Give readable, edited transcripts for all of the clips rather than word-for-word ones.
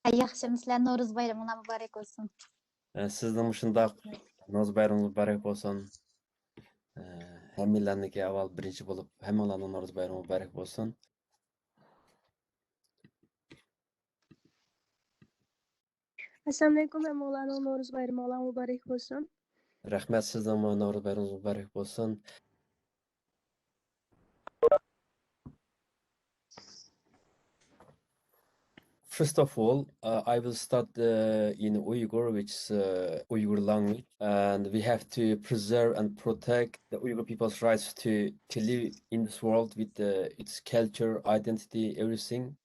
Yaxşımısınızlar, Novruz bayramına mübarek olsun. Sizning mushundaq Navro'z bayramingiz muborak bo'lsin. Hammalarniki avval birinchi bo'lib, hammalarning Navro'z bayrami muborak bo'lsin. Assalomu alaykum hammalarning Navro'z bayrami muborak bo'lsin. Rahmat, sizning Navro'z bayramingiz muborak bo'lsin. First of all, I will start in Uyghur, which is Uyghur language, and we have to preserve and protect the Uyghur people's rights to live in this world with its culture, identity, everything.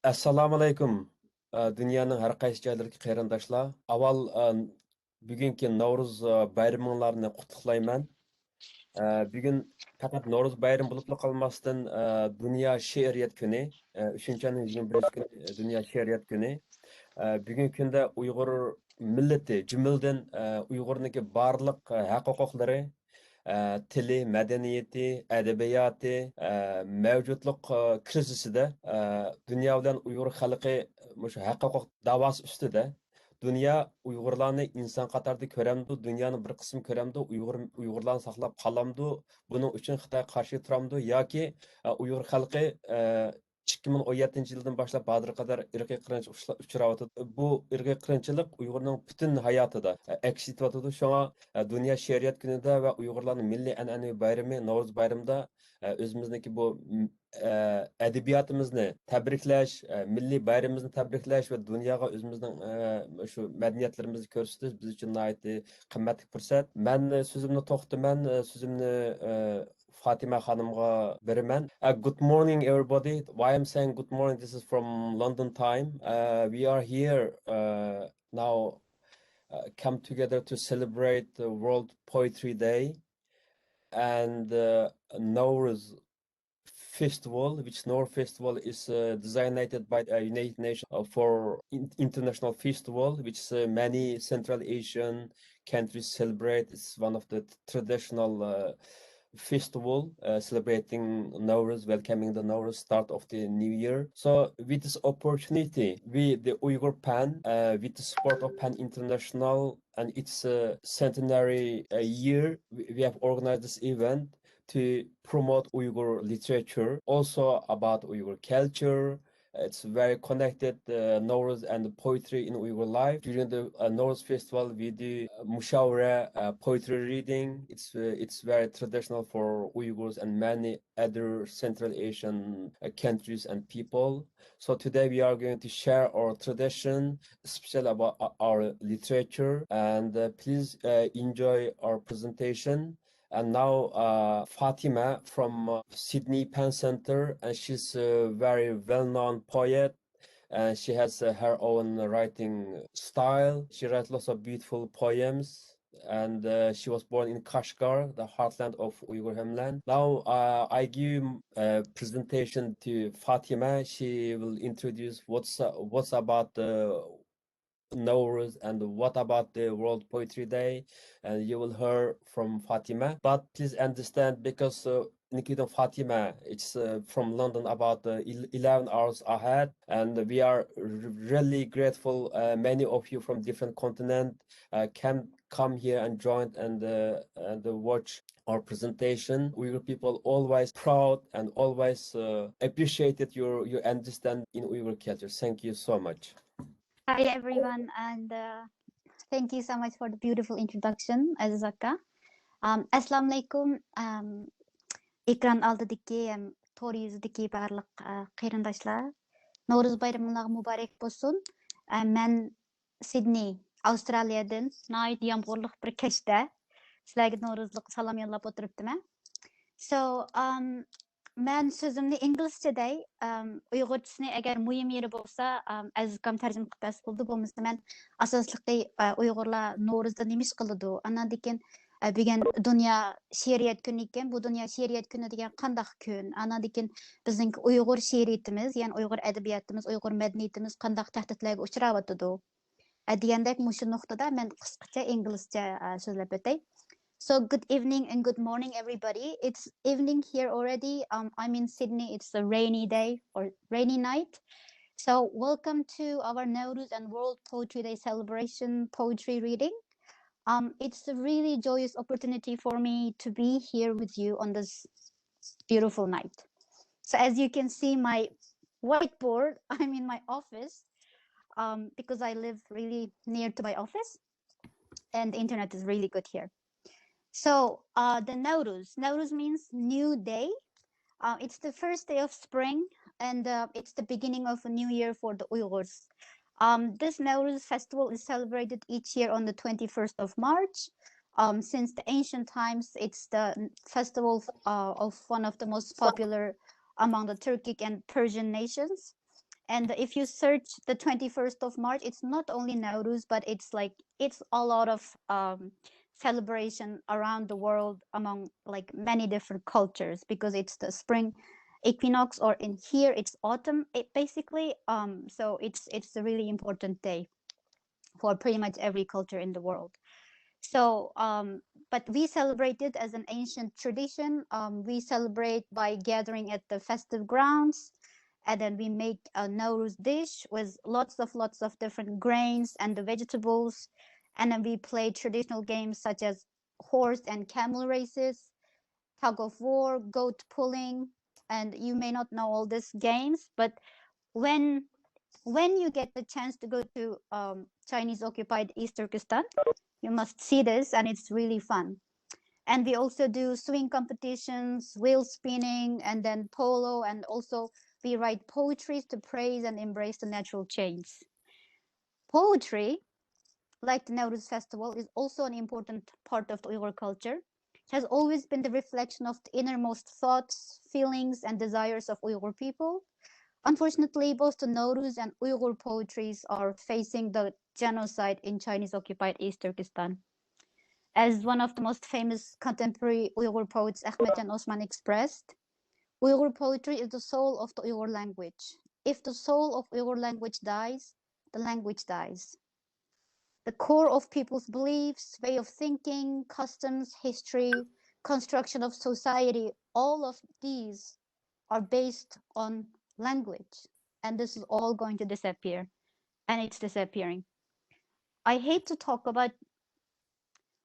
Assalamu alaikum. Dünyanın her qaysi joylaridagi qarindoshlar. Avval bugungi Navro'z bayraminglarni qutlaqlayman. Bugun faqat Navro'z bayrami bo'lib qolmasdan Dünya She'riyat kuni, 3-ayning 21 kuni Dünya She'riyat kuni. Bugungi kunda Uyg'ur millati, jumladan Uyg'urniki barliq haq-huquqlari, tili, madaniyati, adabiyoti, mavjudlik krizisida dunyo bilan Uyg'ur xalqi shu haq-huquq da'vosi ustida dünya Uyg'urlarni inson qatorida ko'ramdi, dunyoni bir qismi ko'ramdi, Uyg'urlarni saqlab qolamdi. Buning uchun Xitoy qarshi turamdi yoki Uyg'ur xalqi 2017-yildan boshlab hozirga qadar irqiy qirg'inchilik uchrayotdi. Bu irqiy qirg'inchilik Uyg'urning butun hayotida aks etyotdi. Shunga Dünya She'riyat kunida va Uyg'urlarning milliy an'anaviy bayrami Navro'z bayramida o'zimizniki bu adabiyotimizni tabriklash, milliy bayramimizni tabriklash va dunyoga o'zimizning shu madaniyatlarimizni ko'rsatish biz uchun nihoyatda qimmatli fursat. Men so'zimni to'xtaman, so'zimni Fatimah xonimga beraman. Good morning everybody. Why I'm saying good morning, this is from London time. We are here now come together to celebrate the World Poetry Day and Nowruz Festival, which Nowruz Festival is designated by the United Nations for international festival, which many Central Asian countries celebrate. It's one of the traditional festival celebrating Nowruz, welcoming the Nowruz start of the new year. So with this opportunity, we, the Uyghur PEN, with the support of PEN International and its centenary year, we have organized this event to promote Uyghur literature, also about Uyghur culture. It's very connected, Nowruz and the poetry in Uyghur life. During the Nowruz festival, we do mushaira, poetry reading. It's very traditional for Uyghurs and many other Central Asian countries and people. So today we are going to share our tradition, especially about our literature. And please enjoy our presentation. And now Fatimah from Sydney PEN Centre, and she's a very well-known poet, and she has her own writing style. She writes lots of beautiful poems, and she was born in Kashgar, the heartland of Uyghur homeland. Now I give a presentation to Fatimah. She will introduce what's about the Nowruz and what about the World Poetry Day, and you will hear from Fatimah. But please understand, because Nikita Fatimah, it's from London about 11 hours ahead, and we are really grateful. Many of you from different continents can come here and join and watch our presentation. Uyghur people always proud and always appreciated your understand in Uyghur culture. Thank you so much. Hi everyone, and thank you so much for the beautiful introduction, Aziz Akka. Assalamu alaikum. Ekran aldidagi ham to'g'ri yuzidagi barliq qarindoshlar, Navro'z bayraminglar muborak bo'lsin. Men Sydney, Avstraliyadan nihoyat yomg'irli bir kechda sizlarga Navro'zlik salom yo'llab o'tiribdiman. So men so'zimni inglizchaday, uyg'urchasini agar muhim yeri bo'lsa, azizkam tarjima qilib bersa bo'ldi. Bo'lmasa men asosliqi Uyg'urlar Navro'zda nima ish qiladi? Andan bugun Dünya She'riyat kuni ekan. Bu Dünya She'riyat kuni degan qanday kun? Andan bizning Uyg'ur she'riyatimiz, ya'ni Uyg'ur adabiyotimiz, Uyg'ur madaniyatimiz qanday tahdidlarga uchrayotdi? Degandek mushu nuqtada men qisqacha inglizcha so'zlab o'tay. So good evening and good morning, everybody. It's evening here already. I'm in Sydney. It's a rainy day or rainy night. So welcome to our Nowruz and World Poetry Day celebration poetry reading. It's a really joyous opportunity for me to be here with you on this beautiful night. So as you can see my whiteboard, I'm in my office because I live really near to my office and the internet is really good here. So the Nowruz means new day. It's the first day of spring and it's the beginning of a new year for the Uyghurs. This Nowruz festival is celebrated each year on the 21st of March. Since the ancient times, it's the festival of one of the most popular among the Turkic and Persian nations. And if you search the 21st of March, it's not only Nowruz, but it's a lot of celebration around the world among like many different cultures because it's the spring equinox, or in here it's autumn. Basically, so it's a really important day for pretty much every culture in the world. So, but we celebrate it as an ancient tradition. We celebrate by gathering at the festive grounds, and then we make a Nowruz dish with lots of different grains and the vegetables, and then we play traditional games such as horse and camel races, tug of war, goat pulling, and you may not know all these games, but when you get the chance to go to Chinese occupied East Turkestan, you must see this, and it's really fun. And we also do swing competitions, wheel spinning, and then polo, and also we write poetry to praise and embrace the natural change. Poetry, like the Nowruz festival, is also an important part of the Uyghur culture. It has always been the reflection of the innermost thoughts, feelings, and desires of Uyghur people. Unfortunately, both the Nowruz and Uyghur poetries are facing the genocide in Chinese occupied East Turkestan. As one of the most famous contemporary Uyghur poets, Ahmet and Osman, expressed, Uyghur poetry is the soul of the Uyghur language. If the soul of Uyghur language dies, the language dies. The core of people's beliefs, way of thinking, customs, history, construction of society, all of these are based on language. And this is all going to disappear. And it's disappearing. I hate to talk about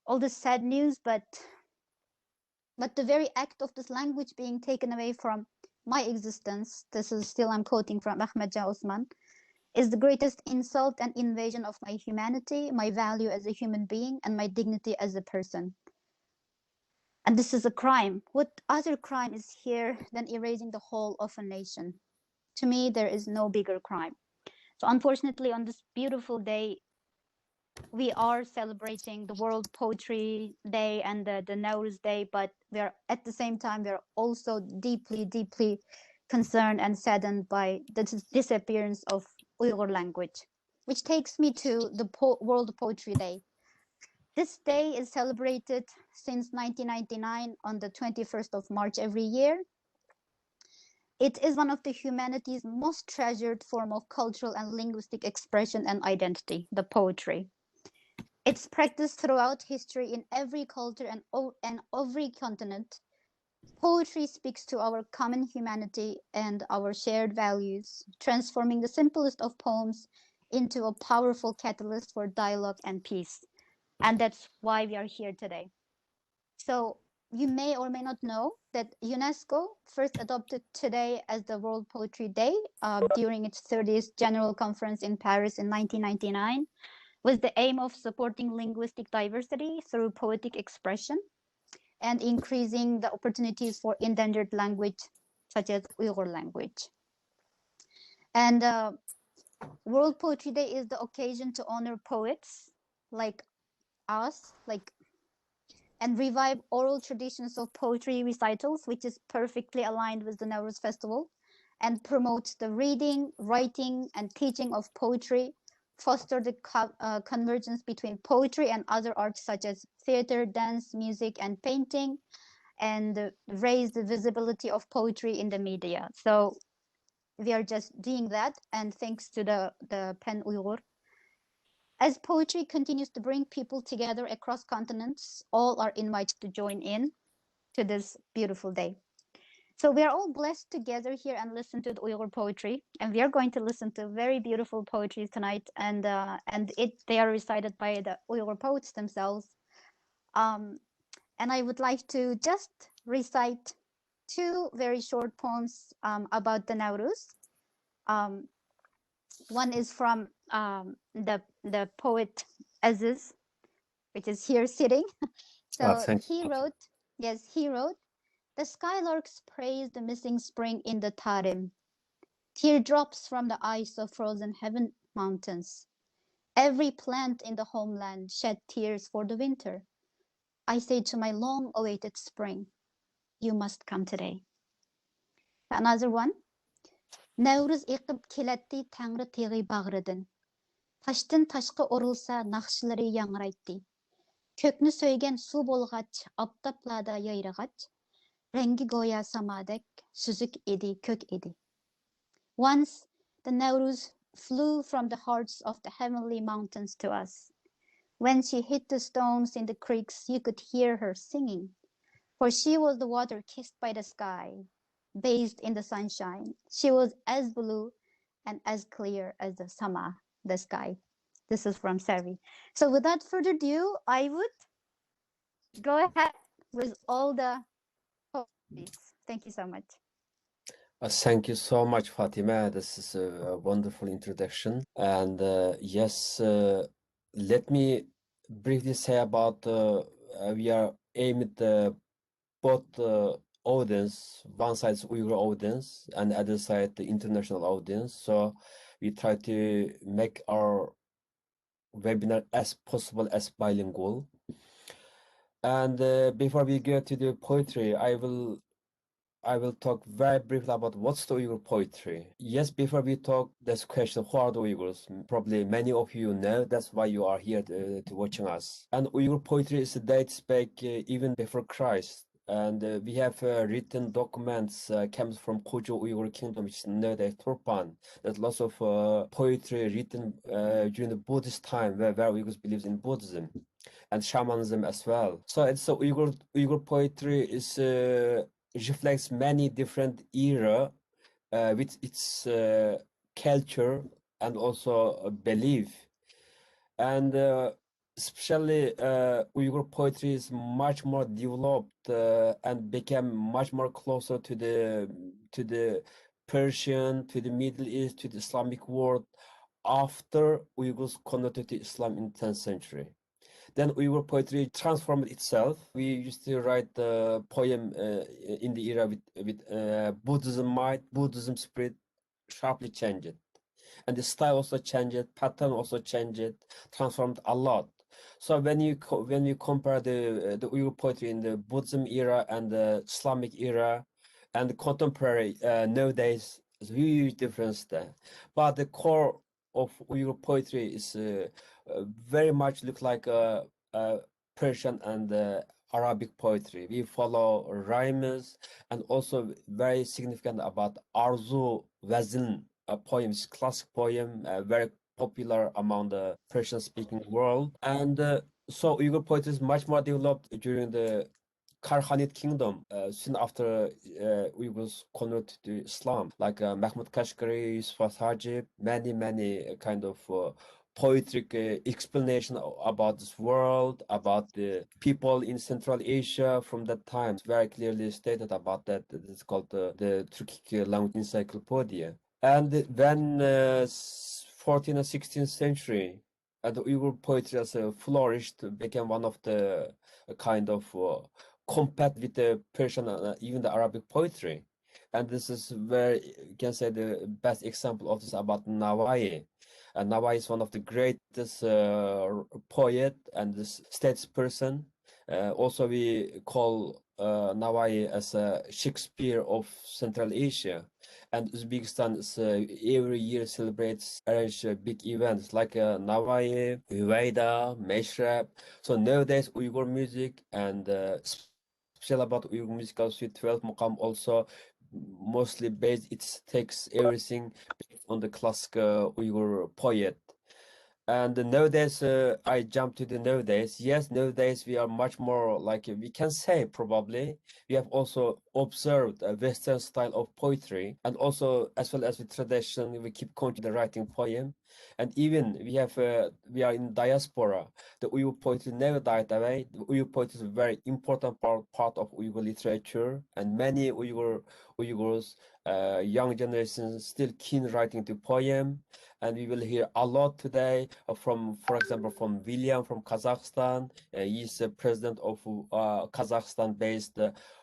all the sad news, but the very act of this language being taken away from my existence, this is still I'm quoting from Ahmed Jah Osman, is the greatest insult and invasion of my humanity, my value as a human being, and my dignity as a person. And this is a crime. What other crime is here than erasing the whole of a nation? To me, there is no bigger crime. So unfortunately, on this beautiful day, we are celebrating the World Poetry Day and the Nowruz Day, but we are at the same time, we are also deeply concerned and saddened by the disappearance of Uyghur language, which takes me to the World Poetry Day. This day is celebrated since 1999 on the 21st of March every year. It is one of the humanity's most treasured form of cultural and linguistic expression and identity, the poetry. It's practiced throughout history in every culture and every continent. Poetry speaks to our common humanity and our shared values, transforming the simplest of poems into a powerful catalyst for dialogue and peace. And that's why we are here today. So you may or may not know that UNESCO first adopted today as the World Poetry Day during its 30th General Conference in Paris in 1999, with the aim of supporting linguistic diversity through poetic expression and increasing the opportunities for endangered language, such as Uyghur language. And World Poetry Day is the occasion to honor poets like us, and revive oral traditions of poetry recitals, which is perfectly aligned with the Nowruz festival, and promote the reading, writing, and teaching of poetry, foster the convergence between poetry and other arts such as theater, dance, music, and painting, and raise the visibility of poetry in the media. So we are just doing that, and thanks to the PEN Uyghur. As poetry continues to bring people together across continents, all are invited to join in to this beautiful day. So we are all blessed to gather here and listen to the Uyghur poetry, and we are going to listen to very beautiful poetry tonight, and they are recited by the Uyghur poets themselves. And I would like to just recite two very short poems about the Nowruz. One is from the poet Aziz, which is here sitting. So he wrote, yes, he wrote, the skylarks praise the missing spring in the Tarim. Teardrops from the ice of frozen heaven mountains. Every plant in the homeland shed tears for the winter. I say to my long-awaited spring, you must come today. Another one. Nowruz eqib keletdi Tangri teg'i bag'ridan. Tashdan tashqa urilsa naqshlari yangraytdi. Köknü söygen su bolğaç, aptaplada yayrağaç. Rengi goya samadek, süzük idi, kök idi. Once the Nowruz flew from the hearts of the heavenly mountains to us. When she hit the stones in the creeks, you could hear her singing. For she was the water kissed by the sky, bathed in the sunshine. She was as blue and as clear as the sama, the sky. This is from Servi. So without further ado, I would go ahead with all the poetries. Thank you so much. Thank you so much, Fatima. This is a wonderful introduction. And yes, let me briefly say about we are aimed at both audience. One side is Uyghur audience, and the other side the international audience. So we try to make our webinar as possible as bilingual. And before we go to the poetry, I will talk very briefly about what's the Uyghur poetry. Yes, before we talk this question, who are the Uyghurs? Probably many of you know, that's why you are here to watching us. And Uyghur poetry is dates back even before Christ. And we have written documents comes from Kojo Uyghur Kingdom, which is known as Turpan. There's lots of poetry written during the Buddhist time where Uyghurs believes in Buddhism and shamanism as well. So it's so Uyghur poetry is reflects many different era with its culture and also belief. And especially Uyghur poetry is much more developed and became much more closer to the Persian, to the Middle East, to the Islamic world after Uyghurs converted to Islam in 10th century. Then Uyghur poetry transformed itself. We used to write the poem in the era with Buddhism might, Buddhism spirit sharply changed. And the style also changed, pattern also changed, transformed a lot. So when you compare the Uyghur poetry in the Buddhism era and the Islamic era and the contemporary nowadays, there's a huge difference there. But the core of Uyghur poetry is very much look like Persian and Arabic poetry. We follow rhymes and also very significant about Arzu Wazn poems, classic poem, very popular among the Persian-speaking world. And so Uyghur poetry is much more developed during the Karkhanid kingdom, soon after Uyghurs converted to Islam, like Mahmud Kashgari, Yusuf Hajib, many kind of poetic explanation about this world, about the people in Central Asia from that time. It's very clearly stated about that. It's called the Turkic language encyclopedia. And when 14th and 16th century, the Uyghur poetry as flourished, became one of the kind of compared with the Persian and even the Arabic poetry. And this is where you can say the best example of this about Nawai. And Nawai is one of the greatest poet and this statesperson. Also, we call Nawai as a Shakespeare of Central Asia. And Uzbekistan is, every year celebrates arrange big events like Nawai, Hüveyda, Meshrab. So nowadays Uyghur music and special about Uyghur musical suite 12 Muqam also mostly based, it takes everything on the classic Uyghur poet. And nowadays, I jump to the nowadays. Yes, nowadays we are much more like we can say probably we have also observed a Western style of poetry, and also as well as with tradition, we keep continuing the writing poem, and even we are in diaspora. The Uyghur poetry never died away. The Uyghur poetry is a very important part of Uyghur literature, and many Uyghurs, young generations still keen writing to poem. And we will hear a lot today from, for example, from Vilyam from Kazakhstan. He's the president of Kazakhstan-based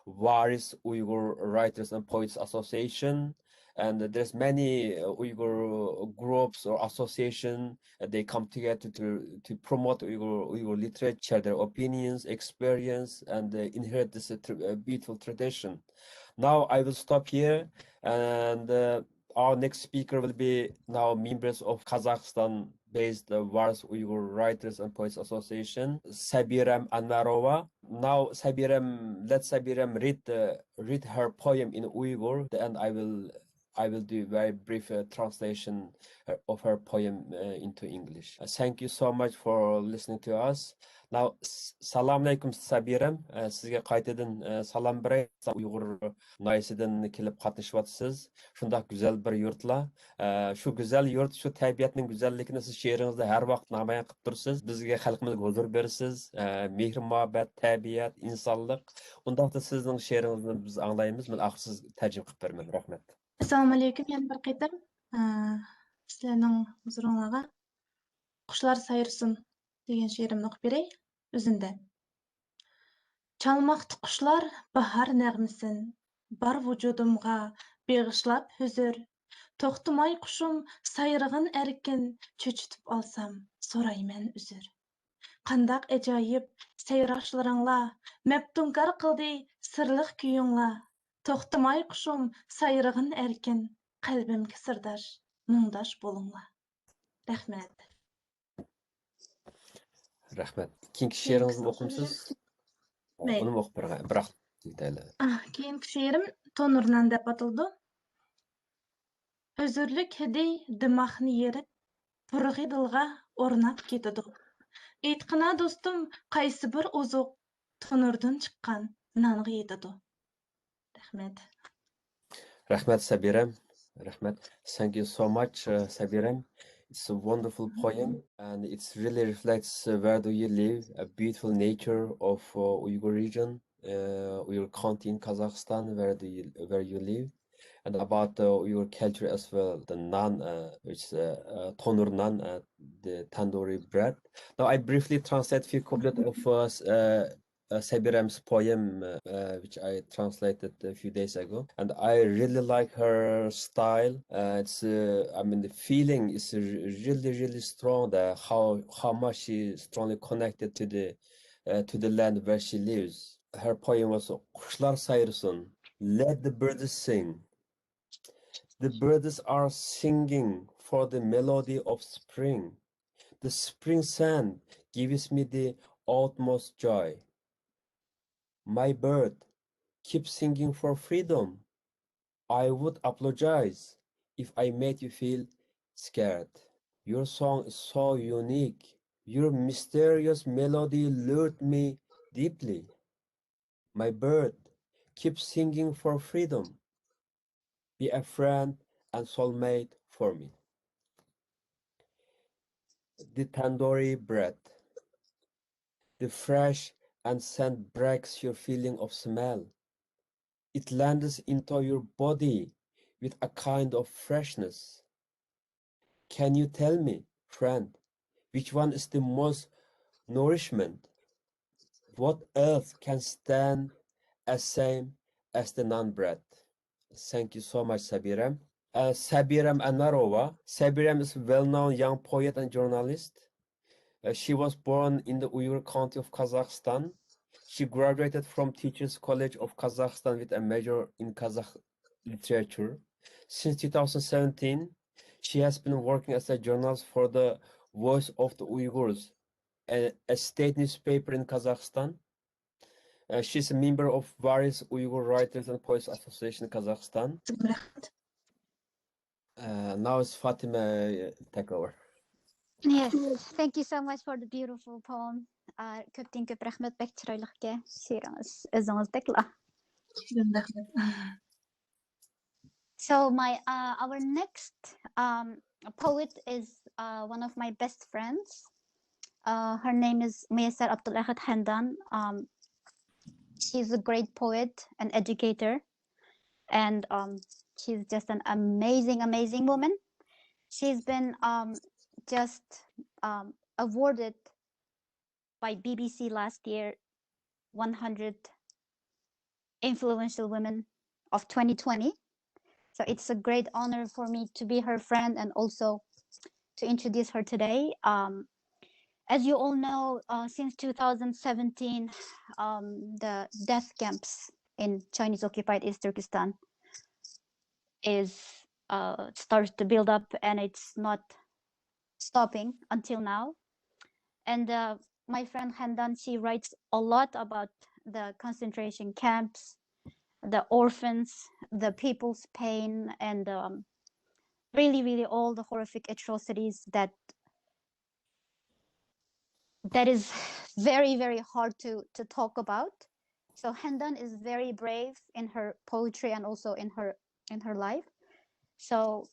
Waris Uyghur Writers and Poets Association. And there's many Uyghur groups or association. They come together to promote Uyghur literature, share their opinions, experience, and inherit this beautiful tradition. Now I will stop here, and our next speaker will be now members of Kazakhstan-based Waris Uyghur Writers and Poets Association, Sabirem Anwarova. Now let Sabirem read her poem in Uyghur, and I will do very brief translation of her poem into English. Thank you so much for listening to us. Now, Assalamu alaikum Sabirem. Sizga qaytadan salam beray. Uyghur noyisidan kelib qatnashyapsiz. Shundaq güzel bir yurtlar. Shu güzel yurt, shu tabiatning güzelligini siz she'ringizda har vaqt namoyon qilib tursiz. Bizga xalqimizga huzur berasiz. Mehr muhabbat, tabiat, insonlik. Undaqda sizning she'ringizni biz anglaymiz. Men axsiz tarjima qilib beraman. Rahmat. Assalamu alaikum, yana bir qaytam. Sizlarning huzuringizga Qushlar sayrsin degan she'rimni o'qib beray. O'zinde. Çalmaqtı quşlar bahar nəğmisin, bar vücudumğa bağışlap hüzür. Toxtumay quşum sayrığın erkin, çöçütüp alsam soraymen üzür. Qandaq əcayib seyraşlarınla, məptunkar qıldı sırlıq küyünla. Toxtumay quşum sayrığın erkin, qalbimki sırdaş, mungdaş bolunla. Rəhmət. Rahmat. Keyingi she'ringizni o'qimsiz? Mayli. Uni o'qib beraman. Biroq deydi. Keyingi she'rim Tonurnan deb ataldı. Özürlük hidi dimaqni yerib, purg'i dilga o'rnab ketadi. Aytqina do'stim, qaysi bir ozuq tonurdan chiqqan nonga yetadi. Rahmat. Rahmat Sabirem. Rahmat. Thank you so much, Sabirem. It's a wonderful poem, and it really reflects where do you live, a beautiful nature of Uyghur region, Uyghur county in Kazakhstan, where you live, and about Uyghur culture as well, the naan, which is tonur naan, the tandoori bread. Now I briefly translate a few couplets of Sabirem's poem, which I translated a few days ago, and I really like her style. The feeling is really strong. How much she strongly connected to the land where she lives. Her poem was "Kuşlar sayrısın, let the birds sing. The birds are singing for the melody of spring. The spring sun gives me the utmost joy. My bird, keep singing for freedom. I would apologize if I made you feel scared. Your song is so unique. Your mysterious melody lured me deeply. My bird, keep singing for freedom. Be a friend and soulmate for me. The tandoori bread. The fresh and scent breaks your feeling of smell. It lands into your body with a kind of freshness. Can you tell me, friend, which one is the most nourishment? What else can stand as same as the naan bread? Thank you so much, Sabirem. Sabirem Anwarova. Sabirem is a well-known young poet and journalist. She was born in the Uyghur county of Kazakhstan. She graduated from Teachers College of Kazakhstan with a major in Kazakh literature. Since 2017, she has been working as a journalist for the Voice of the Uyghurs, a state newspaper in Kazakhstan. She's a member of various Uyghur Writers and Poets Association in Kazakhstan. Now it's Fatimah take over. Yes, thank you so much for the beautiful poem. Köpten köp rahmet bek chiroyliqga she'ringiz o'zingizdekla. So our next poet is one of my best friends. Her name is Muyesser Abdulehed Handan. She's a great poet and educator, and she's just an amazing woman. She's been just awarded by BBC last year 100 influential women of 2020. So it's a great honor for me to be her friend and also to introduce her today. As you all know, since 2017, the death camps in Chinese occupied East Turkestan is started to build up, and it's not stopping until now. And my friend Handan, she writes a lot about the concentration camps, the orphans, the people's pain, and really all the horrific atrocities that is very hard to talk about. So Handan is very brave in her poetry and also in her life. So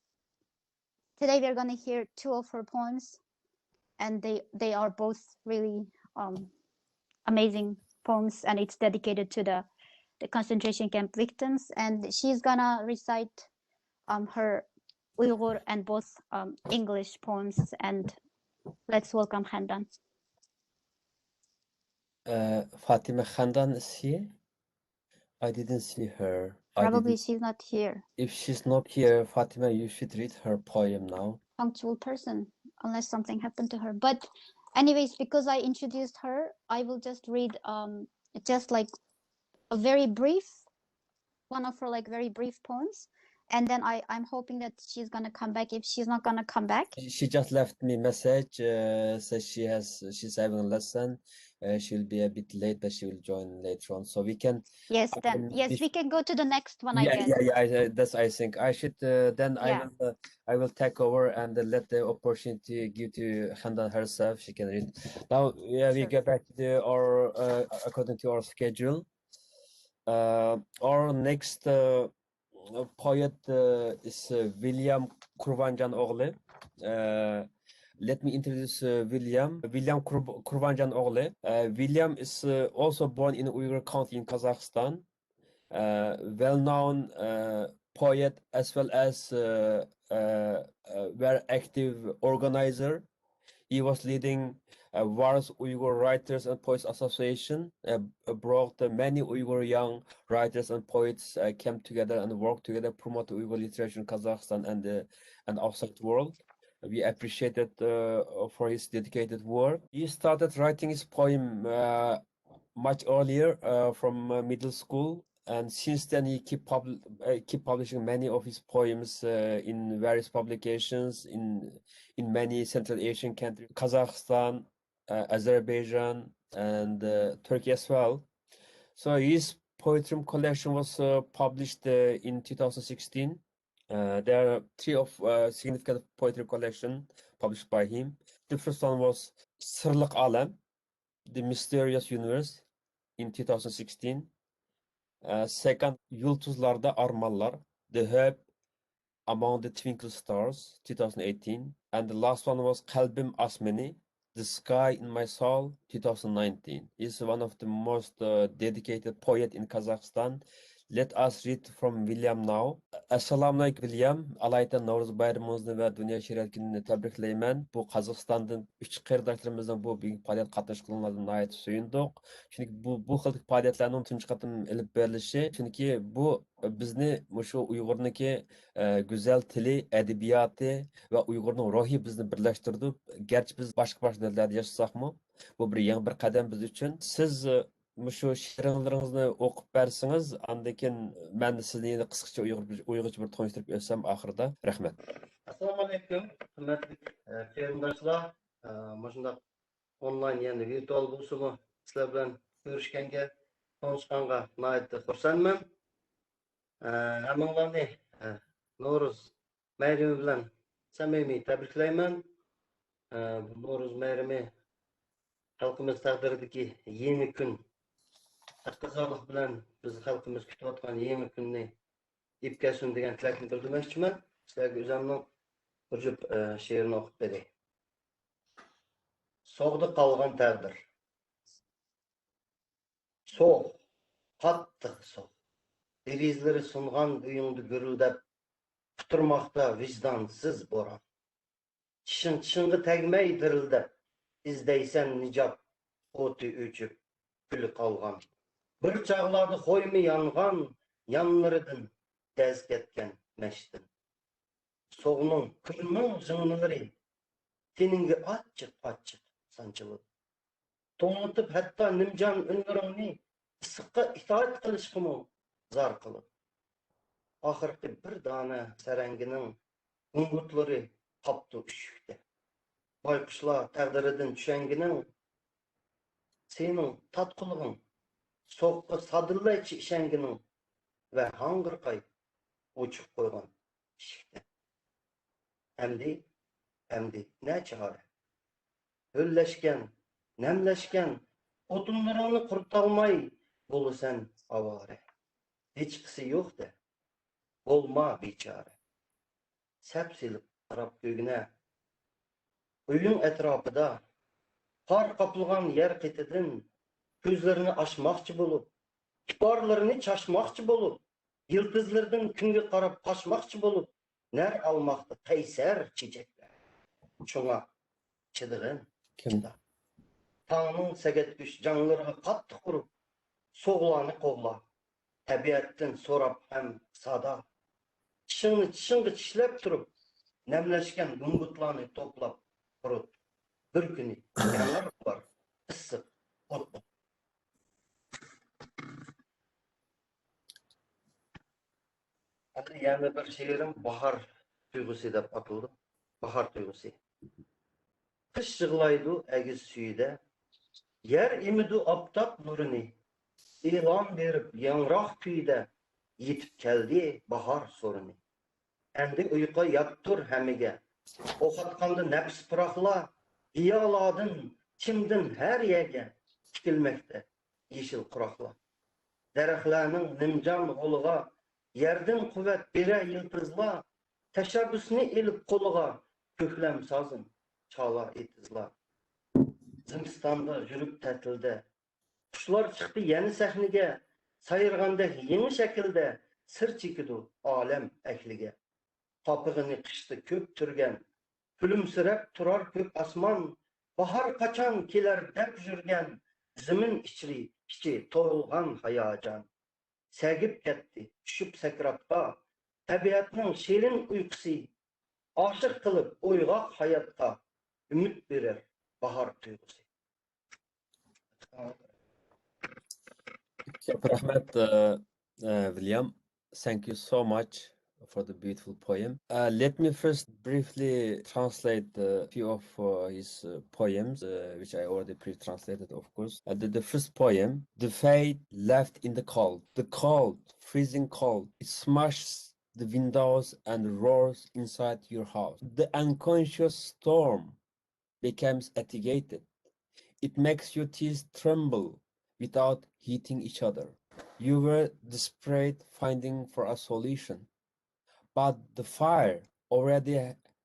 today we're going to hear two of her poems, and they are both really amazing poems, and it's dedicated to the concentration camp victims. And she's gonna recite her Uyghur and both English poems. And let's welcome Handan. Fatimah Khandan is here. I didn't see her. Probably she's not here. If she's not here, Fatima, you should read her poem now. Punctual person, unless something happened to her. But anyways, because I introduced her, I will just read just like a very brief one of her like very brief poems, and then I'm hoping that she's gonna come back. If she's not gonna come back, She just left me message, says she's having a lesson. She'll be a bit late, but she will join later on. So we can. Yes, we can go to the next one. Yeah. That's I think I should. Then Yeah. I will take over and let the opportunity give to Handan herself. She can read. Now, yeah, we Sure. get back to our according to our schedule. Our next poet is Vilyam Kurvanjan Oğlu. Let me introduce Vilyam. Vilyam Kurvanjan Oğlu. Vilyam is also born in Uyghur County in Kazakhstan. Well-known poet as well as very active organizer. He was leading Wars Uyghur Writers and Poets Association, brought many Uyghur young writers and poets came together and worked together, promote Uyghur literature in Kazakhstan and outside the world. We appreciated for his dedicated work. He started writing his poem much earlier from middle school, and since then he keep publishing many of his poems in various publications in many Central Asian countries, Kazakhstan, Azerbaijan, and Turkey as well. So his poetry collection was published in 2016. There are three of significant poetry collection published by him. The first one was Sırlık Alem, The Mysterious Universe, in 2016. Second, Yıldızlarda Armalar, The Hope Among the Twinkle Stars, 2018. And the last one was Kalbim Asmeni, The Sky in My Soul, 2019. He's one of the most dedicated poet in Kazakhstan. Let us read from Vilyam now. Assalamu alaikum Vilyam. Alayda Nowruz bayramımızı ve Dünya Şiiret Günü'nü tebrikleymen. Bu Kazakhstan'dan 3 qeridaklarımızdan bu büyük faaliyet qatnaşqanlardan nayet söyündük. Çünkü bu xillik faaliyetlerinin tunç qatım elip berilişi. Çünkü bu bizni şu Uygur'niki güzel tili, edebiyatı ve Uygur'un ruhi bizni birleştirdi. Gerçi biz başka devlerde yaşasak mı? Bu bir yeni bir qadam biz için. Siz şu şiirlaringizni o'qib bersangiz, andan keyin men sizni qisqacha uyg'urcha bir tanishtirib o'tsam oxirida. Rahmat. Assalomu alaykum, hurmatli qarindoshlar. Mushundaq onlayn, ya'ni virtual bo'lsa-mu, sizlar bilan ko'rishganga, tanishganga nihoyatda xursandman. Hammanglarni Nowruz bayrami bilan samimiy tabriklayman. Bu No'ruz bayrami xalqimiz taqdiridagi yangi kun. Taqdizorlik bilan biz xalqimiz kutayotgan yangi kunni ipkasun degan tilakni bildirmoqchiman. Sizlarga o'zimning bir jup she'rni o'qib beray. So'g'da qolgan taqdir. So'g', qattiq so'g'. Derizlari sungan uyingda gurildab, quturmoqda vijdonsiz bo'ron. Tishingga tegmay dirildab, izdaysan nijot, o'ti o'chib, kuli qolgan. Bir chog'larda qo'ymi yongan, yonlaridan daz ketgan mashtin. So'g'ning kulming zing'ilari, teningga achchiq sanchilib. To'ng'itib hatto nimjon unlaringni issiqqa itoat qilishqimi zor qilib. Oxirgi bir dona sarangining ungutlari qopdi ushukda. Bayqushlar taqdiridan tushangining sening tatqullig'ing so'qqa sadillaychi ishangining va hangirqay o'chib qo'ygan ishikda. Endi ne çare? Höllleşken, nemleşken, otunlarını kurtarmay bulu sen avare. Hiç kısı yok de, olma biçare. Sepsilip taraf göğüne, uyun etrafıda, kar kapılgan yer qitidin, gözlerini açmakçı bulup, kibarlarını çaşmakçı bulup, yıldızlardan künge qarab kaçmakçı bulup, ner almakta kayser çiçekler. Şuna çıdığın çıda. Tanrı'nın segetgüç canlarına kattı kurup, soğulanı kovla, tabiattan sorap hem sada. Çişini çişlep durup, nemleşken gungutlarını toplap kurut. Bir günü yanlar var, ısık, otlu. Yani bir şiirim bahar duygusu dep atıldı. Bahar duygusu. Kış yığılaydı egiz suyda. Yer imidu aptap nurunu. İlan verip yanraq kuyda. Yetip geldi bahar sorunu. Endi uyqa yaptır hemige. Oxatqanda nefs pıraqla. Giyaladın, çimdin her yege. Tikilmekte yeşil quraqla. Daraxtlarning nimjon g'ulg'a. Yerden kuvvet bire yıldızla, teşebbüsünü elip koluğa, köklem sazın, çağla etizla. Zimstanda yürüp tətilde, kuşlar çıktı yeni sahnige, sayırgandek yeni şekilde, sır çekidu alem ehlige. Kapığını kıştı kök türgen, gülümsürep turar kök asman, bahar kaçan kiler dep jürgen, zimin içi to'lg'an hayacan. Sergip ketdi, tushib sakrabqa, tabiatning shirin uyqusi, oshiq qilib uyg'oq hayotga umid berar bahor tuyg'usi. Rahmat, Vilyam. Thank you so much for the beautiful poem. Let me first briefly translate a few of his poems, which I already pre-translated, of course. The first poem, The Fate Left in the cold, freezing cold, it smashes the windows and roars inside your house. The unconscious storm becomes agitated. It makes your teeth tremble without hitting each other. You were desperate finding for a solution. But the fire already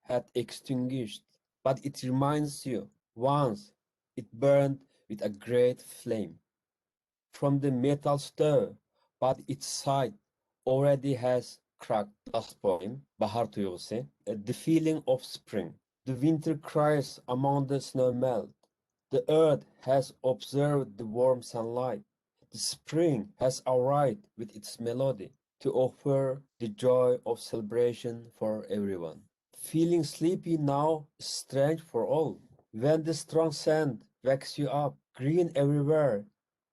had extinguished. But it reminds you, once it burned with a great flame. From the metal stove, but its side already has cracked. Last poem, Bahar Tuygusu. The feeling of spring. The winter cries among the snow melt. The earth has observed the warm sunlight. The spring has arrived with its melody to offer the joy of celebration for everyone. Feeling sleepy now is strange for all. When the strong sand wakes you up, green everywhere,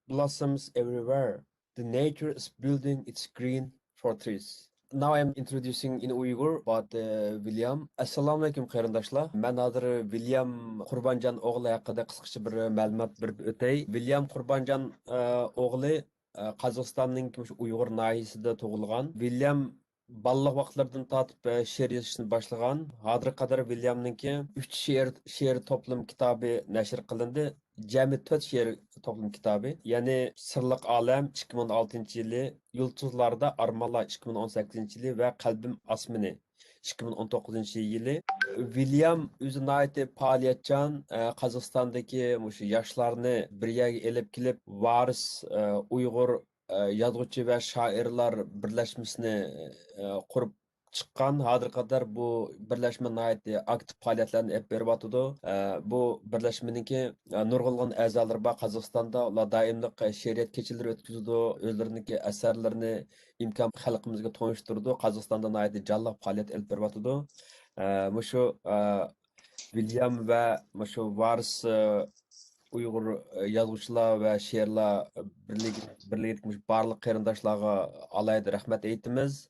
blossoms everywhere, the nature is building its green fortress. Now I'm introducing in Uyghur about Vilyam. Assalamu alaikum qarindoshlar. Men hozir Vilyam Qurbanjon o'g'li haqida qisqacha bir ma'lumot berib o'tay. Vilyam Qurbanjon o'g'li Qozog'istonning Uyg'ur nahiyasida tug'ilgan. Vilyam ballık vaqtlardan tatip şiir yazışını başlagan. Hadir kadar Vilyam'nınki 3 şiir toplum kitabı neşir kılındı. Cemi 4 şiir toplum kitabı. Yani Sırlık Alem 2006 yılı, Yıldızlarda Armala 2018 yılı ve Kalbim Asmini 2019 yılı. Vilyam özü naiti faaliyetcan Kazakhstan'daki yaşlarını bir yerge elip kilip varis Uyghur yazgıcı ve şairler birleşmesini kurup çıkan. Hadir kadar bu birleşme naiti aktif faaliyetlerini hep berip atıdı. Bu birleşmeninki nurgulgun azaları var Kazakhstan'da. Ular daimlik şiiriyet keçileri ötküzüdü. Özlerindeki eserlerini imkan halkımızga tonuşturdu. Kazakhstan'da naiti canlı faaliyet elip berip atıdı. Şu Vilyam ve şu varis Uyghur yazgıçılar ve şiirler birlikmiş barlıq qarindaşlarga alayda rahmet eytimiz.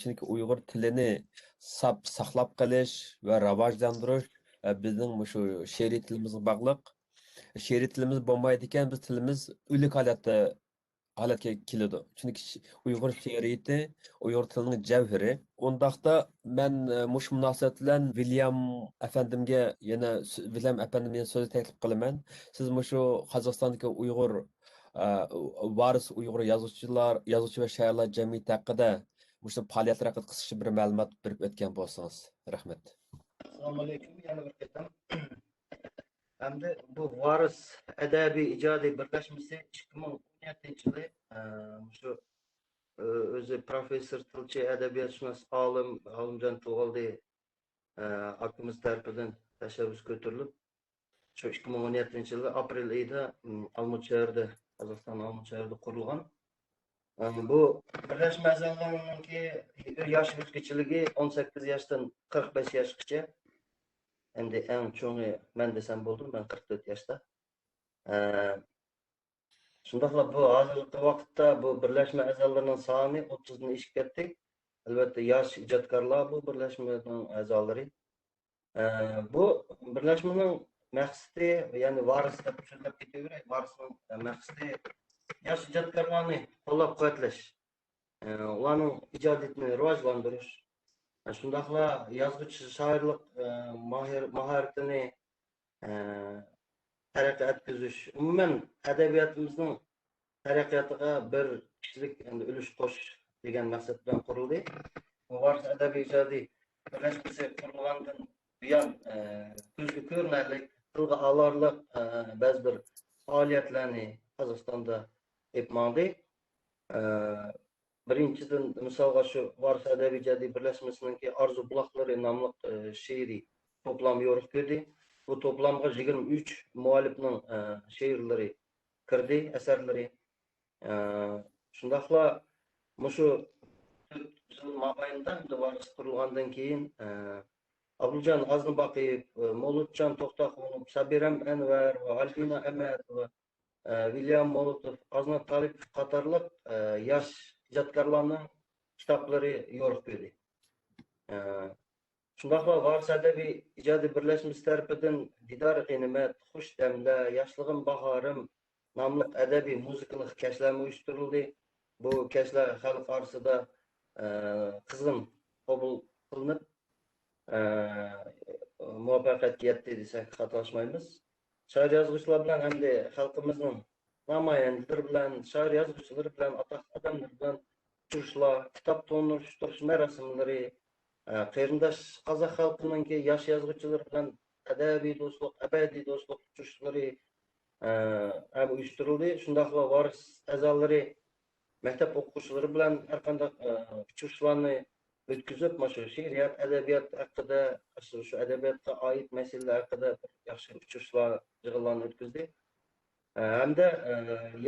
Çünkü Uyghur tilini saqlab qilish ve rivojlantirish bizning şu şiiri tilimizga bağlıq. Şiiri tilimiz bo'lmaydi ekan, biz tilimiz o'lik holatga keladi. Chunki Uyg'ur she'riyati Uyg'ur tilining javhiri. Undaqda men mush munosabat bilan Vilyam afandimga yana so'z taklif qilaman. Siz mushu Qozog'istondagi Uyg'ur varis Uyg'ur yozuvchi va shoirlar jamiyati haqida mushu faoliyatlar haqida qisqacha bir ma'lumot berib o'tgan bo'lsangiz. Rahmat. Assalomu alaykum. Yana bir qatam. Hamda bu varis adabiy ijodiy birlashmasi 2017 yılı şu o'zi professor tilchi adabiyotshunos olimjon Tug'oldi akimiz tarafidan tashabbus ko'tarilib shu 2017 yılı aprel oyida Olmutshayirda Qozog'iston Olmutshayirda qurilgan. Bu birlashma a'zolarininki yosh o'zgarchiligi 18 yoshdan 45 yoshgacha. Endi eng cho'ngi men desam bo'ldim, ben 44 yoshda. Shundaqla bu hozirgi vaqtda bu birlashma a'zolarining soni 30 dan oshib ketdi. Albatta yosh ijodkorlar bu birlashmaning a'zolari. Bu birlashmaning maqsadi, ya'ni varis deb tushunib ketaveraylik. Varisning maqsadi yosh ijodkorlarni qo'llab-quvvatlash, ularning ijodiyatini rivojlantirish. Shundaqla yozuvchi shoirlik mahoratini taraqqiy etkizish, umuman adabiyotimizning taraqqiyotiga bir kishilik ulush qo'shish degan maqsad bilan qurildi. Bu varis adabiy ijodiy birlashmasi qurilgandan buyon ko'zga ko'rinarli, tilga olorli ba'zi bir faoliyatlarni Qozog'istonda yapmoqdi. Birinchidan misolga shu varis adabiy ijodiy birlashmasininki Arzu buloqlari nomli she'riy to'plam yo'riq ko'rdi. Bu to'plamga 23 muallifning she'rlari kirdi, asarlari. Shundaqla mushu yil mobaynida varis qurilgandan keyin Abduljon Aznabaqiev, Molutjon To'xtaqulov, Sabirem Anwar va Albina Ahmad va Vilyam Molotov, Aznab Talipov qatorliq yosh ijodkorlarning kitoblari yo'riq ko'rdi. Shundaqla varis adabiy ijodiy birlashmasi tarafidan Didor G'animat, Xush damlar, Yoshlig'im bahorim nomli adabiy muzikalik kashlar uyushtirildi. Bu kashlar xalq orasida qizg'in qabul qilinib muvaffaqiyatga yetdi desak xatolashmaymiz. Shoir yozuvchilar bilan hamda xalqimizning namoyandalari bilan, shoir yozuvchilari bilan, atoqli odamlar bilan uchrashuvlar, kitob to'ndirish marosimlari, qarindosh qozoq xalqininki yosh yozuvchilar bilan adabiy do'stlik, abadiy do'stlik uchrashuvlari ham uyushtirildi. Shundaqla varis a'zolari maktab o'quvchilari bilan har qanday uchrashuvlarni o'tkazib, shu she'riyat, adabiyot haqida, shu adabiyotga oid masalalar haqida yaxshi uchrashuvlar, yig'inlarni o'tkazdi. Hamda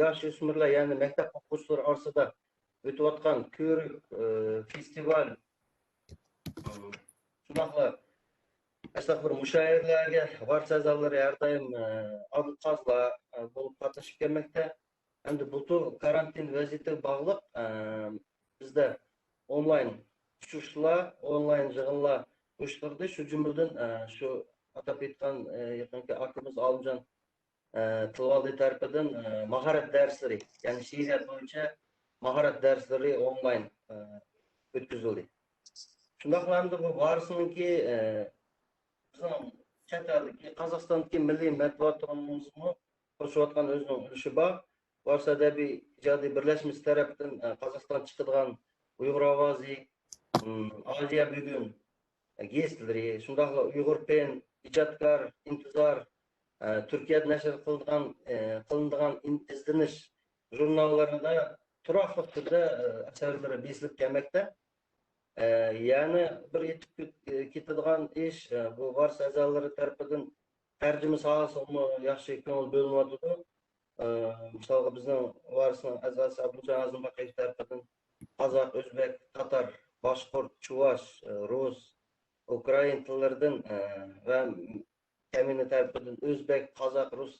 yosh o'smirlar, ya'ni maktab o'quvchilari orasida o'tayotgan ko'rik, festival, shundaqla bir mushairalarga varis a'zolari har doim odilqozlar bo'lib qatnashib kelmoqda. Endi bu karantin vaziyatiga bog'liq bizda onlayn uchrashuvlar, onlayn yig'inlar uyushtirdi. Shu jumladan shu atab aytgan yaqinki akimiz Olimjon Tug'oldi tarafidan mahorat darslari, ya'ni she'riyat bo'yicha mahorat darslari onlayn ötküzüldü. Şundaqlandı bu varsınınki bizim chet eldeki Kazakhstandaki milliy matbuotimizni qo'shayotgan o'zining ulushi bor. Varsa adabiy ijodiy birlashmasi tarafidan Qozog'iston chiqadigan Uyg'ur ovozi, Aliya bugun gazetlari, shundaqla Uyg'ur PEN, ijodkor, intizor, Turkiyada nashr qilinadigan izlanish jurnallarida turaqli turda asarlari besilib kelmoqda. Yani bir yetib ketadigan ish bu varsa a'zolari tarafidan tarjima sohasini yaxshi ko'ngil bo'linmayotdi. Misalga bizning varsning a'zosi Abdulghafur tarafidan qozoq, o'zbek, tatar, boshqurt, chuvash, rus, ukrain tillaridan va kamina tarafidan o'zbek, qozoq, rus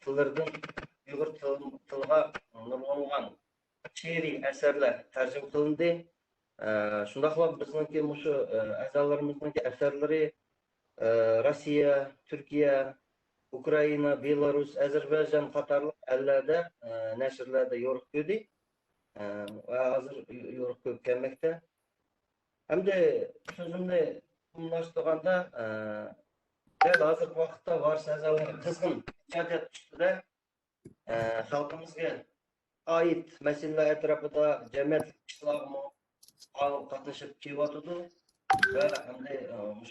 tillaridan uyg'ur tiliga nurlangan she'riy asarlar tarjima qilindi. Shundaqla bizningki mushu a'zolarimizningki asarlari Rossiya, Turkiya, Ukraina, Belarus, Ozarbayjon qatorli ellarda nashrlarda yo'riq ko'rdi va hozir yo'riq ko'p kelmoqda. Hamda so'zimni umumlashtirganda dal hozirgi vaqtda varsa a'zolar qizg'in ijodiyat ustida xalqimizga oid masalalar atrofida jamiyat ishlarni olib qatnashib kelyotdi va hamda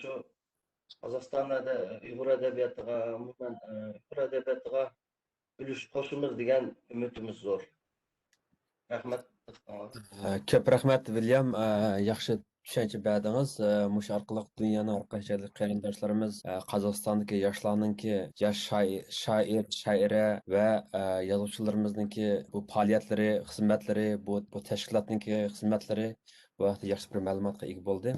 shu Qozog'istonda Uyg'ur adabiyatiga, umuman Uyg'ur adabiyatiga ulush qo'shimiz degan umidimiz zo'r. Rahmat. Ko'p rahmat Vilyam, yaxshi tushuncha berdingiz. Mush orqali dunyoning har qaysi qarindoshlarimiz Qozog'istondagi yoshlarninki yosh shoir, shoira va yozuvchilarimizningki bu faoliyatlari, xizmatlari, bu tashkilotninki xizmatlari bu vaqtda yaxshi bir ma'lumotga ega bo'ldi.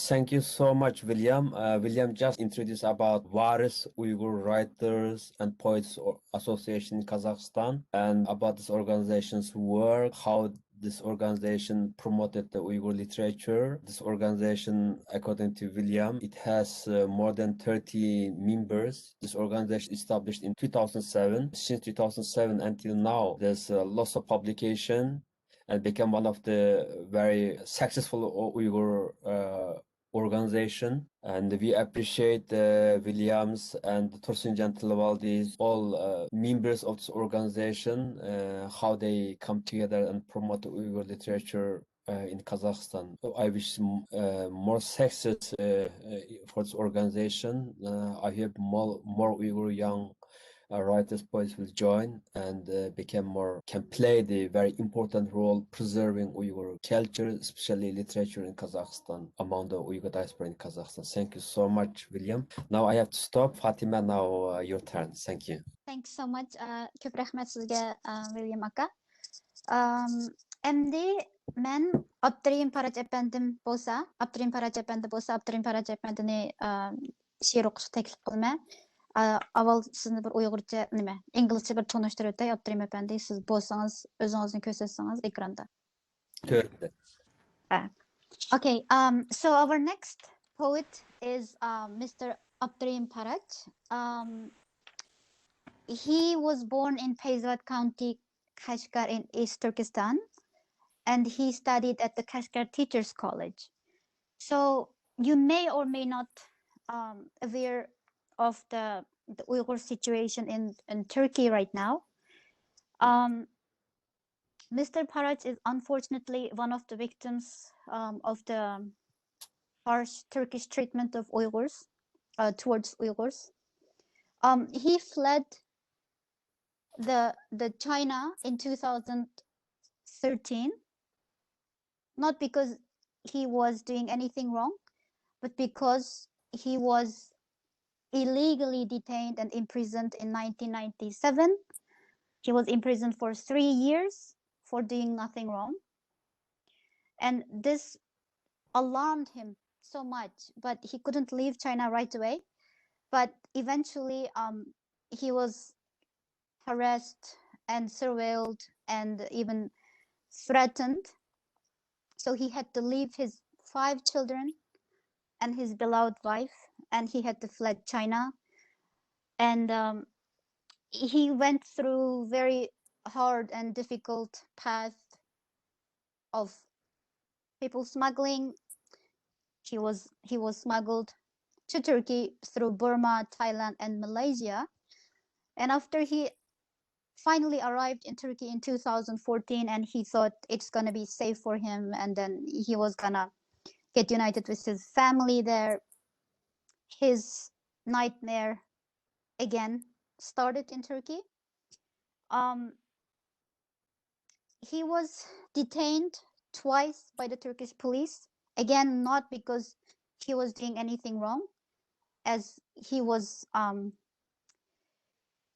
Thank you so much, William. William just introduced about Varis Uyghur Writers and Poets Association in Kazakhstan and about this organization's work, how this organization promoted the Uyghur literature. This organization, according to William, it has more than 30 members. This organization established in 2007. Since 2007 until now, there's lots of publication and became one of the very successful Uyghur organization. And we appreciate Williams and Tursunjan Tilvaldi's all members of this organization, how they come together and promote Uyghur literature in Kazakhstan. So I wish more success for this organization. I hope more Uyghur young writers, poets will join and can play the very important role preserving Uyghur culture, especially literature in Kazakhstan, among the Uyghur diaspora in Kazakhstan. Thank you so much, William. Now I have to stop. Fatima, now your turn. Thank you. Thanks so much. Ko'p rahmat sizga, William aka. Endi men Abdurehim Parach efendim bo'lsa, Abdurehim Parach efendini she'r o'qishga taklif qilma. Avval sizni bir Uyg'urcha inglizcha bir tanishtirib o'tay. Abdurehim efendi, siz bo'lsangiz o'zingizni ko'rsatsangiz ekranda. Ko'rdi. Okay, so our next poet is Mr. Abdurehim Parach. He was born in Payzat County, Kashgar in East Turkestan, and he studied at the Kashgar Teachers College. So you may or may not aware of the Uyghur situation in Turkey right now. Mr. Parach is unfortunately one of the victims of the harsh Turkish treatment of Uyghurs, towards Uyghurs. He fled the China in 2013, not because he was doing anything wrong, but because he was illegally detained and imprisoned in 1997. He was imprisoned for 3 years for doing nothing wrong. And this alarmed him so much, but he couldn't leave China right away. But eventually he was harassed and surveilled and even threatened. So he had to leave his 5 children and his beloved wife, and he had to flee China. And he went through very hard and difficult path of people smuggling. He was smuggled to Turkey through Burma, Thailand, and Malaysia. And after he finally arrived in Turkey in 2014, and he thought it's gonna be safe for him, and then he was gonna get united with his family there, his nightmare again started in Turkey. He was detained twice by the Turkish police, again not because he was doing anything wrong, as he was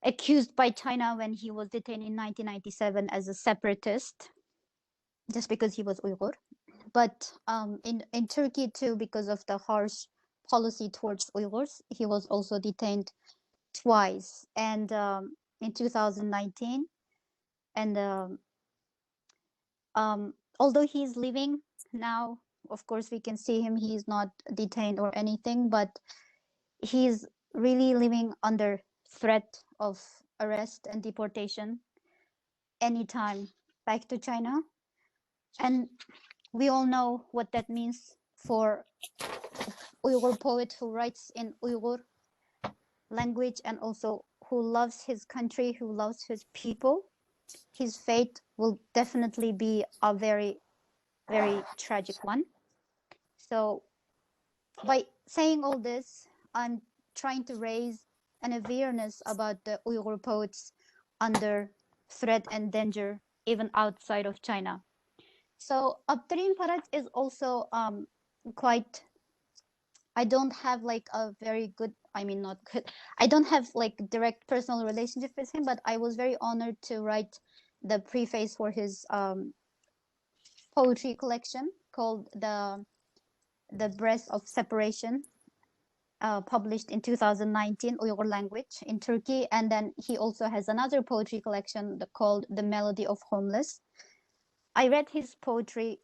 accused by China when he was detained in 1997 as a separatist, just because he was Uyghur. But in Turkey too, because of the harsh policy towards Uyghurs, he was also detained twice, and in 2019. And although he's living now, of course we can see him, he's not detained or anything, but he's really living under threat of arrest and deportation anytime back to China. And we all know what that means for Uyghur poet who writes in Uyghur language and also who loves his country, who loves his people. His fate will definitely be a very, very tragic one. So by saying all this, I'm trying to raise an awareness about the Uyghur poets under threat and danger even outside of China. So Abdurehim Parach is also quite, I don't have like a very good, I mean not good, I don't have like direct personal relationship with him, but I was very honored to write the preface for his poetry collection called The Breath of Separation, published in 2019, Uyghur language in Turkey. And then he also has another poetry collection called The Melody of Homeless. I read his poetry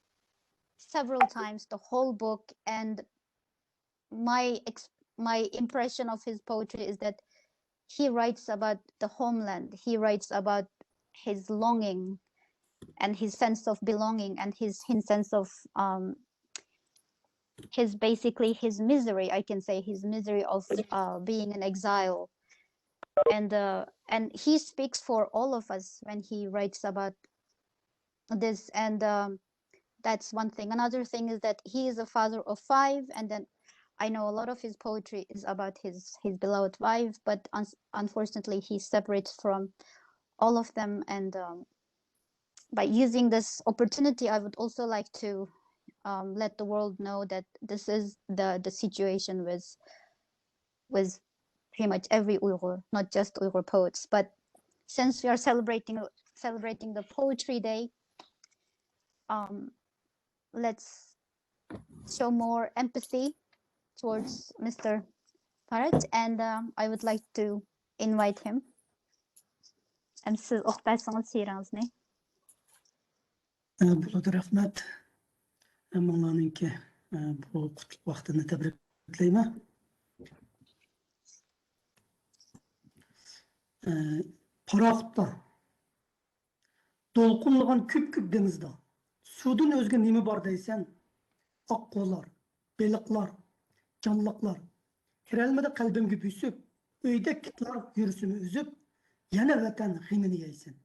several times, the whole book, and my impression of his poetry is that he writes about the homeland. He writes about his longing and his sense of belonging and his sense of his basically his misery, I can say, his misery of being in exile. And he speaks for all of us when he writes about this. And that's one thing. Another thing is that he is a father of 5, and then I know a lot of his poetry is about his beloved wife, but unfortunately he separates from all of them. And by using this opportunity, I would also like to let the world know that this is the situation with pretty much every Uyghur, not just Uyghur poets. But since we are celebrating the Poetry Day, let's show more empathy towards Mr. Parach, and I would like to invite him. And siz oqtaysanız şiiringizni. Bulut rahmat. Mo'laninki bu qutlug' vaqtini tabriklayman. Parachda to'lqinlagan ko'p dengizda suvdan o'zga nima bor deysan? Oqqo'lar, beliqlar, jonliqlar. Kiralmadi qalbimga büsüp, uyda kitlar yursimi üzüp, yana vatan g'imini yeysin.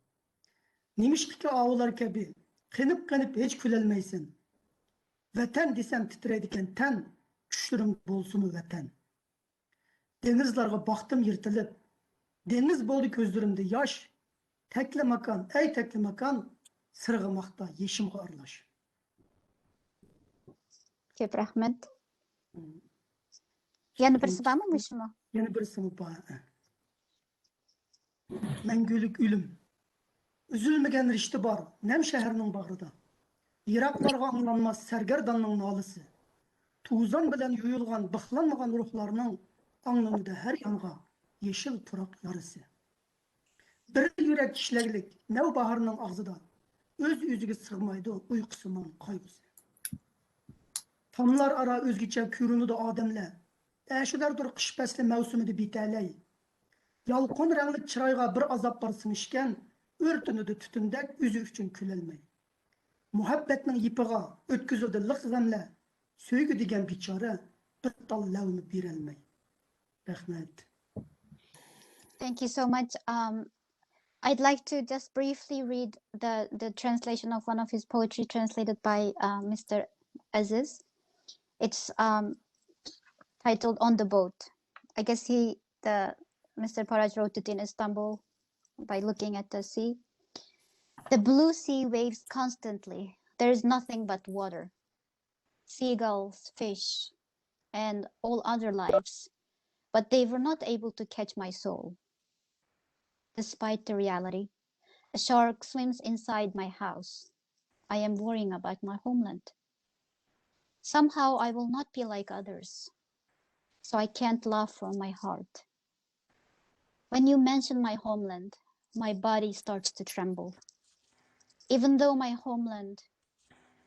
Nimishki avlar kabi qinib hech kulolmaysan. Vatan desam titraydigan tan, kuchlarim bo'lsin vatan. Dengizlarga boqdim yirtilib, dengiz bo'ldi ko'zlarimda yosh. Taklimakan, ey taklimakan, sirg'imoqda yeshimga aralash. Ko'p rahmat. Yana birisi bormi mushumi? Yana birisi bor. Manguluk o'lim. Üzülmegen rişti bar, nem şehirinin bağrıda. Yiraklarga anlanmaz sergerdanның nalisi. Tuzan bilen yuyulgan, bıxlanmagan ruhlarının anlamında her yanğa yeşil purak yarısı. Bir yürek kişileglik nev baharının ağzıda öz üzüge sığmaydı uykusunun kaygısı. Tamlar ara özgüçe kürünü de ademle. Eşilerdir kış pesli mevsümü de biteley. Yalqon renglik çırayga bir azap barsın işken, örtünü de tütündek üzü üçün külelmey. muhabbetning yipiga ötküzüldü lıqzamla, söygü degen biçare, bir tal lavni birelmey. Rahmet. Thank you so much. I'd like to just briefly read the translation of one of his poetry translated by Mr. Aziz. It's titled On the Boat. I guess Mr. Parach wrote it in Istanbul by looking at the sea. The blue sea waves constantly. There is nothing but water. Seagulls, fish, and all other lives. But they were not able to catch my soul. Despite the reality, a shark swims inside my house. I am worrying about my homeland. Somehow I will not be like others, so I can't laugh from my heart. When you mention my homeland, my body starts to tremble. Even though my homeland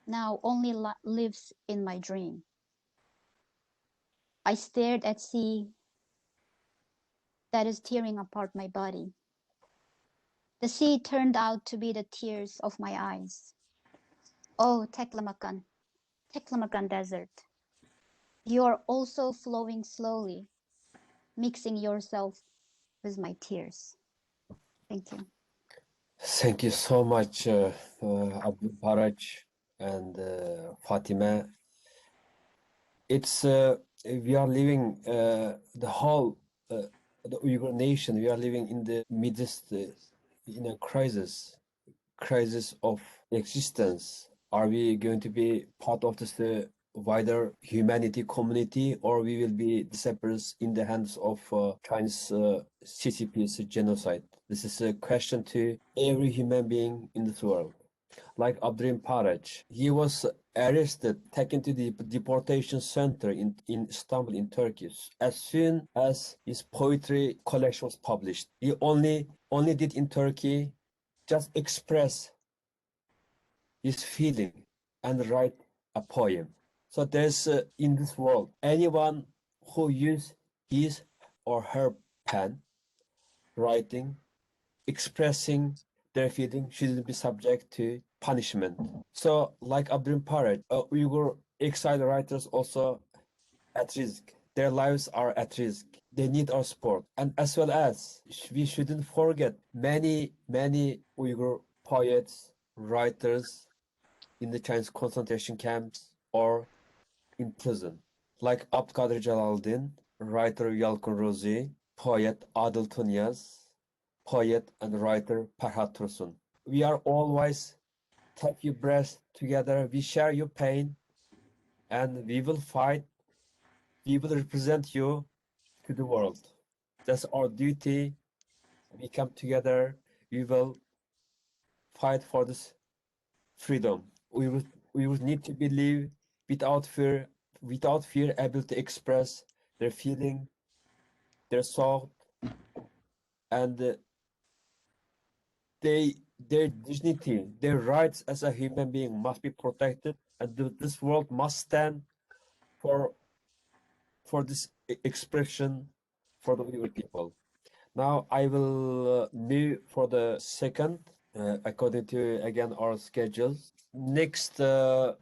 now only lives in my dream. I stared at sea that is tearing apart my body. The sea turned out to be the tears of my eyes. Oh, Teklamakan Desert. You are also flowing slowly, mixing yourself with my tears. Thank you. Thank you so much, Parach and Fatimah. It's we are living the whole the Uyghur nation. We are living in the midst in a crisis of existence. Are we going to be part of this wider humanity community, or we will be disappears in the hands of Chinese CCP's genocide? This is a question to every human being in this world. Like Abdurehim Parach, he was arrested, taken to the deportation center in Istanbul in Turkey as soon as his poetry collection was published. He only did in Turkey just express his feeling and write a poem. So there's in this world, anyone who use his or her pen, writing, expressing their feeling shouldn't be subject to punishment. So like Abdurehim Parach, Uyghur exiled writers also at risk. Their lives are at risk. They need our support. And as well as we shouldn't forget many Uyghur poets, writers in the Chinese concentration camps or in prison. Like Abdulkadir Jalaluddin, writer Yalkun Rozi, poet Adil Tunyaz, poet and writer Parach Tursun. We are always take your breath together. We share your pain and we will fight. We will represent you to the world. That's our duty. We come together. We will fight for this freedom. We would need to believe without fear, able to express their feeling, their thought, and their dignity, their rights as a human being must be protected, and this world must stand for this expression for the Uyghur people. Now I will move for the second, according to again our schedules. Next,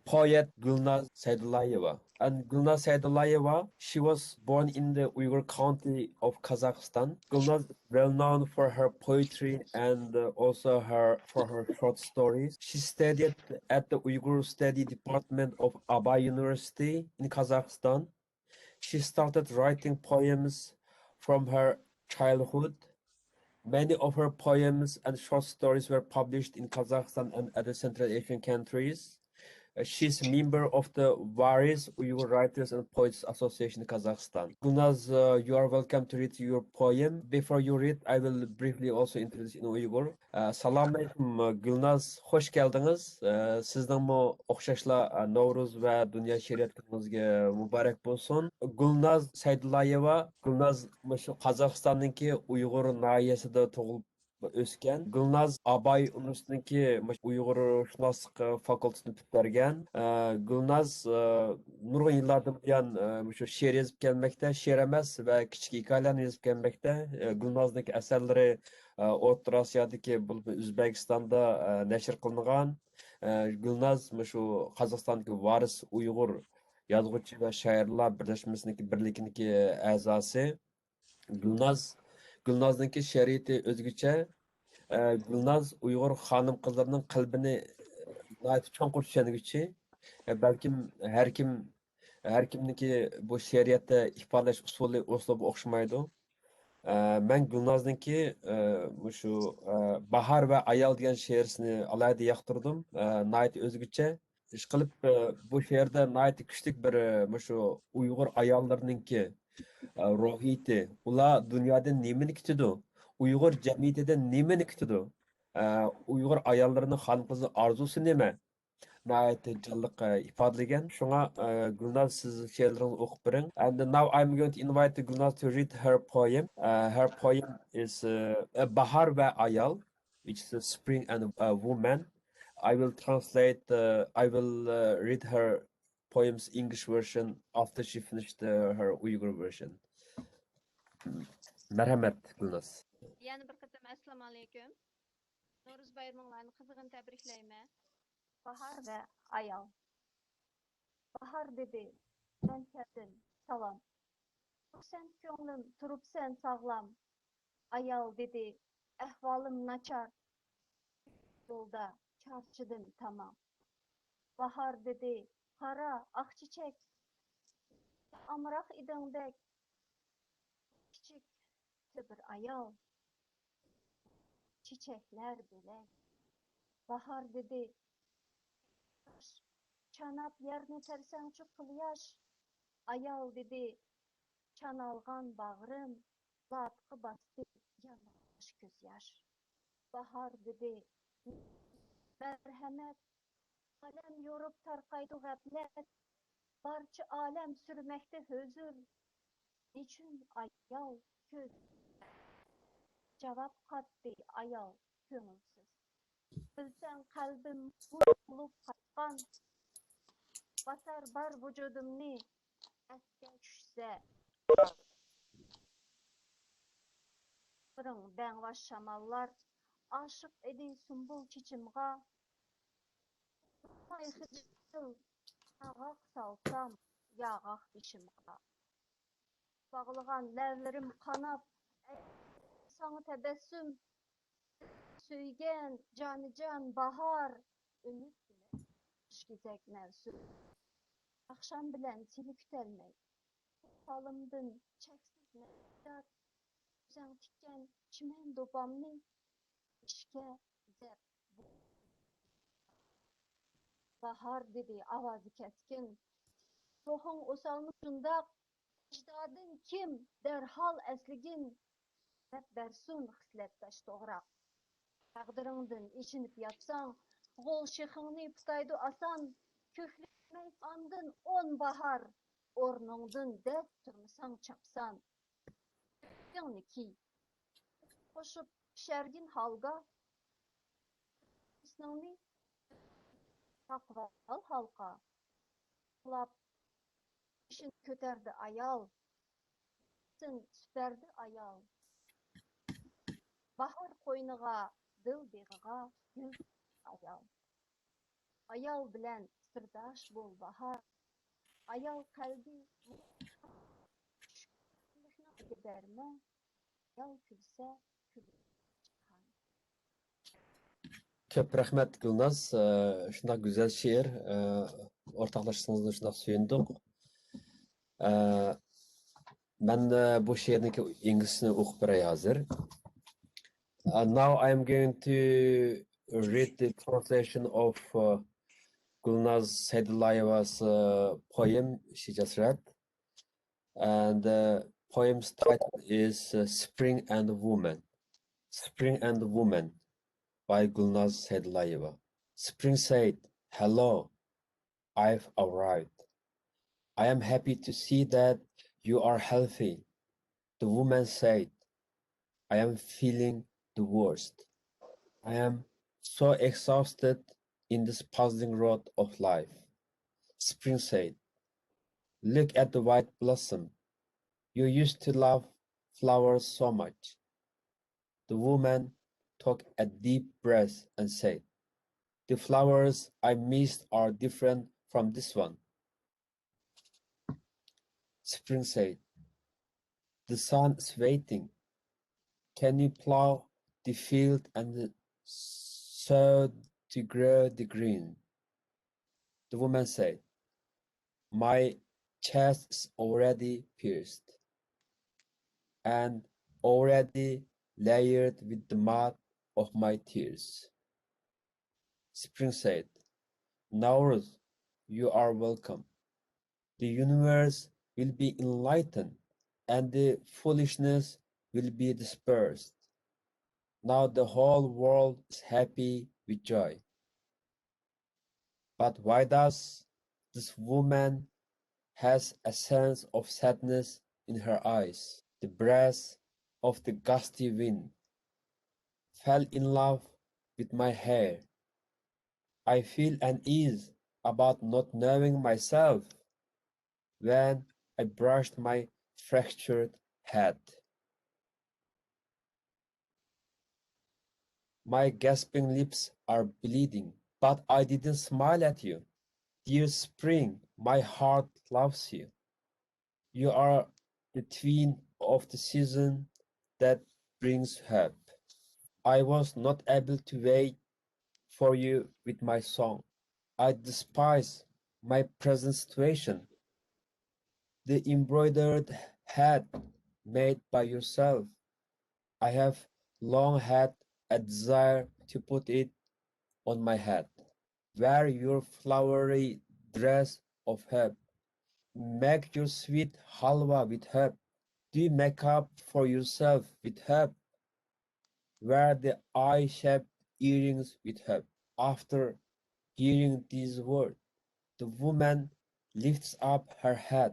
poet Gülnaz Saydullayeva. And Gülnaz Saydullayeva, she was born in the Uyghur country of Kazakhstan. Gülnaz is well known for her poetry and also for her short stories. She studied at the Uyghur Study Department of Abay University in Kazakhstan. She started writing poems from her childhood. Many of her poems and short stories were published in Kazakhstan and other Central Asian countries. She's a member of the various Uyghur Writers and Poets Association in Kazakhstan. Gülnaz, you are welcome to read your poem. Before you read, I will briefly also introduce in Uyghur. Salam alaikum Gülnaz, hoş geldiniz. Sizden bu okşaşla Nowruz ve Dünya Şeriat Gününüzge mübarek bolsun. Gülnaz Saydullayeva, Gülnaz Kazakhstan'daki Uyghur nahiyesinde doğulup өскен. Gülnaz Abay Üniversitesi'ndeki Uyghur Şunaslık Fakültesini bitirgen. Gülnaz nurgun yıllardan buyan şu şiir yazıp gelmekte, şiir emas ve küçük hikayelerini yazıp gelmekte. Gülnaz'daki eserleri Orta Asya'daki Özbekistan'da neşir kılıngan Gülnaz şu Kazakhstan'daki varis Uyghur yazgıcı ve şairler birleşmesindeki birlikiniki azası. Gülnaz'daki şeriyeti özgüçe. Gülnaz Uyghur hanım kızlarının kalbini gayet çoğunkur düşengüçü. Belkim her kimniki bu şeriyette ifadeleş usulü uslubu okşamaydı. Ben Gülnaz'daki şu Bahar ve Ayal diyen şiirisini alayda yaktırdım. Nait özgüçe. İş kılıp bu şiirde nait küçük bir şu Uygur ayallarınınki ruhiyeti. Ula dünyada nemini kütüdü. Uygur cemiyetinde nemini kütüdü. Uygur ayallarının hanım kızı arzusu neme? Nəhayət canlıq ifadələyən. Şuna Gülnaz siz şeirlərinizi oxub verin. And now I'm going to invite Gülnaz to read her poem. Her poem is Bahar ve Ayal, which is a spring and a woman. I will translate, I will read her poem's English version after she finished her Uyghur version. Merhamet Gülnaz. Yani bir kıtım assalamu alaikum. Nowruz bayramınlarını kızgın tebrikleyme. Bahar ve Ayal. Bahar dedi, ben keldim, salam. Sen könglim, turup sen sağlam. Ayal dedi, ehvalım naçar. Yolda çarşıdım tamam. Bahar dedi, kara, ak çiçek. Amrak idindek. Küçük bir ayal. Çiçekler bile. Bahar dedi, çanap yerini tersen çıkıl yaş. Ayal dedi, çanalgan bağrım, latkı bastı yanaş göz yaş. Bahar dedi, merhamet, alem yorup tarkaydı gaflet, barçı alem sürmekte hüzür. Niçin ayal göz? Cevap kattı ayal köngülsüz. Bilsen kalbim bulup katkan, basar bar vücudumni, eske düşse. Fırın ben vaş şamallar, aşık edi sumbul çiçimga. Sayhıcıl, ağak salsam, yağak dişimga. Bağlıgan levlerim kanap, sana tebessüm. Söygen, canı bahar, ümit bile, işgizek mevsim. Akşam bilen seni kütelmey, salımdın çeksiz nektar. Sen tikken çimen dobamni, işke zep. Bahar dedi avazı keskin, ruhun usalmışında, icdadın kim, derhal esligin, hep bersun hislettaş doğrak. Taqdırыңdın içinip yapsan, gol şıxını putaydı asan, köhlemey andın on bahar, ornundun dep turmusan çapsan. Yani ki, koşup şergin halga, isnani takval halka, kulap işin köterdi ayal, sın süperdi ayal. Bahar koynuğa, dıl beğiğa, gül ayal. Ayal bilen sırdaş bol bahar. Ayal kalbi giderme. Ayal külse külü çıkan. Çok rahmet Gülnaz. Şuna güzel şiir. Ortaklaştığınızda şuna suyunduk. Ben bu şiirdeki İngilizcesini okup vereyim hazır. Now I am going to read the translation of Gülnaz Saydullayeva''s poem she just read. And the poem's title is Spring and Woman. Spring and Woman by Gülnaz Saydullayeva. Spring said, hello, I've arrived. I am happy to see that you are healthy. The woman said, I am feeling the worst. I am so exhausted in this puzzling road of life. Spring said, look at the white blossom. You used to love flowers so much. The woman took a deep breath and said, The flowers I missed are different from this one. Spring said, the sun is waiting. Can you plow the field and sow to grow the green? The woman said, my chest is already pierced and already layered with the mud of my tears. Spring said, Nowruz, you are welcome. The universe will be enlightened and the foolishness will be dispersed. Now the whole world is happy with joy. But why does this woman has a sense of sadness in her eyes? The breath of the gusty wind fell in love with my hair. I feel unease about not knowing myself when I brushed my fractured head. My gasping lips are bleeding, but I didn't smile at you. Dear spring, my heart loves you. You are the twin of the season that brings hope. I was not able to wait for you with my song. I despise my present situation. The embroidered hat made by yourself. I have long had a desire to put it on my head. Wear your flowery dress of hope. Make your sweet halwa with hope. Do makeup for yourself with hope. Wear the eye-shaped earrings with hope. After hearing these words, the woman lifts up her head.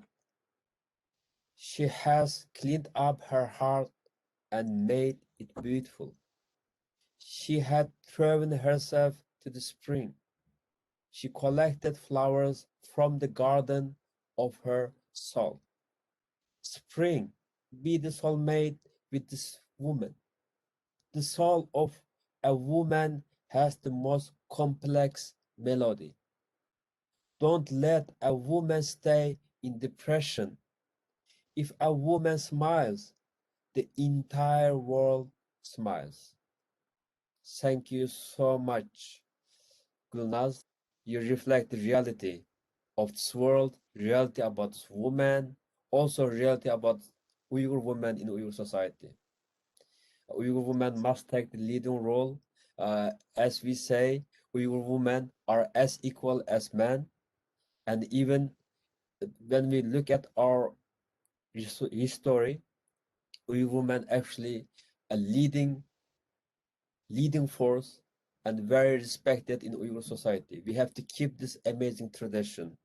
She has cleaned up her heart and made it beautiful. She had thrown herself to the spring. She collected flowers from the garden of her soul. Spring, be the soulmate with this woman. The soul of a woman has the most complex melody. Don't let a woman stay in depression. If a woman smiles, the entire world smiles. Thank you so much, Gülnaz. You reflect the reality of this world, reality about this woman, also reality about Uyghur women in Uyghur society. Uyghur women must take the leading role. As we say, Uyghur women are as equal as men. And even when we look at our history, Uyghur women actually a leading force and very respected in Uyghur society. We have to keep this amazing tradition.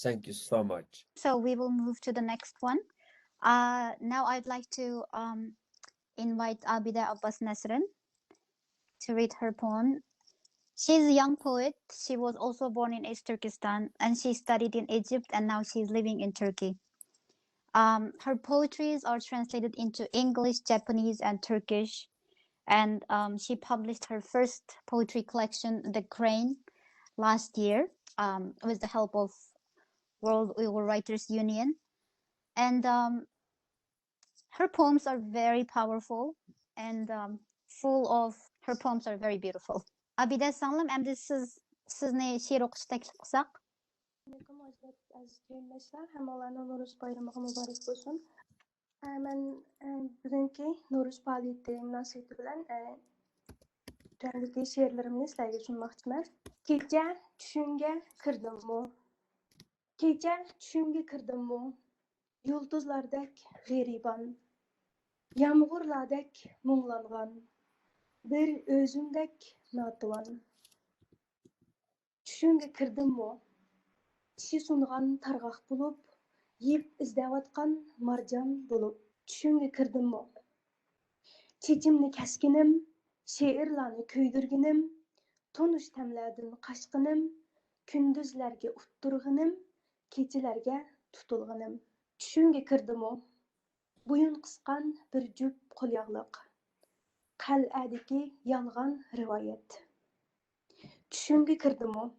Thank you so much. So we will move to the next one. Now I'd like to invite Abida Abbas Nesrin to read her poem. She's a young poet. She was also born in East Turkestan and she studied in Egypt and now she's living in Turkey. Her poetries are translated into English, Japanese, and Turkish. And she published her first poetry collection, The Crane, last year with the help of World Uyghur Writers Union. And her poems are very powerful and full of her poems are very beautiful. Abida singlim, endi sizni she'r o'qishga taklif qilsak. Aziz dinləyicilər, hamılarına Novruz bayramı mübarək olsun. Mən bugünkü Novruz fəaliyyəti münasibəti bilan təhlükə şeirlərimni sizlərə sunmaqçıyam. Kecha tushunga kirdimmi? Kecha tushunga kirdimmi? Yulduzlardek g'eriban, yağmurlardek muңlanğan, bir özümdek nativan. Tushunga kirdimmi? Kişi sunğan tarğaq bulup, yiyip izləyətqan marcan bulup. Tushunga kirdimmi? Çeçimni kəskinim, şeirlarni köydürginim, tonuş təmlərdən qaşqınim, kündüzlərgə utturğınim, keçilərgə tutulğınim. Tushunga kirdimmi? Buyun qısqan bir cüp qo'lyaqliq, qal'adagi yolg'on rivoyat. Tushimga kirdimi?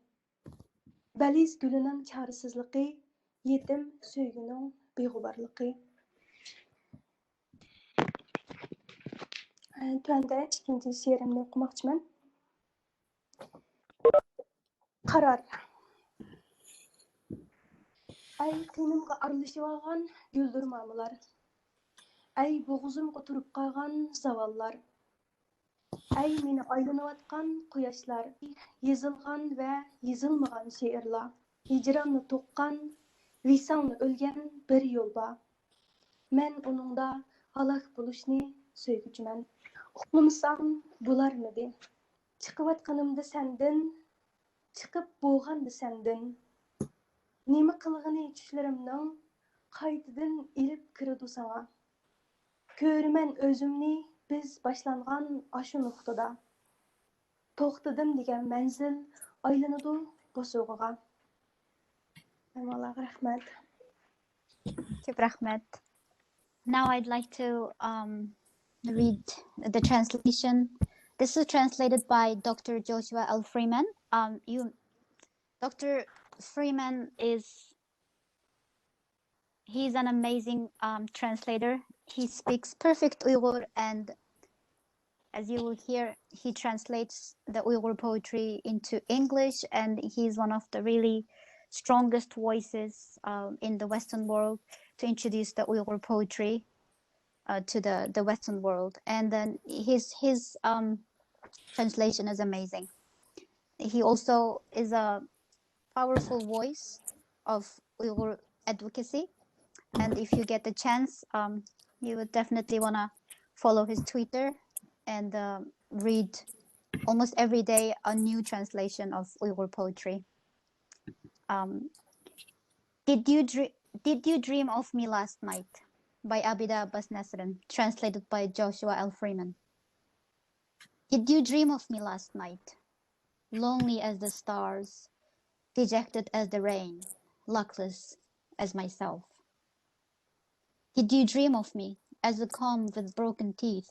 Baliz gülünün çarəsizliyi, yetim söygünün beg'uborligi. Tuanda ikinci she'rimni o'qimoqchiman. Qarar. Ay tenimga aralashib olgan güldürmamular. Ay bo'g'zimga turib qolgan savollar. Ay meni aylanayotgan quyoshlar, yezilgan va yezilmagan she'rlar, hijronni to'qqan, visalni o'lgan bir yo'l bor. Men uningda halok bo'lishni so'yguchiman. Uxlamasam bo'larmidi? Chiqayotganimda sendin, chiqib bo'lganda sendin. Nima qilg'ini tushlarimning qaytadan ilib kirdi sana. Ko'raman o'zimni biz boshlangan ashu nuqtada. To'xtadim degan manzil aylanadi bosug'iga. Allohga rahmat. Ko'p rahmat. Now I'd like to read the translation. This is translated by Dr. Joshua L. Freeman. Dr. Freeman he's an amazing translator. He speaks perfect Uyghur, and as you will hear, he translates the Uyghur poetry into English, and he's one of the really strongest voices in the Western world to introduce the Uyghur poetry to the Western world. And then his translation is amazing. He also is a powerful voice of Uyghur advocacy. And if you get the chance, you would definitely want to follow his Twitter and read almost every day a new translation of Uyghur poetry. Did you dream of me last night? By Abida Abbas Nesrin, translated by Joshua L. Freeman. Did you dream of me last night? Lonely as the stars, dejected as the rain, luckless as myself. Did you dream of me as a comb with broken teeth,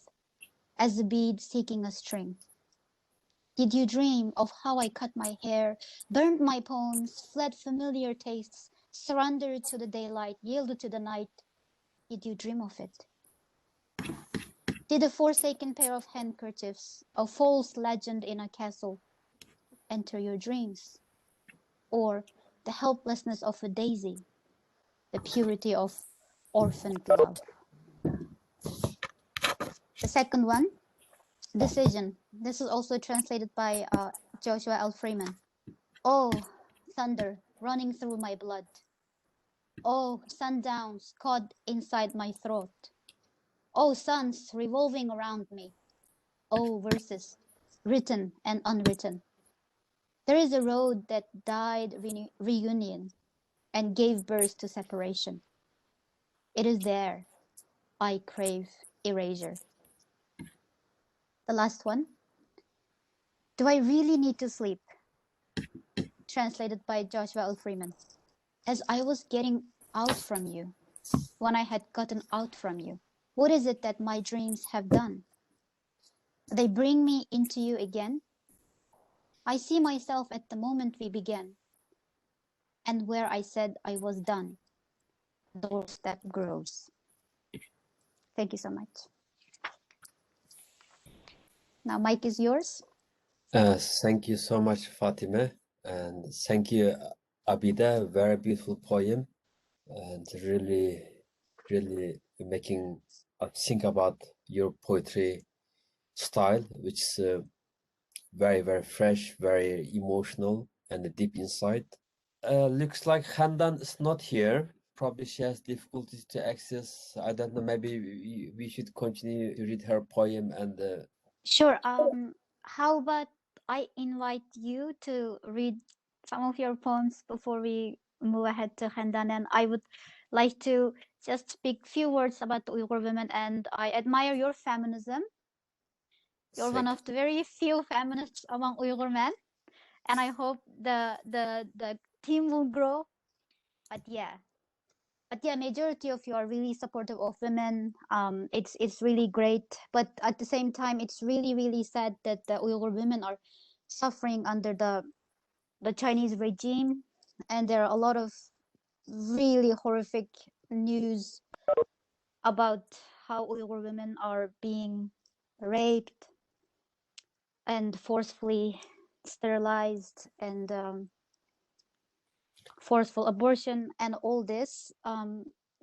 as a bead seeking a string? Did you dream of how I cut my hair, burned my poems, fled familiar tastes, surrendered to the daylight, yielded to the night? Did you dream of it? Did a forsaken pair of handkerchiefs, a false legend in a castle, enter your dreams? Or the helplessness of a daisy, the purity of orphaned love? The second one, Decision. This is also translated by Joshua L. Freeman. Oh, thunder running through my blood. Oh, sundowns caught inside my throat. Oh, suns revolving around me. Oh, verses written and unwritten. There is a road that died reunion and gave birth to separation. It is there. I crave erasure. The last one. Do I really need to sleep? Translated by Joshua L. Freeman. As I was getting out from you, when I had gotten out from you, what is it that my dreams have done? They bring me into you again. I see myself at the moment we began, and where I said I was done, doorstep grows. Thank you so much. Now, Mike is yours. Thank you so much, Fatimah, and thank you, Abida. Very beautiful poem, and really making us think about your poetry style, which is very fresh, very emotional, and deep inside. Looks like Handan is not here. Probably she has difficulties to access. I don't know. Maybe we should continue to read her poem and. Sure. How about I invite you to read some of your poems before we move ahead to Handan, and I would like to just speak few words about the Uyghur women, and I admire your feminism. You're one of the very few feminists among Uyghur men, and I hope the team will grow. But yeah, majority of you are really supportive of women. It's really great, but at the same time, it's really sad that the Uyghur women are suffering under the Chinese regime, and there are a lot of really horrific news about how Uyghur women are being raped and forcefully sterilized, and forceful abortion and all this.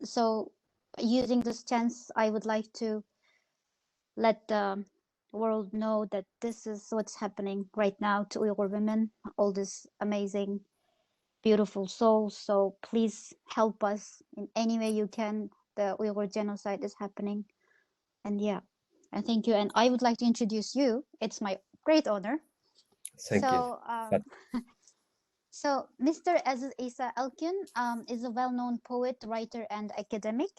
So using this chance, I would like to let the world know that this is what's happening right now to Uyghur women, all these amazing, beautiful souls. So please help us in any way you can. The Uyghur genocide is happening. And yeah, and thank you. And I would like to introduce you. It's my great honor. Thank you. So Mr. Aziz Isa Elkun is a well-known poet, writer, and academic.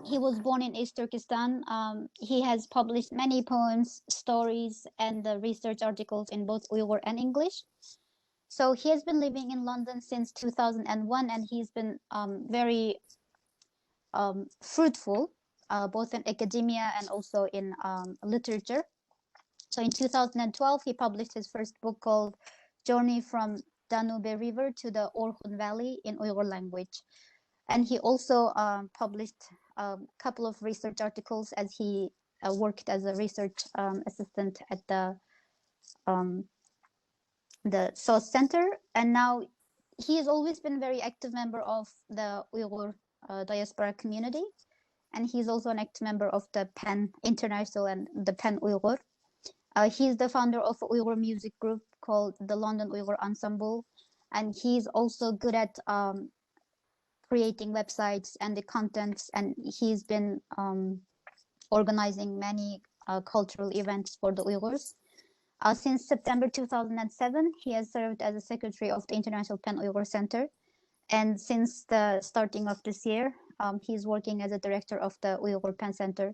He was born in East Turkestan. He has published many poems, stories, and research articles in both Uyghur and English. So he has been living in London since 2001, and he's been very fruitful, both in academia and also in literature. So in 2012, he published his first book called Journey from Danube River to the Orkhun Valley in Uyghur language. And he also published a couple of research articles as he worked as a research assistant at the SOS Center. And now he has always been a very active member of the Uyghur diaspora community. And he's also an active member of the PEN International and the PEN Uyghur. He's the founder of an Uyghur music group called the London Uyghur Ensemble. And he's also good at creating websites and the contents, and he's been organizing many cultural events for the Uyghurs. Since September 2007, he has served as a secretary of the International PEN Uyghur Centre. And since the starting of this year, he's working as a director of the Uyghur PEN Centre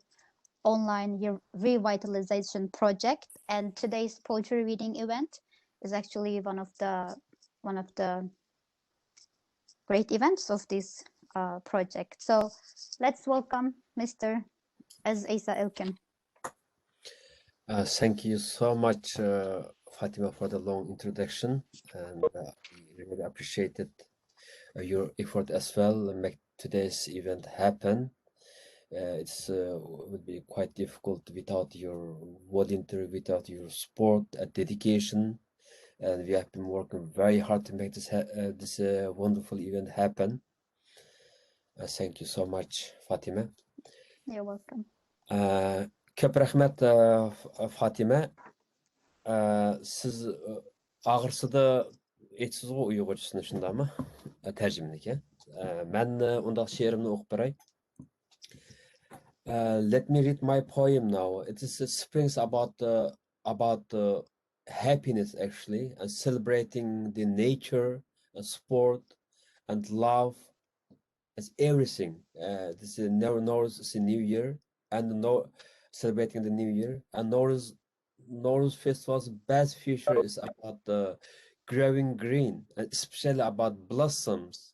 online revitalization project. And today's poetry reading event is actually one of the great events of this project. So let's welcome Mr. Aziz Isa Elkun. Thank you so much, Fatima, for the long introduction, and we really appreciated your effort as well and make today's event happen. It's would be quite difficult without your volunteer, without your support and dedication, and we have been working very hard to make this wonderful event happen. Thank you so much, Fatima. You're welcome. Köp rahmet Fatima. Siz ağırsıda etsiz o Uygurcasını şunda mı? Tercümenik. Ben onda şiirimni okup beray. Let me read my poem now. It springs about happiness actually, and celebrating the nature and sport and love as everything. This is Nowruz, it's a new year, and celebrating the new year. And Nowruz Festival's best feature is about the growing green, especially about blossoms.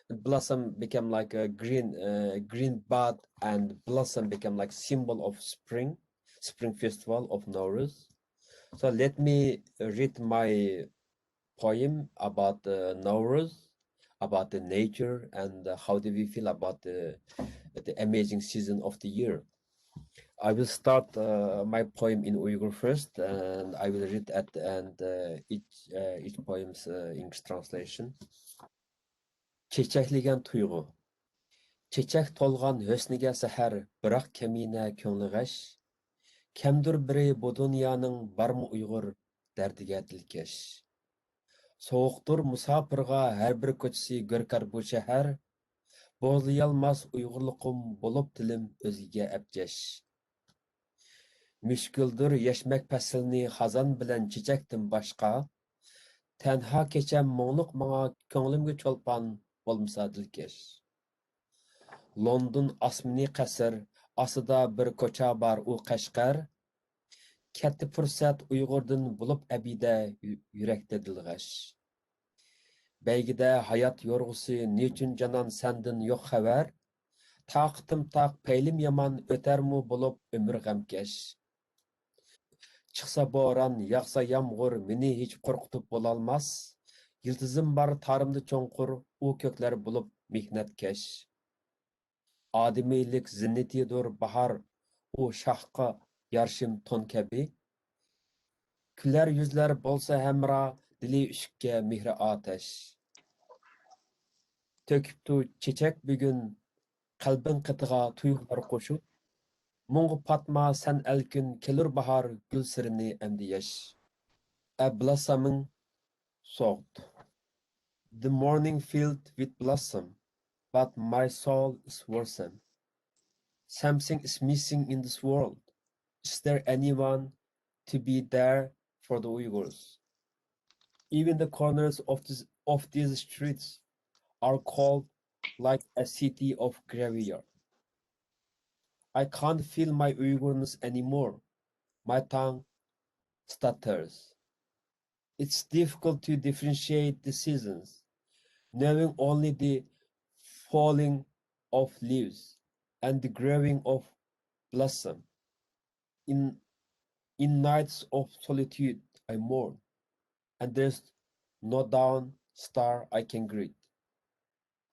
Blossom became like a green bud, and blossom became like symbol of spring festival of Nowruz. So let me read my poem about Nowruz, about the nature, and how do we feel about the amazing season of the year. I will start my poem in Uyghur first, and I will read at the end each poem's English translation. Çiçekligen tuygu. Çiçek tolgan hösniga sahar, biroq kemine ko'ngli g'ash. Kimdir biri bu dunyoning barmi Uyg'ur dardiga dilkash. Sovuqdur musafirga har bir ko'chasi go'rkar bu shahar. Bo'g'zlayolmas Uyg'urliqim bo'lib tilim o'ziga abjash. Müşküldür yaşmak pasilni xazon bilan çiçektin başqa. Tenha keçem muңluq mağa ko'nglimga cho'lpon bo'lmasa dilkash. London osmini qasr, osida bir ko'cha bor u Qashqar. Katta fursat Uyg'urdan bo'lib abida yurakda dilg'ash. Beygida hayot yo'rg'usi nechun janon sandin yo'q xabar. Taqtim taq paylim yomon o'tarmu bo'lib umr g'amkash. Chiqsa bo'ron, yağsa yağmur, meni hech qo'rqitib bo'lolmas. Yıldızım bar tarımda çoğunqur, u kökler bulup mihnetkeş. Ademiylik zinnetidir bahar, u şahqa yarşım ton kabi. Güler yüzler bolsa hemra, dili üşükke mihri ateş. Töküptü çiçek bugün, kalbin qıtığa tuygular koşup. Mungu patma sen elkün, kelur bahar gül sirini emdi yaş. Blossoming soğut. The morning filled with blossom, but my soul is worsened. Something is missing in this world. Is there anyone to be there for the Uyghurs? Even the corners of these streets are called like a city of graveyard. I can't feel my Uyghurness anymore. My tongue stutters. It's difficult to differentiate the seasons, knowing only the falling of leaves and the growing of blossom. In nights of solitude, I mourn, and there's no dawn star I can greet.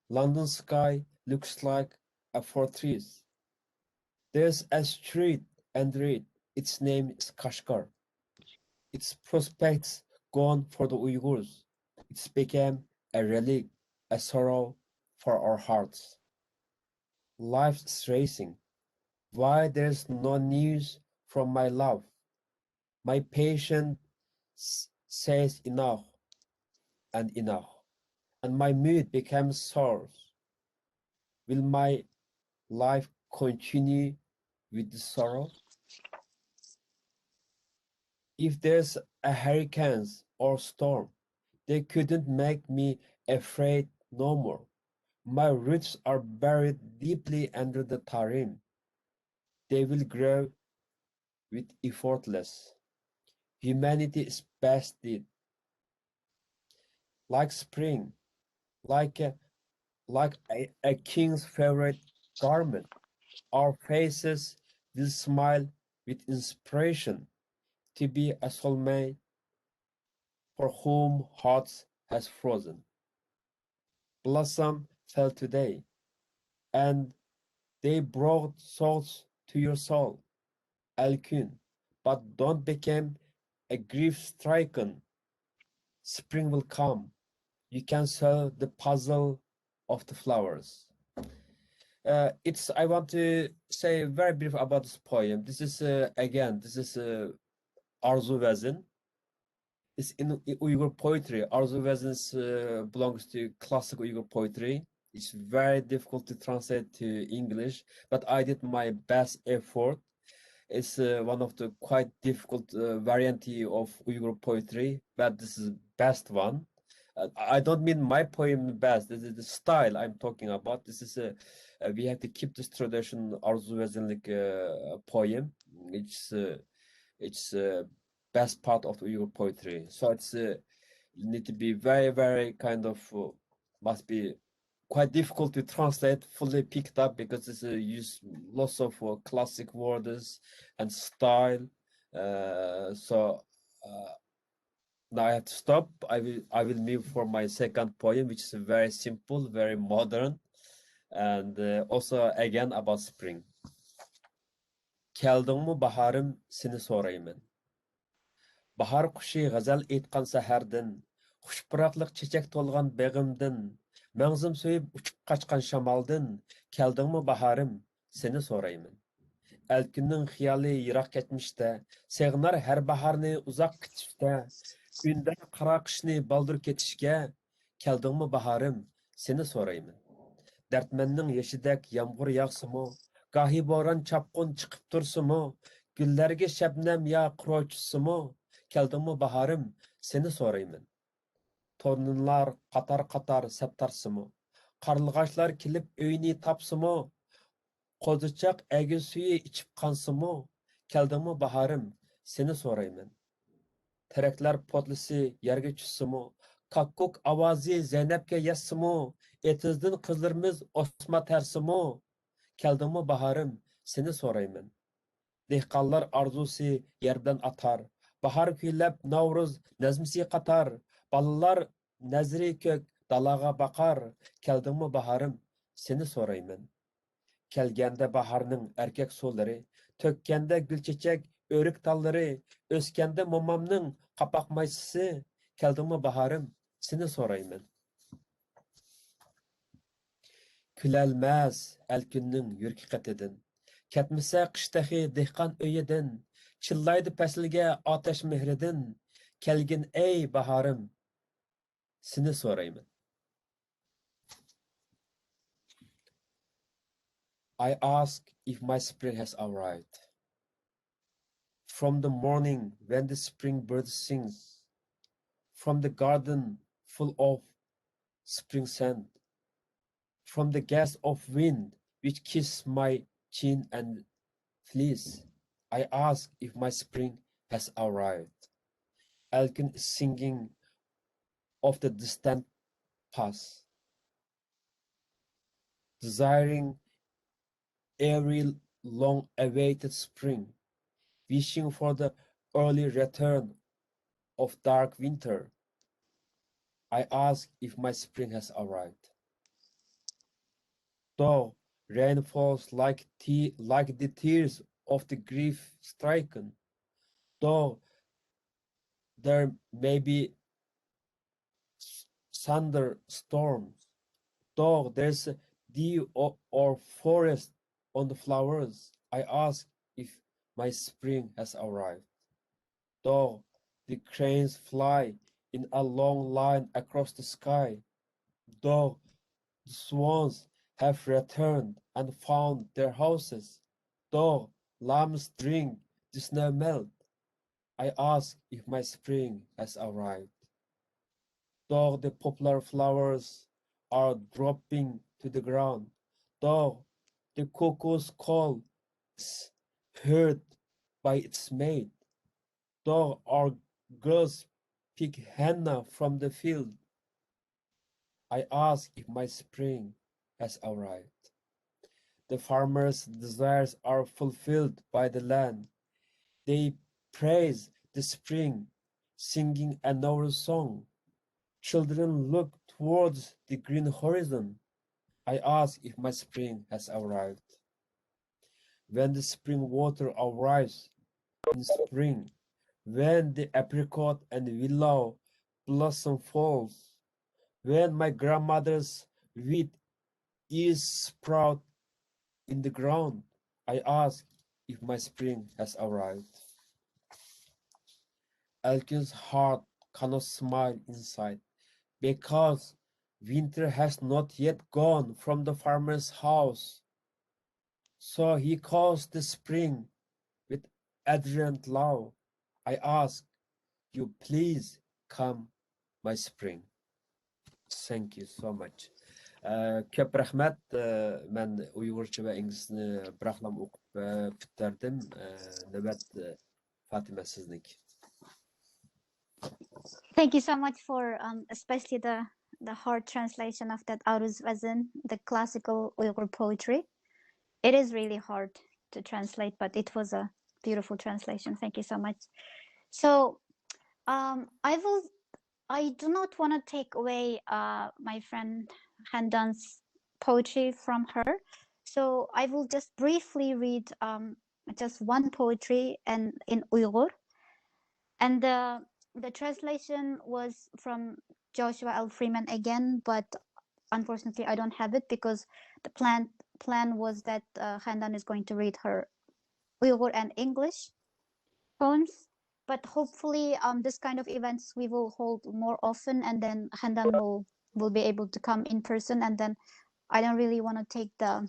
London sky looks like a fortress. There's a street under it. Its name is Kashgar. Its prospects gone for the Uyghurs. It's became a relic, a sorrow for our hearts. Life's racing. Why there's no news from my love? My patient says enough and enough, and my mood becomes sore. Will my life continue with the sorrow? If there's a hurricane or storm, they couldn't make me afraid no more. My roots are buried deeply under the tarim. They will grow with effortless. Humanity is past it. Like spring, like a king's favorite garment, our faces will smile with inspiration to be a soulmate for whom hearts has frozen. Blossom fell today, and they brought salts to your soul, Elkun, but don't become a grief-stricken. Spring will come. You can solve the puzzle of the flowers. I want to say very brief about this poem. This is Arzu Vezin. It's in Uyghur poetry. Arzu Vezin belongs to classic Uyghur poetry. It's very difficult to translate to English, but I did my best effort. It's one of the quite difficult variety of Uyghur poetry, but this is best one. I don't mean my poem best. This is the style I'm talking about. This is we have to keep this tradition. Arzu Vezinlik poem. It's best part of Uyghur poetry. So it's need to be very, very kind of must be quite difficult to translate, fully picked up, because it's use lots of classic words and style. Now I have to stop. I will move for my second poem, which is very simple, very modern, and also again about spring. Keldingmi baharim, seni so'rayman. Bahar qushi g'azal aytgan sahardan, xushpuroqlik chechak to'lgan beg'imdan, mangzim so'yib uchib qochgan shamoldan, keldingmi baharim, seni so'rayman. Elkunning xiyoli yiroq ketmishda, seg'nar har baharni uzoq kutishda, undar qaro qishni baldur ketishga, keldingmi baharim, seni so'rayman. Dardmanning yeshidek yomg'ir yog'simi, gohi bo'ron chopqin chiqib tursimi, gullarga shabnam yo qurochsimi, keldingmi baharim, seni so'rayman. Tornunlar qatar saptarsimi, qarlig'ashlar kelib uyni topsimi, qo'zichoq agi suyi ichib qansimi, keldingmi baharim, seni so'rayman. Teraklar potlisi yerga tushsimi, kakkuk ovozi Zaynabga yassimi, etizdan qizlarimiz osma tarsimi, keldingmi baharim, seni so'rayman. dehqonlar orzusi yerdan atar. Bahar kuylab Nowruz nazmisi qatar. Balalar nazri ko'k dalaga baqar. Keldingmi baharim, seni so'rayman. Kelganda baharning erkak so'llari, to'kkanda gulchechak o'rik tallari, o'skanda momamning qapoq maysisi. Keldingmi baharim, seni so'rayman. Küləlməz Elkunning yurki qatidan. Ketmisa qishtahi dehqon uyidan. Chillaydi faslga otash mehridan. Kelgin ey bahorim, seni so'rayman. I ask if my spring has arrived. From the morning when the spring bird sings, from the garden full of spring scent, from the gusts of wind which kiss my chin and fleece, I ask if my spring has arrived. Elkun is singing of the distant past, desiring every long-awaited spring, wishing for the early return of dark winter. I ask if my spring has arrived. Though rain falls like the tears of the grief-stricken, though there may be thunderstorms, though there's dew or forest on the flowers, I ask if my spring has arrived. Though the cranes fly in a long line across the sky, though the swans have returned and found their houses, though lambs drink the snow melt, I ask if my spring has arrived. Though the poplar flowers are dropping to the ground, though the cuckoo's call is heard by its mate, though our girls pick henna from the field, I ask if my spring has arrived. The farmer's desires are fulfilled by the land. They praise the spring, singing a Nowruz song. Children look towards the green horizon. I ask if my spring has arrived. When the spring water arrives in spring, when the apricot and willow blossom falls, when my grandmother's wheat is sprout in the ground, I ask if my spring has arrived. Elkun's heart cannot smile inside, because winter has not yet gone from the farmer's house. So he calls the spring with ardent love. I ask you, please come, my spring. Thank you so much. Köp rahmat. Men Uyg'urcha va inglizcha biraqlam o'qib bitirdim. Navbat Fatimah sizniki. Thank you so much for especially the hard translation of that Aruz Vazin, the classical Uyghur poetry. It is really hard to translate, but it was a beautiful translation. Thank you so much. So I do not want to take away my friend Handan's poetry from her. So I will just briefly read just one poetry and in Uyghur. And the translation was from Joshua L. Freeman again, but unfortunately I don't have it because the plan was that Handan is going to read her Uyghur and English poems. But hopefully this kind of events we will hold more often, and then Handan will be able to come in person, and then I don't really want to take the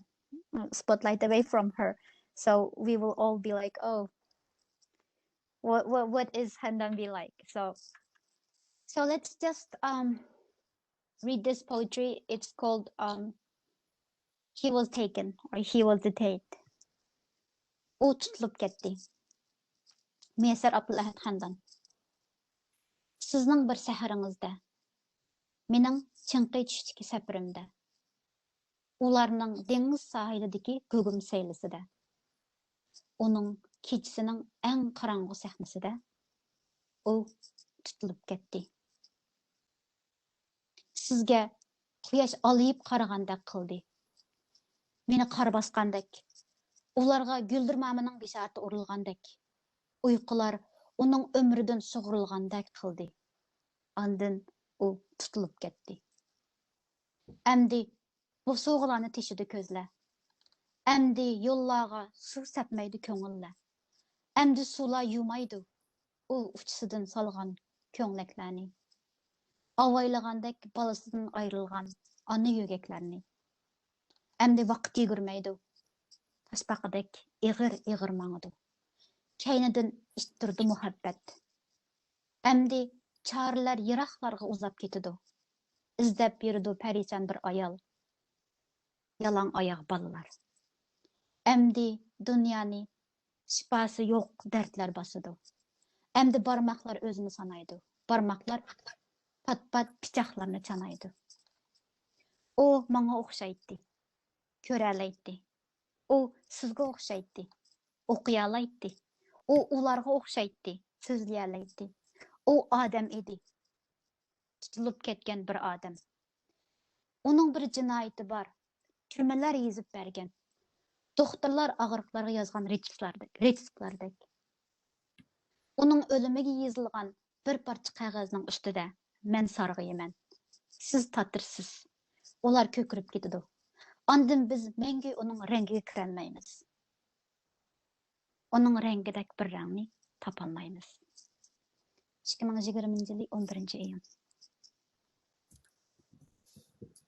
spotlight away from her. So we will all be like, oh, what is Handan be like? So let's just read this poetry. It's called He Was Taken or He Was Detained. U tutulup ketdi. Muyesser Abdulehed Handan. Sizning bir saharingizda, mening chinqi tushdagi safirimda, ularning dengiz sahilidagi ko'gim saylisida, uning kechisining eng qorong'u sahnasida u tutilib ketdi. Sizga quyosh oliyib qaragandek qildi. Meni qor bosgandek, ularga güldürmamining bishorati urilgandek, uyqular uning umridan sug'urilgandek qildi. Andin u tutilib ketdi. Endi bu so'g'larni teshidi ko'zlar. Endi yo'llarga suv sepmaydi ko'ngillar. Endi suvlar yumaydi u uchisidan solgan ko'nglaklarni. Avaylagandek balasidan ayrılgan ana yögeklerini. Endi vaqt yugurmaydi. Taşbaqadek ig'ir mağıdı. Kaynidan ittirdi muhabbat. Endi çağrılar yiraqlarga uzab ketidi. İzdep yürüdü perişan bir ayal. Yalan ayak balalar. Endi dünyani şifası yok dertler basıdı. Endi barmaklar özünü sanaydı. Barmaklar pat-pat pichaqlarni chanaydi. O manga o'xshaydi. Ko'ralaydi. O sizga o'xshaydi. O'qiyalaydi. O ularga o'xshaydi. So'zlayalaydi. O odam edi. Tutilib ketgan bir odam. Uning bir jinoyati bor. Turmalar yezib bergan. Doktorlar og'riqlarga yozgan retseptlardek. Uning o'limiga yozilgan bir parcha qog'ozning ustida men sarg'ayman. Siz tatirsiz. Ular ko'kirib ketadi. Ondan biz mengi uning rangiga kirolmaymiz. Uning rangidek bir rangni topolmaymiz. 2020 yil 11-iyun.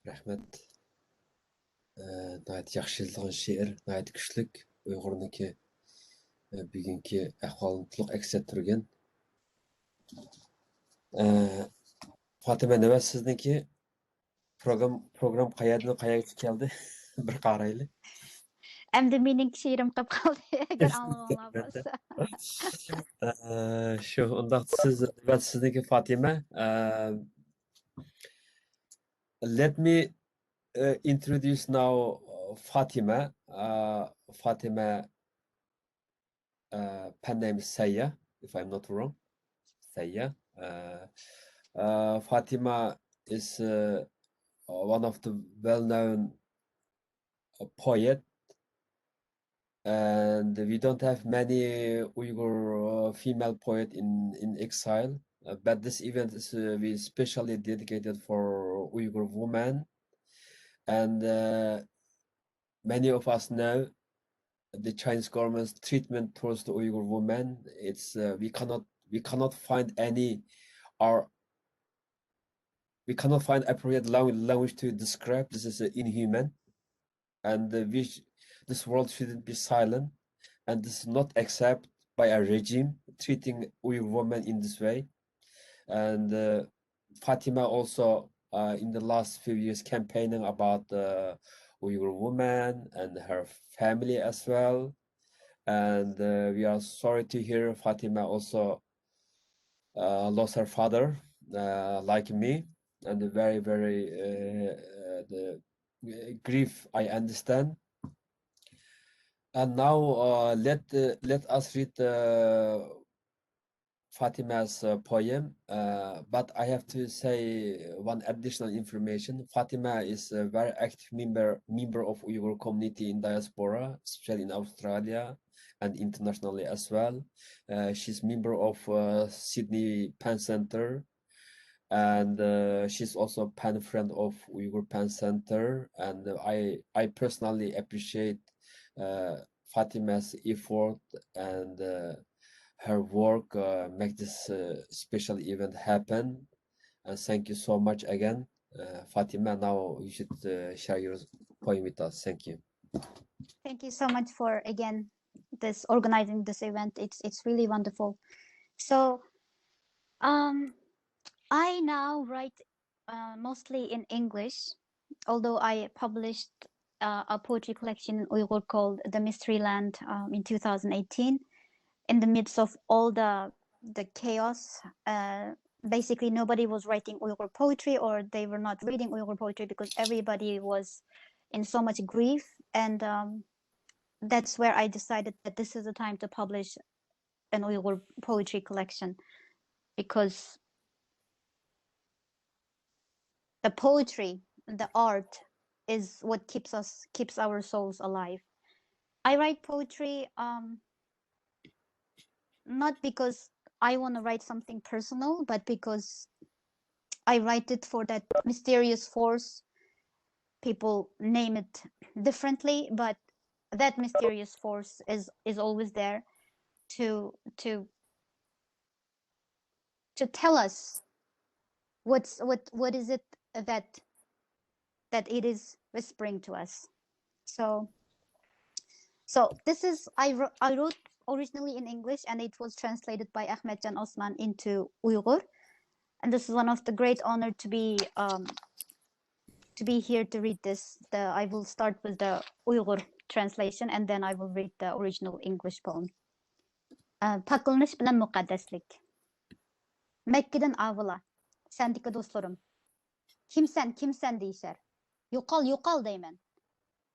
Rahmat. Nəhayət yaxşı yazılған şeir, nəhayət güclük. Uyğurniki bugünkü ahvalını to'liq aks ettirgan. Fatima, nima sizniki program qayerdan qayerga keldi? Bir qarayli. Endi mening she'rim qilib qoldi agar anglag'inglar bo'lsa. Shu unda sizniki Fatima. Let me introduce now Fatima. Fatima pen name is Seyyah, if I'm not wrong. Seyyah. Fatima is one of the well-known poet, and we don't have many Uyghur female poet in exile. But this event is we specially dedicated for Uyghur women, and many of us know the Chinese government's treatment towards the Uyghur women. It's we cannot find appropriate language to describe. This is inhuman, and this world shouldn't be silent, and this is not accepted by a regime treating Uyghur women in this way. And Fatima also in the last few years campaigning about Uyghur woman and her family as well. And we are sorry to hear Fatima also lost her father, like me, and the very the grief I understand. And now let us read Fatima's poem, but I have to say one additional information. Fatima is a very active member of Uyghur community in diaspora, especially in Australia and internationally as well. She's member of Sydney PEN Centre, and she's also PEN friend of Uyghur PEN Centre, and I personally appreciate Fatima's effort and her work make this special event happen. And thank you so much again, Fatima. Now you should share your poem with us. Thank you. Thank you so much for again organizing this event. It's really wonderful. So I now write mostly in English, although I published a poetry collection in Uyghur called The Mystery Land in 2018. In the midst of all the chaos, basically nobody was writing Uyghur poetry, or they were not reading Uyghur poetry because everybody was in so much grief. And that's where I decided that this is the time to publish an Uyghur poetry collection, because the poetry, the art, is what keeps our souls alive. I write poetry not because I want to write something personal, but because I write it for that mysterious force. People name it differently, but that mysterious force is always there to tell us what is it that it is whispering to us. So this is I wrote originally in English, and it was translated by Ahmedjan Osman into Uyghur, and this is one of the great honor to be here to read this. I will start with the Uyghur translation, and then I will read the original English poem. Pakılmış bilen mukaddeslik. Mekke'den avıla, sendiki dostlarım. Kimsen deyişer. Yo'qol deyman.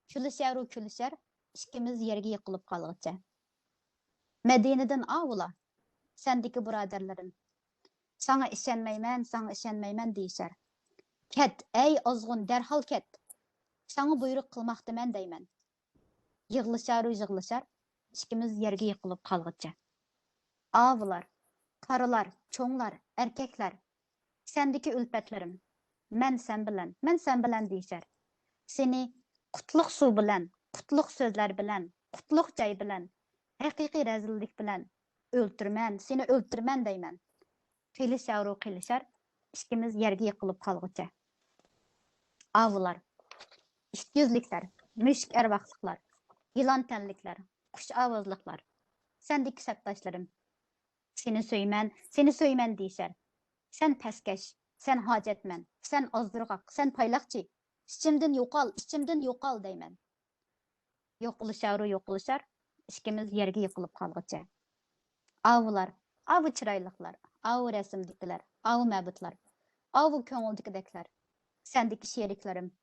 Külüşer, ikkimiz yerga yiqilib qolg'icha. Medineden avıla, sendiki birodarlarim. Sana ishonmayman deyişer. Ket, ey ozg'un, derhal ket. Sana buyruq qilmoqdaman deyman. Yig'lashar, ikkimiz yerga yiqilib qolg'icha. Avılar, qarılar, çoğlar, erkekler. Sendiki ülpetlerim. Men sen bilen deyişer. Seni qutluk su bilen, qutluk sözler bilen, qutluk joy bilen, haqiqiy rezillik bilen seni o'ltirman deyman. Qilishar, ikkimiz yerga yiqilib qolg'icha. Avılar, işgüzlikler, müşk ervaqlıqlar, yılan tenlikler, kuş avazlıqlar. Sendiki septaşlarım. Seni söymen deyişer. Sen peskeş, sen hacetmen, sen azdırgaq, sen paylaqçı. İçimden yo'qol deyman. Yo'qlashar, ikkimiz yerga yiqilib qolg'icha. Avılar, avı chirayliqlar, avı rasmdikilar, avı mabutlar, avı ko'ngildikideklar. Sendiki sheriklarim.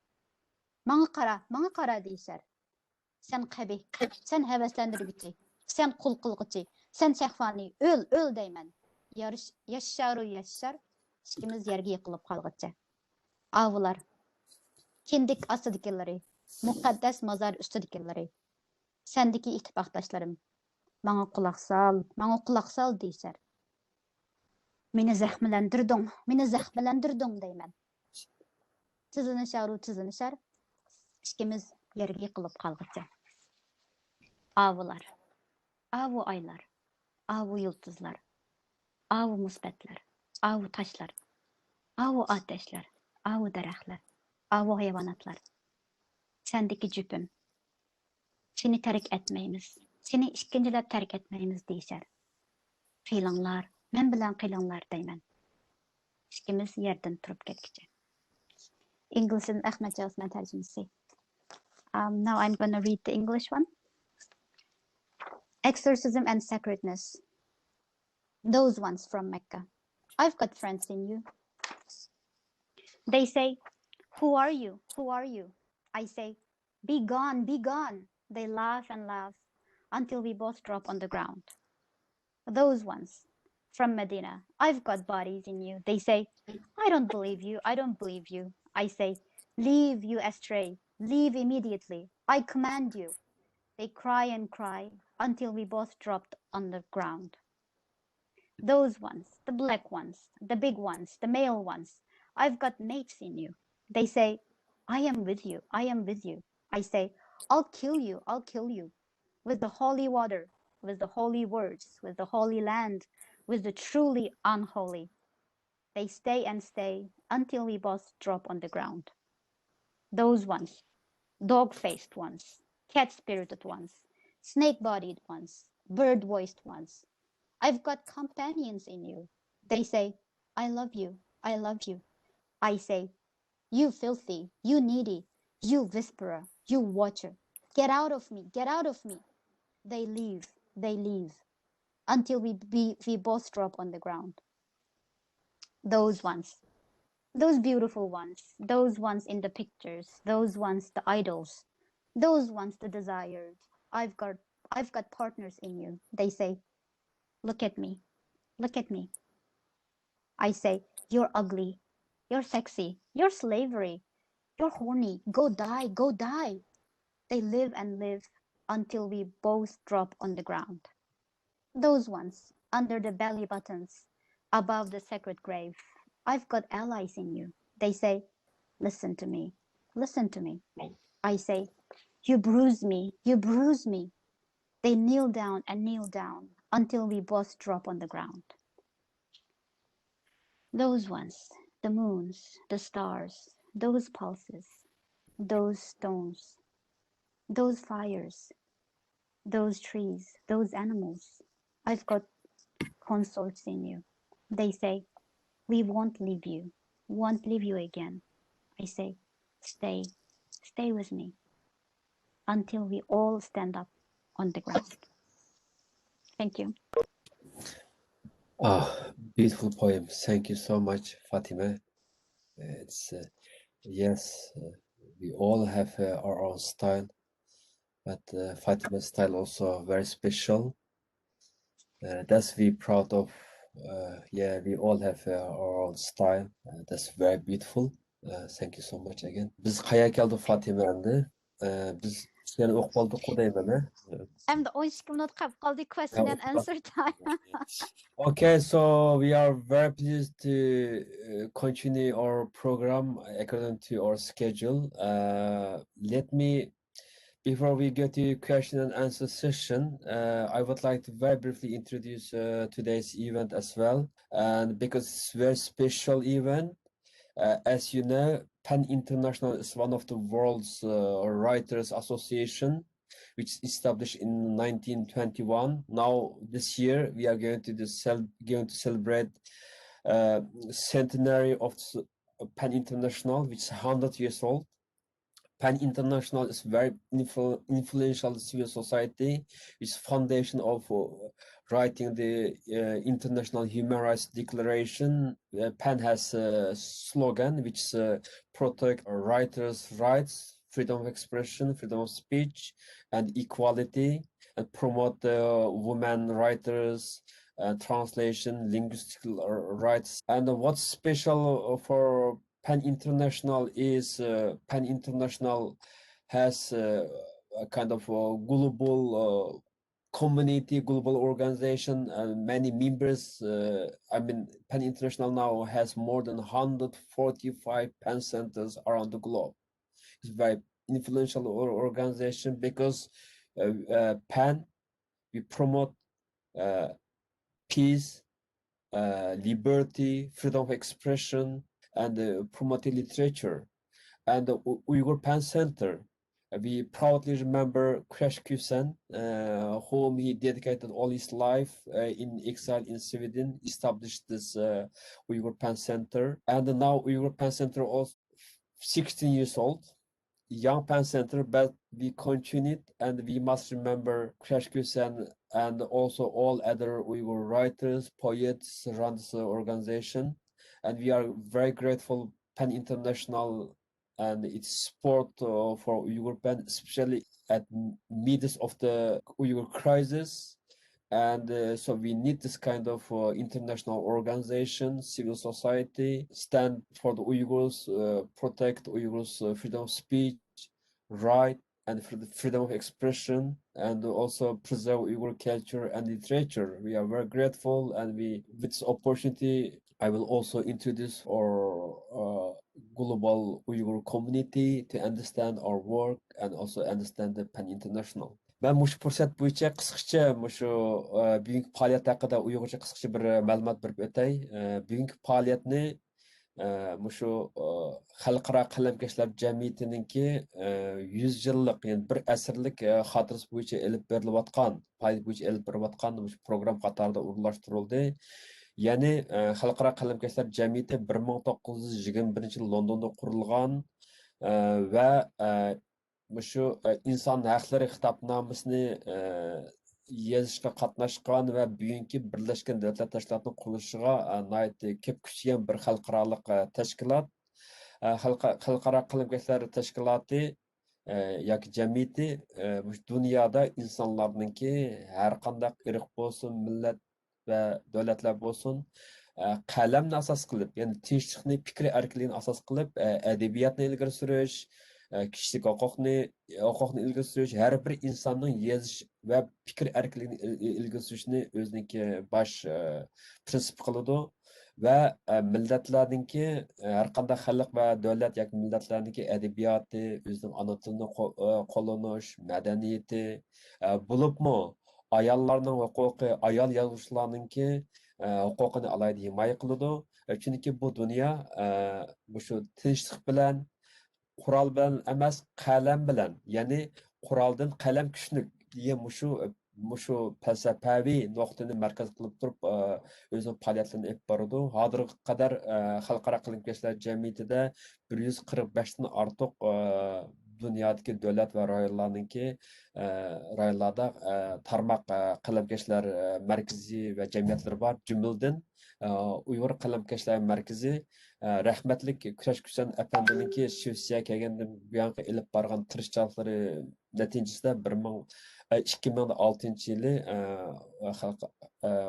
Manga qara deyişer. Sen qabih, sen havaslandirguchi, sen qul qilguchi, sen shahvani, öl deyman. Yashar, ikkimiz yerga yiqilib qolg'icha. Avılar, kindik astidikileri, muqaddas mazar üstüdikileri. Sendiki ittifoqdoshlarim. Manga quloq sol deyişer. Meni zaxmlandirding deyman. Tizilishar, ikkimiz yerga yiqilib qolg'icha. Avılar, avı aylar, avı yıldızlar, avı musbatlar, avı taşlar, avı ateşler, avı daraxtlar, avı hayvanatlar. Sendiki cüpüm. Seni terk etmeymiz. Seni işkencelep terk etmeymiz deyişer. Qiylanlar, men bilan qiylanlar deyman. İkimiz yerden turib ketkicha. English'in Ahmedjan Osman tercümesi. Now I'm going to read the English one. Exorcism and sacredness. Those ones from Mecca. I've got friends in you. They say, who are you? I say, be gone. They laugh and laugh until we both drop on the ground. Those ones from Medina. I've got bodies in you. They say, I don't believe you. I say, leave, you astray. Leave immediately. I command you. They cry and cry until we both dropped on the ground. Those ones, the black ones, the big ones, the male ones. I've got mates in you. They say, I am with you. I say, I'll kill you. With the holy water, with the holy words, with the holy land, with the truly unholy. They stay and stay until we both drop on the ground. Those ones, dog-faced ones, cat-spirited ones, snake-bodied ones, bird-voiced ones. I've got companions in you. They say, I love you. I say, you filthy, you needy, you whisperer, you watcher. Get out of me. They leave until we both drop on the ground. Those ones, those beautiful ones, those ones in the pictures, those ones the idols, those ones the desired. I've got partners in you. They say, look at me, look at me. I say, you're ugly, you're sexy, you're slavery, you're horny, go die, go die. They live and live until we both drop on the ground. Those ones, under the belly buttons, above the sacred grave. I've got allies in you. They say, listen to me, listen to me. I say, you bruise me, you bruise me. They kneel down until we both drop on the ground. Those ones, the moons, the stars, those pulses, those stones, those fires, those trees, those animals. I've got consorts in you. They say, we won't leave you again. I say, stay with me until we all stand up on the ground. Thank you. Beautiful poem. Thank you so much, Fatima. It's yes, we all have our own style, but Fatima's style also very special. That's we proud of. Yeah, we all have our own style. That's very beautiful. Thank you so much again. Biz qayerga keldik Fatima endi? Biz seni o'qib oldik deyman. And the 12 minute qoldi question and answer time. Okay, so we are very pleased to continue our program according to our schedule. Let me, before we get to question and answer session, I would like to very briefly introduce today's event as well. And because it's a very special event, as you know, PEN International is one of the world's writers association, which established in 1921. Now, this year, we are going to celebrate centenary of PEN International, which is 100 years old. PEN International is very influential civil society, which is foundation of writing the International Human Rights Declaration. PEN has a slogan which is protect writers' rights, freedom of expression, freedom of speech, and equality, and promote women writers, translation, linguistic rights. And what's special for PEN International is PEN International has a kind of a global community, global organization, and many members. I mean, PEN International now has more than 145 PEN centers around the globe. It's a very influential organization because PEN, we promote peace, liberty, freedom of expression, and promoting literature. And the Uyghur PEN Center, we proudly remember Crash Kusen, whom he dedicated all his life in exile in Sweden, established this Uyghur PEN Center. And now Uyghur PEN Center also 16 years old, young PEN Center, but we continued, and we must remember Crash Kusen and also all other Uyghur writers, poets around this organization. And we are very grateful PEN International and its support for Uyghur PEN, especially at midst of the Uyghur crisis. And so we need this kind of international organization, civil society, stand for the Uyghurs, protect Uyghurs' freedom of speech, right, and for the freedom of expression, and also preserve Uyghur culture and literature. We are very grateful, and with this opportunity, I will also introduce our global Uyghur community to understand our work and also understand the PEN International. Ben mush fursat bo'yicha qisqacha mushu bugungi faoliyat haqida uyg'urcha qisqacha bir ma'lumot berib o'tay. Bugungi faoliyatni mushu xalqaro qalamkashlar jamiyatiningki 100 yillik, ya'ni bir asrlik xotirasi bo'yicha elib berilayotgan, faoliyat bo'yicha elib berilayotgan mush program qatorida o'rinlashtirildi. Ya'ni xalqaro qalamkashlar jamiyati 1921-yil Londonda qurilgan va shu inson haqlari xitobnomasini yozishga qatnashgan va bugungi Birlashgan Davlatlar Tashkilotining qurilishiga ko'p kuchgan bir xalqaro tashkilot. Xalqaro qalamkashlar tashkiloti yoki jamiyati dunyoda insonlarningki har qanday irq bo'lsin, millat va davlatlar bo'lsin, qalamni asos qilib, ya'ni tinchlikni, fikr erkinligini asos qilib, adabiyotni ilgari surish, kishilik huquqni ilgari surish, har bir insonning yozish va fikr erkinligini ilgari surishni o'ziniki bosh prinsip qiladi. Ve milletlerninki her qanday xalq va davlat yoki milletlerninki adabiyoti, o'zining ana tilini qo'llanish, madaniyati bo'libmi ayollarning huquqi, ayol yozuvchilarninki huquqini alayda himoya qiladi. Chunki bu dunyo bu shu tinchlik bilan, qurol bilan emas, qalam bilan, ya'ni quroldan qalam kuchlik degan shu falsafaviy nuqtani markaz qilib turib o'zining faoliyatlarini olib boradi. Hozirga qadar xalqaro qalamkashlar jamiyatida 145 dan ortiq dunyodagi davlat va rayonlarda tarmoq qalamkashlar markazi va jamiyatlari bor. Jumladan Uyg'ur qalamkashlar markazi rahmatlik kurash kuchan apandininki Shvetsiya kelgandan buyongi ilib borgan tirishchiliklari natijasida 2006 yılı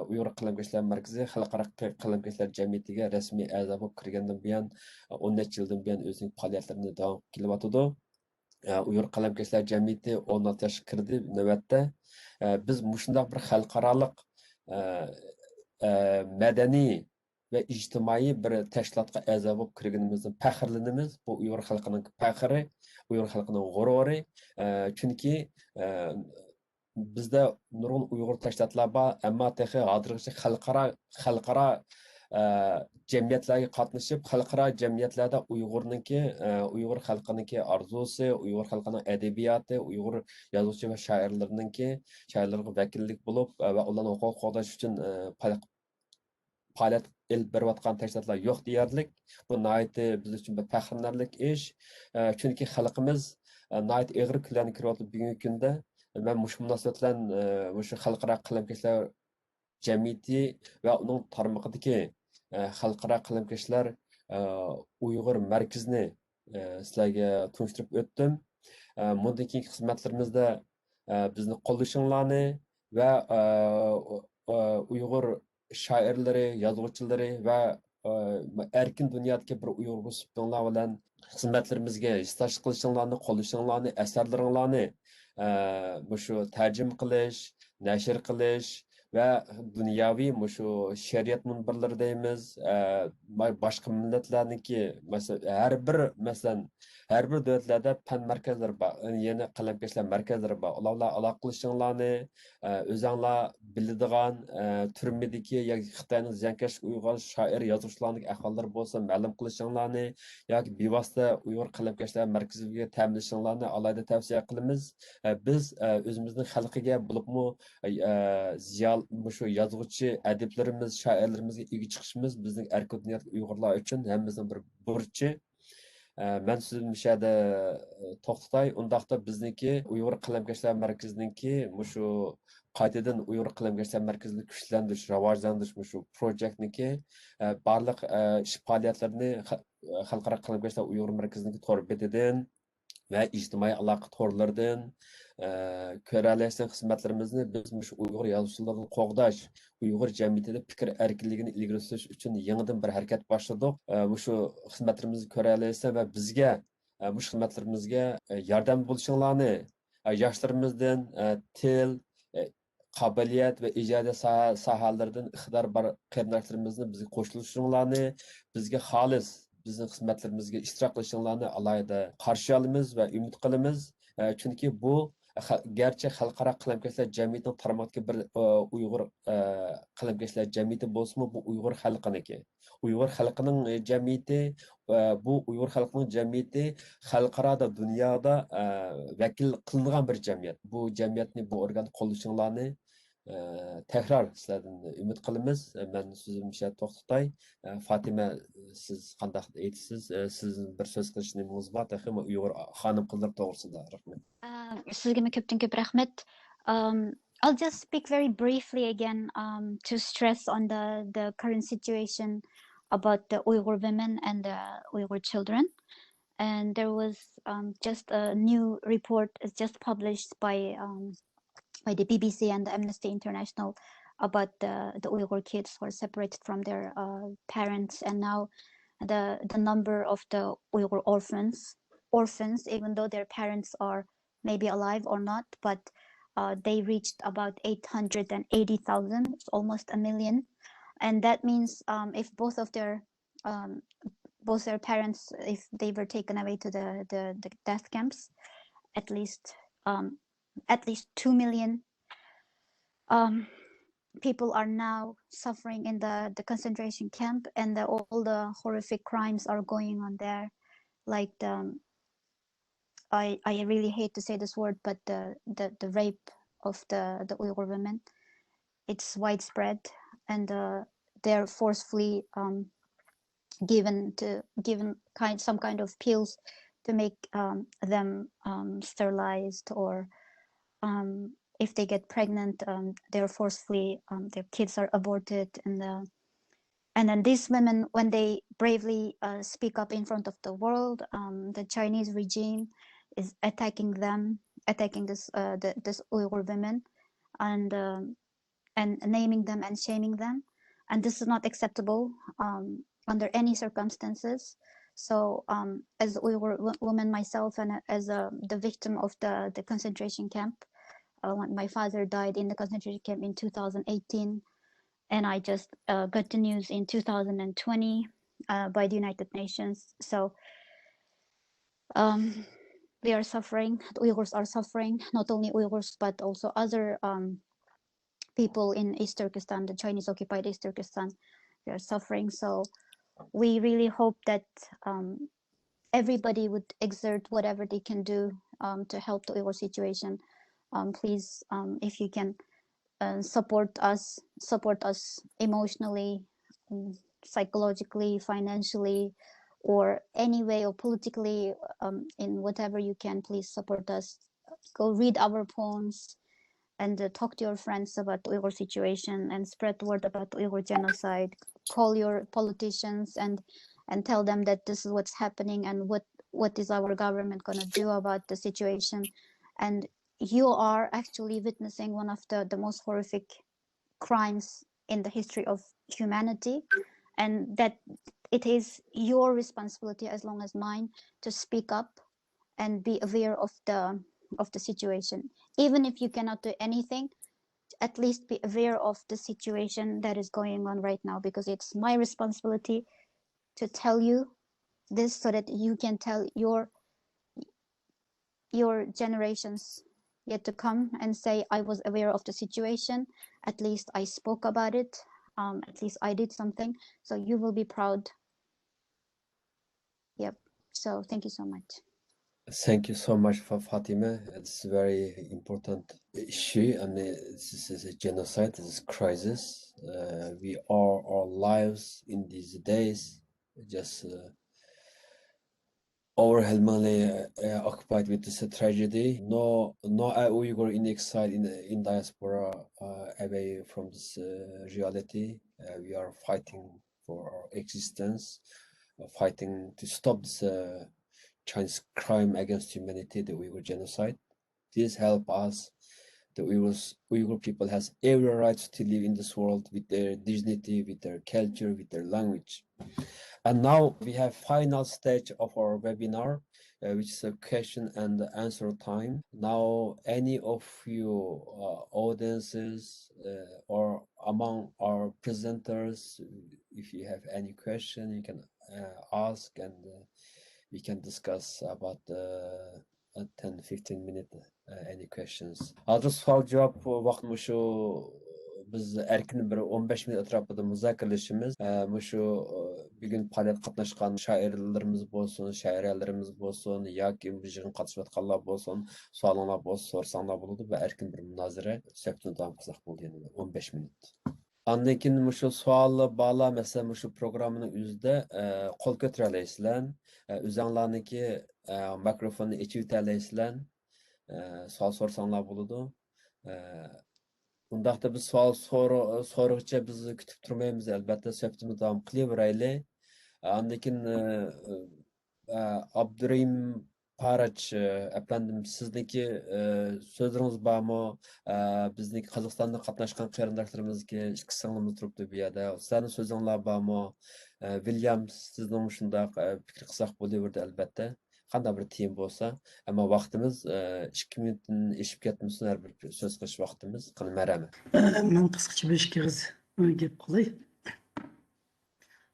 Uyghur Qalamkashlar Markazi Xalqaro Qalamkashlar Jamiyatiga rasmiy a'zo bo'lib kirgandan buyon 10 necha yildan buyon o'zining faoliyatlarini davom qilyapti. Uyghur Qalamkashlar Jamiyati 16 yoshga kirdi navbatda. Biz mushundoq bir xalqaroliq madaniy ve ijtimoiy bir tashkilotga a'zo bo'lib kirganimizdan faxrlanamiz. Bu Uyghur xalqining faxri, Uyghur xalqining g'ururi. Chunki bizde nurg'un Uyg'ur tashkilotlar bor, ammo texi hozirgacha xalqaro jamiyatlarga qatnashib, xalqaro jamiyatlarda Uyg'ur xalqininki orzusi, Uyg'ur xalqining adabiyoti, Uyg'ur yozuvchi va shoirlarga vakillik bo'lib va ularning huquq qo'llash uchun faoliyat ilib berayotgan tashkilotlar yo'q deyarlik. Bu nihoyatda biz uchun bir faxrlanarli ish. Chunki xalqimiz nihoyat og'ir kunlarni ko'ryapti bugungi kunda. Ben mush munosabat bilan shu xalqaro qalamkashlar jamiyati va uning tarmog'idagi xalqaro qalamkashlar Uyg'ur markazini sizlarga tunishtirib o'tdim. Bundan keyingi xizmatlarimizda bizni qo'llashinglarni va Uyg'ur shoirlari, yozuvchilari va erkin dunyodagi bir Uyg'ur musulmonlar bilan xizmatlarimizga istash qilishinglarni, qo'llashinglarni, asarlaringlarni shu tarjima qilish, nashr qilish ve dunyoviy shu shariat munbirlari deymiz, boshqa millatlarniki har bir davlatlarda PEN markazlari bor, yeni qalamkashlar markazlari bor. Ularla aloqa qilishinglarni, o'zinglar biladigan turmadagi yoki Xitoyning ziyonkashlik uyg'on shoir yozuvchilarning ahvollari bo'lsa ma'lum qilishinglarni yoki bevosita Uyg'ur qalamkashlar markaziga ta'minlashinglarni alohida tavsiya qilamiz. Biz o'zimizning xalqiga bo'libmi shu yozuvchi adiblarimiz, shoirlarimizga ega chiqishimiz bizning erkin dunyoda Uyg'urlar uchun hammamizning bir burchi. Ben sizin müşahede to'xtatay. Undaqda bizniki Uyg'ur qalamkashlar markazininki shu qaytadan Uyg'ur qalamkashlar markazini kuchlantirish, rivojlantirish shu projektniki barliq ish faoliyatlarini xalqaro qalamkashlar Uyg'ur markaziniki to'r betidan ve ijtimoiy aloqa to'rlaridan ko'ralaysan xizmatlarimizni biz shu Uyg'ur yozuvchilarini qo'g'dash, Uyg'ur jamiyatida fikr erkinligini ilgari surish uchun yangidan bir harakat boshladik. Shu xizmatlarimizni ko'ralaysan va bizga bu xizmatlarimizga yordam bo'lishinglarni, yoshlarimizdan til, qobiliyat ve ijodiy sohalardan iqtidor bor qarindoshlarimizni bizga qo'shilishinglarni, bizga xolis bizning xizmatlarimizga ishtirok qilishinglarni alohida qarshi olamiz va umid qilamiz. Chunki bu gerçi xalqaro qalamkashlar jamiyatining tarmoqdagi bir Uyg'ur qalamkashlar jamiyati bo'lsa-mu, bu Uyg'ur xalqiniki. Uyg'ur xalqining jamiyati, bu Uyg'ur xalqining jamiyati xalqaro dunyoda vakil qilingan bir jamiyat. Bu jamiyatni, bu organ qo'llashinglarni tekrar sizlardan umid qilamiz. Ben sözümü to'xtatay. Fatimah, siz qandaq aytasiz? Sizning bir so'z qilishingiz bor, taxmi Uyg'ur xonim qizlar to'g'risida. Rahmat. Sizga ko'pdan ko'p rahmat. I'll just speak very briefly again to stress on the current situation about the Uyghur women and the Uyghur children. And there was just a new report is just published by the BBC and the Amnesty International about the Uyghur kids who are separated from their parents, and now the number of the Uyghur orphans, even though their parents are maybe alive or not, but they reached about 880,000. It's almost a million, and that means if both their parents, if they were taken away to the death camps, at least 2 million people are now suffering in the concentration camp, and all the horrific crimes are going on there, like I really hate to say this word, but the rape of the Uyghur women, it's widespread, and they're forcefully given some kind of pills to make them sterilized, or if they get pregnant, they're forcefully their kids are aborted, and then these women, when they bravely speak up in front of the world, the Chinese regime is attacking this Uyghur women, and naming them and shaming them, and this is not acceptable under any circumstances. So as Uyghur woman myself, and as the victim of the concentration camp, when my father died in the concentration camp in 2018, and I just got the news in 2020 by the United Nations. So we are suffering, the Uyghurs are suffering, not only Uyghurs, but also other people in East Turkestan, the Chinese occupied East Turkestan, they are suffering. So we really hope that everybody would exert whatever they can do to help the Uyghur situation. Please, if you can support us emotionally, psychologically, financially, or any way, or politically, in whatever you can, please support us. Go read our poems, and talk to your friends about the Uyghur situation, and spread the word about the Uyghur genocide. Call your politicians and tell them that this is what's happening, and what is our government going to do about the situation. And you are actually witnessing one of the most horrific crimes in the history of humanity, and that it is your responsibility, as long as mine, to speak up and be aware of the situation. Even if you cannot do anything, at least be aware of the situation that is going on right now, because it's my responsibility to tell you this, so that you can tell your generations yet to come and say, I was aware of the situation, at least I spoke about it, at least I did something. So you will be proud. Yep. So thank you so much. Thank you so much for Fatima. It's a very important issue. I mean, this is a genocide, this is a crisis. We are our lives in these days just overwhelmingly occupied with this tragedy. No Uyghur in exile in diaspora away from this reality. We are fighting for our existence, fighting to stop this Chinese crime against humanity, the Uyghur genocide. This help us. The Uyghur people has every right to live in this world with their dignity, with their culture, with their language. And now we have final stage of our webinar, which is a question and answer time. Now, any of you audiences or among our presenters, if you have any question, you can ask, and we can discuss about 10-15 minutes. Any questions? Hozir savol javob vaqtimiz shu biz erkin bir 15 minut atrofida muzokaralashimiz. Shu bugun faoliyat qatnashgan shoirlarimiz bo'lsin, shoiralarimiz bo'lsin, yoki bu yig'in qatnashayotganlar bo'lsin, savolinglar bo'lsa so'rasanglar bo'ladi va erkin bir munozara suhbatni davom qilsak bo'ldi, yani 15 minut. Ondan keyin shu savollar bala, masalan shu programmaning o'zida qo'l ko'tara olasizlar, o'zinglarniki mikrofonni ichib o'talaysizlar, savol so'rasanglar bo'ladi. Bundaqda biz savol so'rag'icha biz kutib turmaymiz, albatta suhbatimizni davom qilaveraylik. Ondan keyin Abdurehim Parach efendim sizdeki sözleriniz var mı? Bizdeki Kazakhstan'da katlaşkan qarindoshlarimiz ki ikki singlimiz turibdi bu yerda. Sizlarning so'zinglar bormi? Vilyam sizning shundoq fikr qilsak bo'laverdi albatta. Qanday bir team bo'lsa, ammo vaqtimiz 2 minutdan eshib ketmasin har bir so'z qilish vaqtimiz. Qilmarami. Men qisqacha bir ikki qiz gap qilay.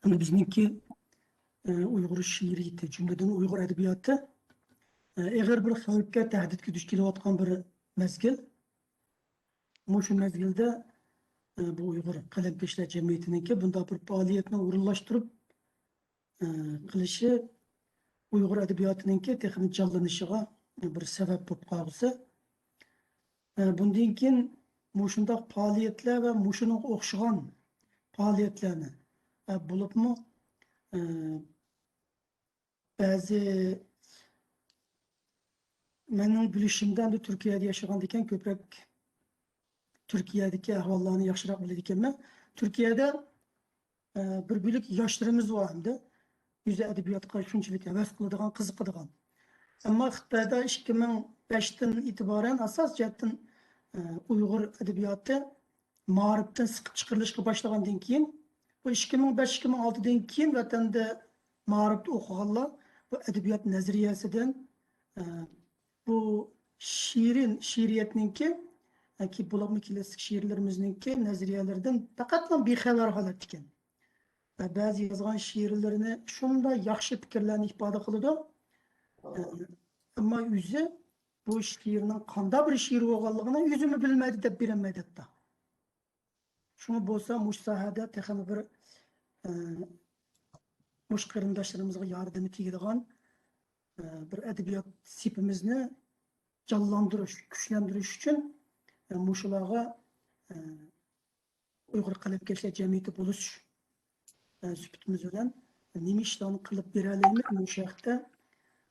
Endi bizniki Uyg'ur she'riyati, jumladan Uyg'ur adabiyoti eg'ir bir xavfga, tahdidga duch kelayotgan bir mezgil. Shu mezgilda bu Uyg'ur qalamkashlar jamiyatiniki bunday bir faoliyatni o'rinlashtirib qilishi Uyg'ur adabiyotiniki texnik jonlanishiga bir sabab bo'lib qolsa, bundan keyin shunday faoliyatlar va shunga o'xshagan faoliyatlarni bo'libmi ba'zi mening bilishimdan Turkiyada yashagan ekan ko'proq Türkiye'deki ahvallarını yaxshiroq bilar ekanman. Turkiyada bir büyük yoshlarimiz bor hamda yüzü edebiyatga shunchalik havas qiladigan, qiziqadigan. Ammo Xitoyda 2005dan itibaren asas jihatdan Uyg'ur edebiyoti ma'rifdan siqib chiqarilishga boshlagandan keyin bu 2005-2006dan keyin vatanda ma'rifda o'qiganlar bu edebiyot nazariyasidan bu she'riyatninki ki bulamı klasik şiirlerimizdeki nazariyelerden faqatla bexabar holat ekan. Ve bazı yazgan şiirlerini şunda yaxshi fikrlarni ifade qiladi. Ama yüzü bu şiirinin qanday bir şiir bo'lganligini yüzümü bilmaydi deb bermaydi hatta. Şunu bo'lsa mush sahada texnik bir mush qarindoshlarımızga yordam tegadigan bir edebiyot sipimizni jonlantirish, kuchlantirish uchun Muşulağa Uyghur qalamkashlar jamiyati bo'lish sübutimiz bilan nima ishlarni qilib beraylikmi bu shaxta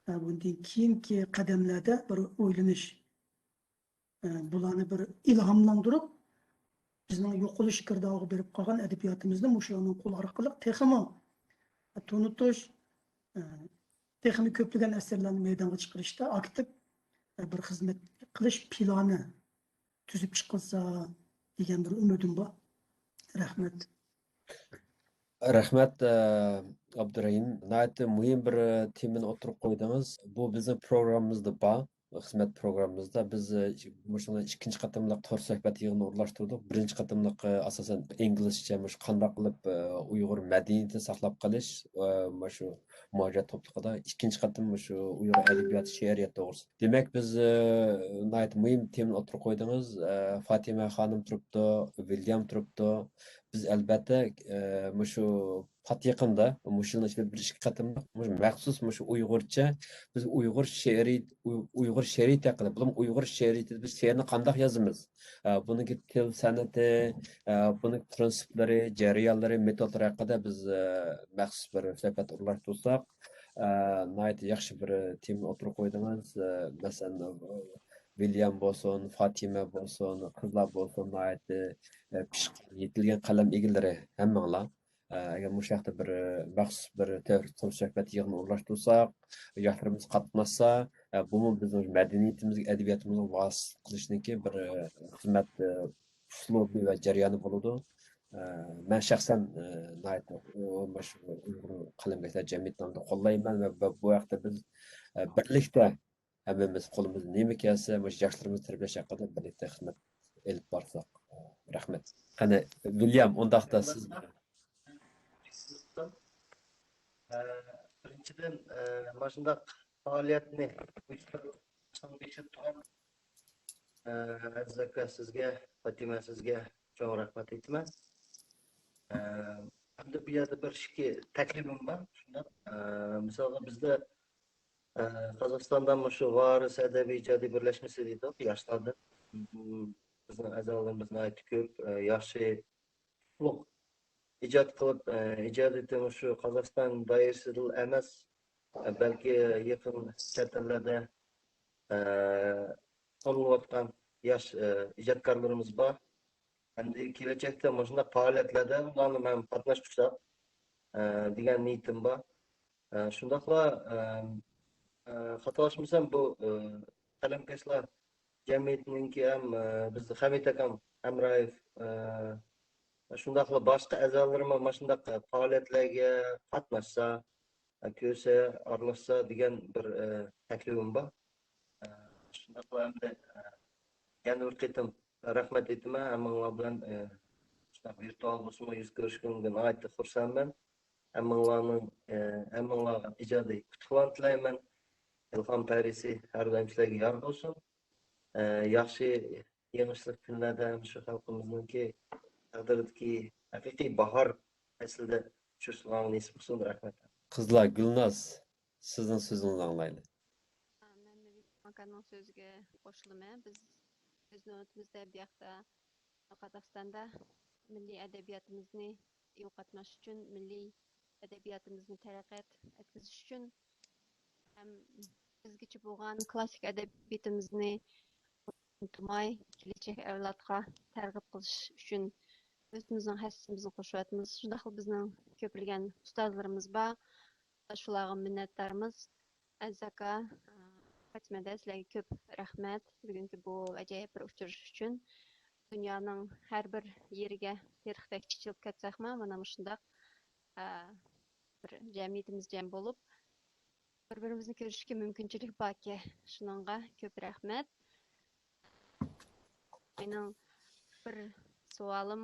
bundan keyingi qadamlarda bir o'ylanish bularni bir ilhomlantirib bizning yo'qolish girdog'iga berib qolgan adabiyotimizni mushularning qo'l orqali texmo tunutish texnik ko'plagan asarlarni maydonga chiqarishda aktiv bir xizmat qilish plani tüzüp çıkılsa degan bir ümidim var. Rahmet. Rahmat Abdurehim. Nayet mühim bir temin oturup koydunuz. Bu bizim programımızda bor. Xizmat programımızda biz şuna ikinci qatımlıq tor söhbət yığını uğurlaşdırdık. Birinci qatımlıq asasen İngilizce qanday qilib Uyghur mədəniyyətini saqlab qalish şu müracaat topluqda ikinci qatım şu Uyghur ədəbiyyat şe'riyat doğrusu. Demek biz nayet mühim temin oturup koydunuz. Fatimah xanım turupdu, Vilyam turupdu. Biz elbette şu pat yaqında muşun içinde bir iki qatımlıq məxsus şu Uyg'urcha biz Uyghur şe'riyat haqida bilim Uyghur şe'riyati biz she'rni qanday yozamiz buniki til san'ati buni prinsiplari jarayonlari metodlari haqida biz maxsus bir suhbat o'rnatsak nayt yaxshi bir team o'tirib qo'ydingiz masalan Vilyam bo'lsin Fatimah bo'lsin qizlar bo'lsin nayt yetilgan qalam egalari hammanglar agar bu shaxta bir maxsus bir suhbat yig'ini o'rnashtirsak yoshlarimiz qatnashsa bu bizning madaniyatimizga adabiyotimizga vosita qilishniki bir xizmat uslubi va jarayoni bo'ladi men shaxsan qalamkashlar jamiyatini qo'llayman va bu vaqtda biz birlikda hammamiz qo'limiz nima kelsa yoshlarimizni tarbiyalash haqida birlikda xizmat elib borsak rahmat qani Vilyam undaqda siz birinchidan mana shunday faoliyatni uyushtirib turgan Aziz aka sizga, Fatimah sizga cho'ng rahmat aytaman. Hamda bu yerda bir ikki taklifim bor. Shunda misolga bizda Qozog'istondan shu varis adabiy ijodiy birlashmasi deydi, yoshlardan bizning a'zolarimizni aytib ko'p yaxshi ulug' ijod qilib ijodiyatimiz shu Qozog'iston doirasida emas balki yaqin chet ellarda qo'llanayotgan yosh ijodkorlarimiz bor. Endi kelajakda mana shunday faoliyatlarda ularni men qatnashib chiqsam degan niyatim bor. Shundaqla xatolaşmasam bu qalamkashlar jamiyatininki ham bizni Hamid akam Amrayev shundaqla boshqa a'zolarimiz mana shunday faoliyatlarga qatnashsa, ko'rsa, aralashsa degan bir taklifim bor. Shundaqla hamda yana bir qitim rahmat aytaman hammanglar bilan virtual bo'lsin yuz ko'rishganimga nihoyatda xursandman. Hammanglarga ijodiy qutlug' tilayman. İlham pərisi hər daim sizlərə yar olsun. Yaxşı yağışlı günlərdə şu xalqımızınki taqdirdəki həqiqi bahar əslində çöşülən nisb olsun rəhmət. Qızlar, Gülnaz, sizin sözünüzü anlayın. Mən Makanın sözüge qoşulmam. Biz öz növbətimizdə bu yaxda Kazakhstanda milli ədəbiyyatımızı yo'qotmash uchun, milli ədəbiyyatımızı tərəqqiyat etkizish uchun hem bizgacha bo'lgan klassik adabiyotimizni unutmay, kelajak avlodga targ'ib qilish uchun o'zimizning hassimizni qo'shyapmiz. Shunday qilib bizning ko'plagan ustozlarimiz bor. Shularga minnatdormiz. Aziz aka, Fatimada sizlarga ko'p rahmat. Bugungi bu ajoyib bir uchrashuv uchun. Dunyoning har bir yeriga tarixdek chiqib ketsakmi, mana shunday bir jamiyatimiz jam bo'lib bir-birimizni ko'rishga mumkinchilik borki, shuningga ko'p rahmat. Mening bir savolim,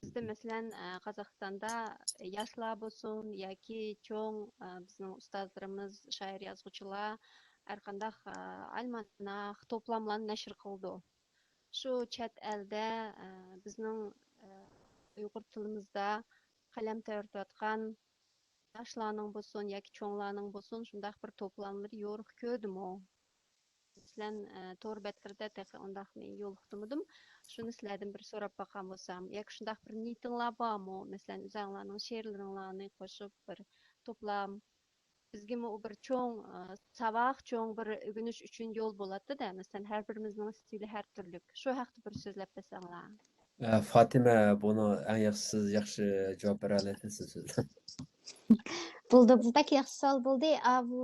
bizda masalan Qozog'istonda yoshlar bo'lsin yoki cho'ng bizning ustozlarimiz, shoir yozuvchilar har qanday almanach, to'plamlarni nashr qildi. Shu chet elda bizning Uyg'ur tilimizda qalam tayyorlayotgan yoshlarning bo'lsin yoki cho'nglarning bo'lsin shunday bir to'plamlar yo'riq ko'rdimi? Sizlar to'g'ri betlarda undaq men yo'liqtimidim. Shuni sizlardan bir so'rab boqam bo'lsam, yoki shunday bir niyatinglar bormi? Masalan, o'zinglarning she'rlaringlarni qo'shib bir to'plam bizga u bir cho'ng savoq, cho'ng bir o'rganish uchun yo'l bo'ladi-da. Masalan, har birimizning stili har turli. Shu haqda bir so'zlab bersanglar. Fatima, buni eng yaxshi javob bera olasiz. Buldu, bu pek yaxshi savol bo'ldi. Bu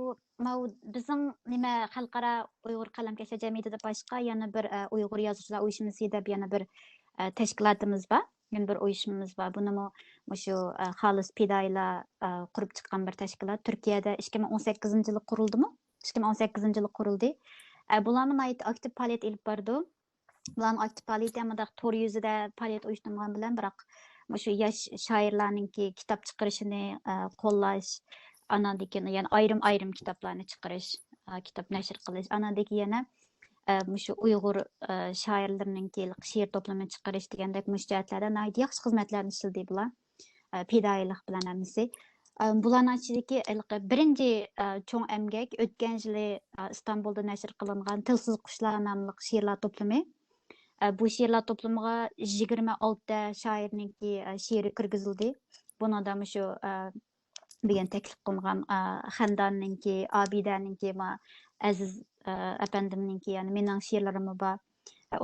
bizning nima xalqaro Uyg'ur qalamkashlar jamiyatida boshqa yana bir Uyg'ur yozuvchilar uyushmasi deb yana bir tashkilotimiz bor. Yana bir uyushmamiz bor. Buni shu xolis fidoyilar qurib chiqqan bir tashkilot. Turkiyada 2018-yili qurildimi? 2018-yili qurildi. Bularning aktiv faoliyat olib bordi. Bularning aktiv faoliyati hamda tor yuzida faoliyat uyushtirgan bilan biroq shu yosh shoirlarninki kitob chiqarishini qo'llash, anadagi yana ayrim kitoblarni chiqarish, kitob nashr qilish, anadagi yana shu Uyg'ur shoirlarininki she'r to'plamini chiqarish degandek mushtiyatlarda yaxshi xizmatlarni ishlaydi bular. Fidoyilik bilan hammasi. Bularning ichidagi birinchi cho'ng emgak o'tgan yili Istanbulda nashr qilingan Tilsiz qushlar nomli she'rlar to'plami. Bu she'rlar to'plamiga 26 shoirninki she'ri kirgizildi. Bundan shu degan taklif qilingan Xandonninki, Obidaninki, Aziz apandimninki, ya'ni mening she'rlarim bor.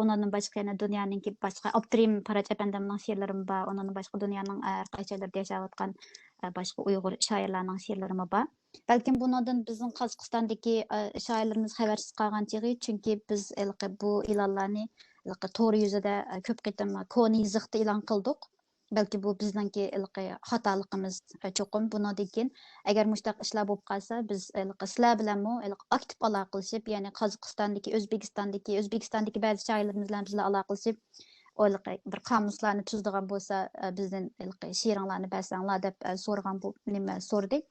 Ondan boshqa yana dunyoninki boshqa Abdurehim Parach apandimning she'rlarim bor. Ondan boshqa dunyoning har qayerlarda yashayotgan boshqa Uyg'ur shoirlarning she'rlari bor. Balkim bundan bizning Qozog'istondagi shoirlarimiz xabarsiz qolgan chig'i, chunki biz bu e'lonlarni to'g'ri yuzida ko'p qitim koni yizikda e'lon qildik. Balki bu bizningki xatoligimiz cho'qim. Bundan keyin agar mushtaq ishlar bo'lib qolsa, biz sizlar bilan aktiv aloqalashib, ya'ni Qozog'istondagi, O'zbekistondagi ba'zi shoirlarimiz bilan bizlar aloqalashib, bir qomuslarni tuzdigan bo'lsa, bizdan she'ringlarni bersanglar deb so'ragan bu nima so'rdik.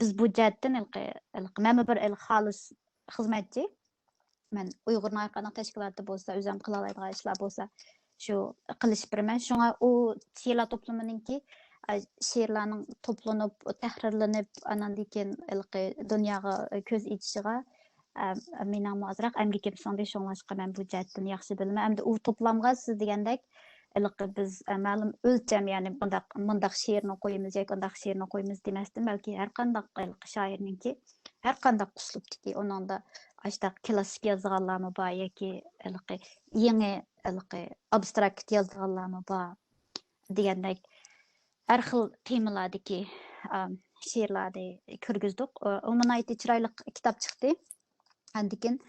Biz bu jihatdan men bir xolis xizmatchi, men Uyg'urning qanday tashkiloti bo'lsa, o'zim qila oladigan ishlar bo'lsa, shu qilishib beraman. Shunga u she'rlar to'plamininki she'rlarning to'planib, tahrirlanib, andan keyin dunyoga ko'z ichishiga mening ozroq amgikim sonda shunglashqa men bu jihatdan yaxshi bilaman. Hamda u to'plamga siz degandek biz ma'lum o'lcham, ya'ni bundaq she'rni qo'yamiz yoki undaq she'rni qo'yamiz demasdan, balki har qanday shoirninki har qanday uslubdagi uningda ashtaq klassik yozganlarmi bor yoki yangi abstrakt yozganlarmi bor degandek har xil temalardagi şiirlarni kirgizdik. Ondan ayeti çıraylık kitap çıktı. Andikin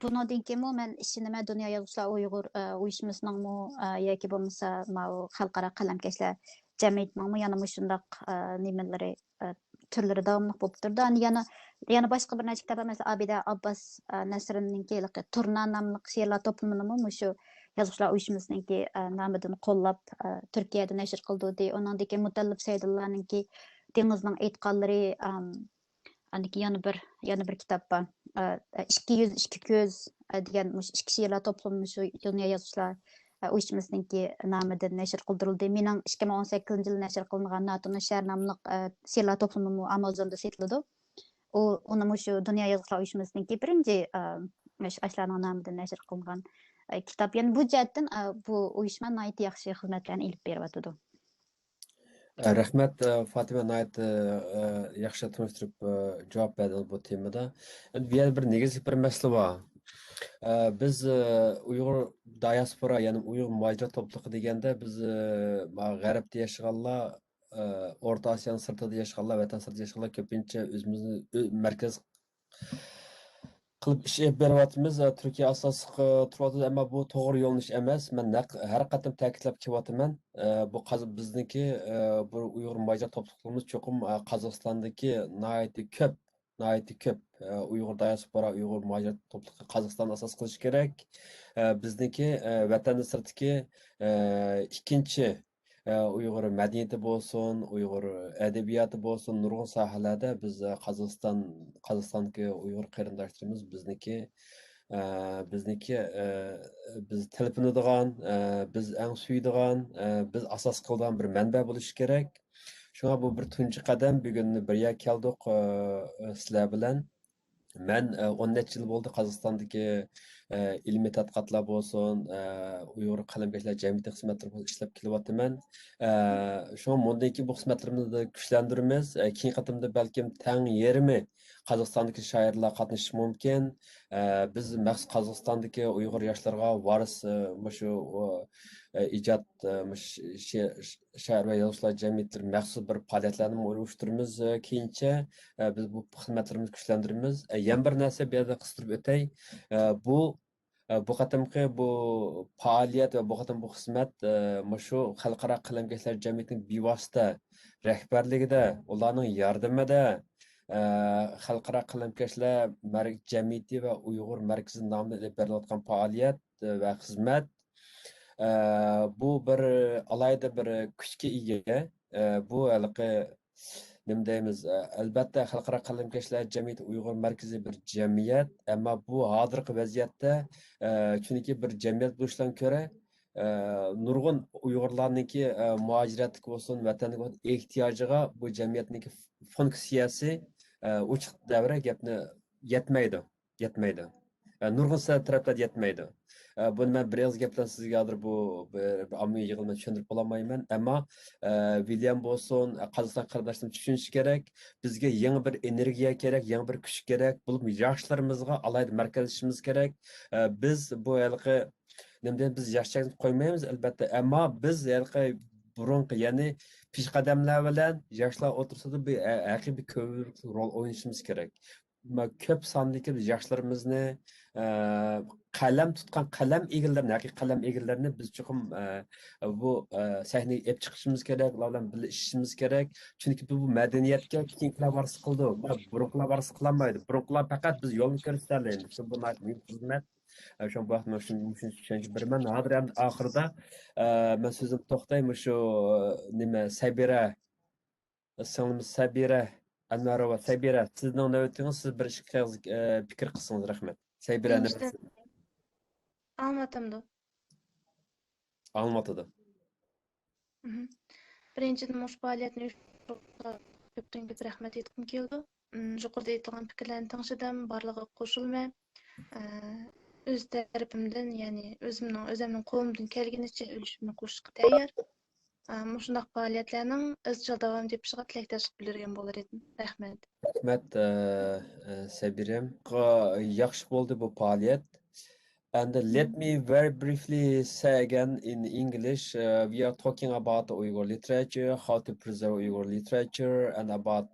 bundan keyin men işinime Dünya Yazıçılar Uyghur uyuşmasının mu yoki bo'lmasa xalqaro qalamkashlar jamiyatining mu yana shundaq nimaları türleri davomli bo'lib turdi. Yana boshqa bir necha kitoblar mesela Abida Abbas Nesrinninki Turna nomli she'rlar to'plamini shu Yazıçılar uyuşmasınınki nomidan qo'llab Turkiyada nashr qildi. Ondan keyin Mutallib Saydullayevninki Dengizning aytqanlari yana bir kitap var. 200 2 göz degan ikki she'rlar to'plami shu Dünya Yazıçılar uyuşmasınınki nomidan nashr qildirildi. Mening 2018-yilda nashr qilingan Natun Şer nomli she'rlar to'plami Amazonda sotiladi. Onu shu Dünya Yazıçılar uyuşmasınınki birinchi ashlarning nomidan nashr qilingan kitap. Yani bu jihatdan bu uyushma nihoyat yaxshi xizmatlarni ilib beryapti. Rahmat Fatima nayt yaxshi tunishtirib javob berdi bu temada. Bu yer bir negizlik bir masala bor. Biz Uyg'ur diaspora, ya'ni Uyg'ur muhojir to'pliqi deganda biz g'arbda yashaganlar, O'rta Osiyoning sirtida yashaganlar, vatan sirtida yashaganlar ko'pincha o'zimizni markaz qilib ish olib beryapmiz. Turkiya asosi turyapti, ammo bu to'g'ri yo'lnish emas. Men har qatim ta'kidlab kelyapman. Bu bizniki bu Uyg'ur muhojir to'pliqimiz cho'qim Qozog'istondagi nihoyatda ko'p Uyg'ur diaspora, Uyg'ur muhojir to'pliqi Qozog'istonni asos qilish kerak. Bizniki vatanni sirtiki ikkinchi Uyg'ur madaniyati bo'lsin, Uyg'ur adabiyoti bo'lsin, nurg'un sohalarda biz Qozog'istondagi Uyg'ur qarindoshlarimiz bizniki biz talpinadigan, biz eng suyadigan, biz asos qiladigan bir manba bo'lishi kerak. Shunga bu bir tunji qadam. Bugun birga keldik sizlar bilan. Men 10 necha yil bo'ldi Qozog'istondagi ilmiy tadqiqotlar bo'lsin, Uyg'ur qalamkashlar jamiyati xizmatlari bo'lsin ishlab kelyapman. Shu bundan keyin bu xizmatlarimizni kuchlantiramiz. Keyingi qatimda balkim tang yerimi Qozog'istondagi shoirlar qatnashishi mumkin. Biz maqsad Qozog'istondagi Uyg'ur yoshlarga varis shu ijod shoir va yozuvchilar jamiyatlari maxsus bir faoliyatlarni uyushtiramiz. Keyincha biz bu xizmatlarimizni kuchlantiramiz. Yana bir narsa bu yerda qistirib o'tay. Bu qatimqi bu faoliyat va bu qatim bu xizmat shu xalqaro qalamkashlar jamiyatining bevosita rahbarligida, ularning yordamida xalqaro qalamkashlar jamiyati va Uyg'ur markazi nomida olib berilayotgan faoliyat va xizmat bu bir alayda bir kuchga ega. Bu halqi nima deymiz, albatta xalqaro qalamkashlar jamiyati Uyg'ur markaziy bir jamiyat, ammo bu hozirgi vaziyatda chunki bir jamiyat bo'lishidan ko'ra nurg'un Uyg'urlarniki muhojiratga bo'lsin, vatanga bo'lsin ehtiyojiga bu jamiyatniki funksiyasi uchiq davra gapni yetmaydi. Nurg'un taraflar yetmaydi. Buni men bir yoz gapdan sizga hozir bu ommaviy yig'ilma tushuntirib ololmayman, ammo Vilyam bo'lsin, Qozog'iston qarindoshlarimiz tushunishi kerak. Bizga yangi bir energiya kerak, yangi bir kuch kerak. Bu yoshlarimizga alayda markazlashimiz kerak. Biz bu halqi biz yoshlarni qo'ymaymiz albatta, ammo biz halqi burunqi, ya'ni peshqadamlar bilan yoshlar o'tirsada bir haqiqiy ko'p rol o'ynashimiz kerak. Ko'p sondagi yoshlarimizni qalam tutgan qalam egillarini, haqiqiy qalam egillarini biz cho'qim bu sahnaga olib chiqishimiz kerak, ular bilan birga ishimiz kerak. Chunki bu madaniyatga keyingilar varis qildi, burunqilar varis qilolmaydi. Burunqilar faqat biz yo'lni ko'rsatadi. Shu bu xizmat. Shu vaqtda shuni tushuncha beraman. Hozir ham oxirida men so'zim to'xtayman shu nima Sabira Anwarova, Sabira, sizning navbatingiz, siz bir fikr qilsangiz rahmat. Sabira Almatada. Birinchidan mush faoliyatni ko'pdan ko'p rahmat aytgim keldi. Yuqorida aytilgan fikrlarni tingshidam, barlig'iga qo'shilmay, o'z tarafimdan, ya'ni o'zimning qo'limdan kelganicha ulushimni qo'shishga tayyor. Mushundaq faoliyatlarning izchil davom etishiga tilakdoshlik bildirgan bo'lar edim. Rahmat. Rahmat Sabirem. Yaxshi bo'ldi bu faoliyat. And let me very briefly say again in English, we are talking about Uyghur literature, how to preserve Uyghur literature, and about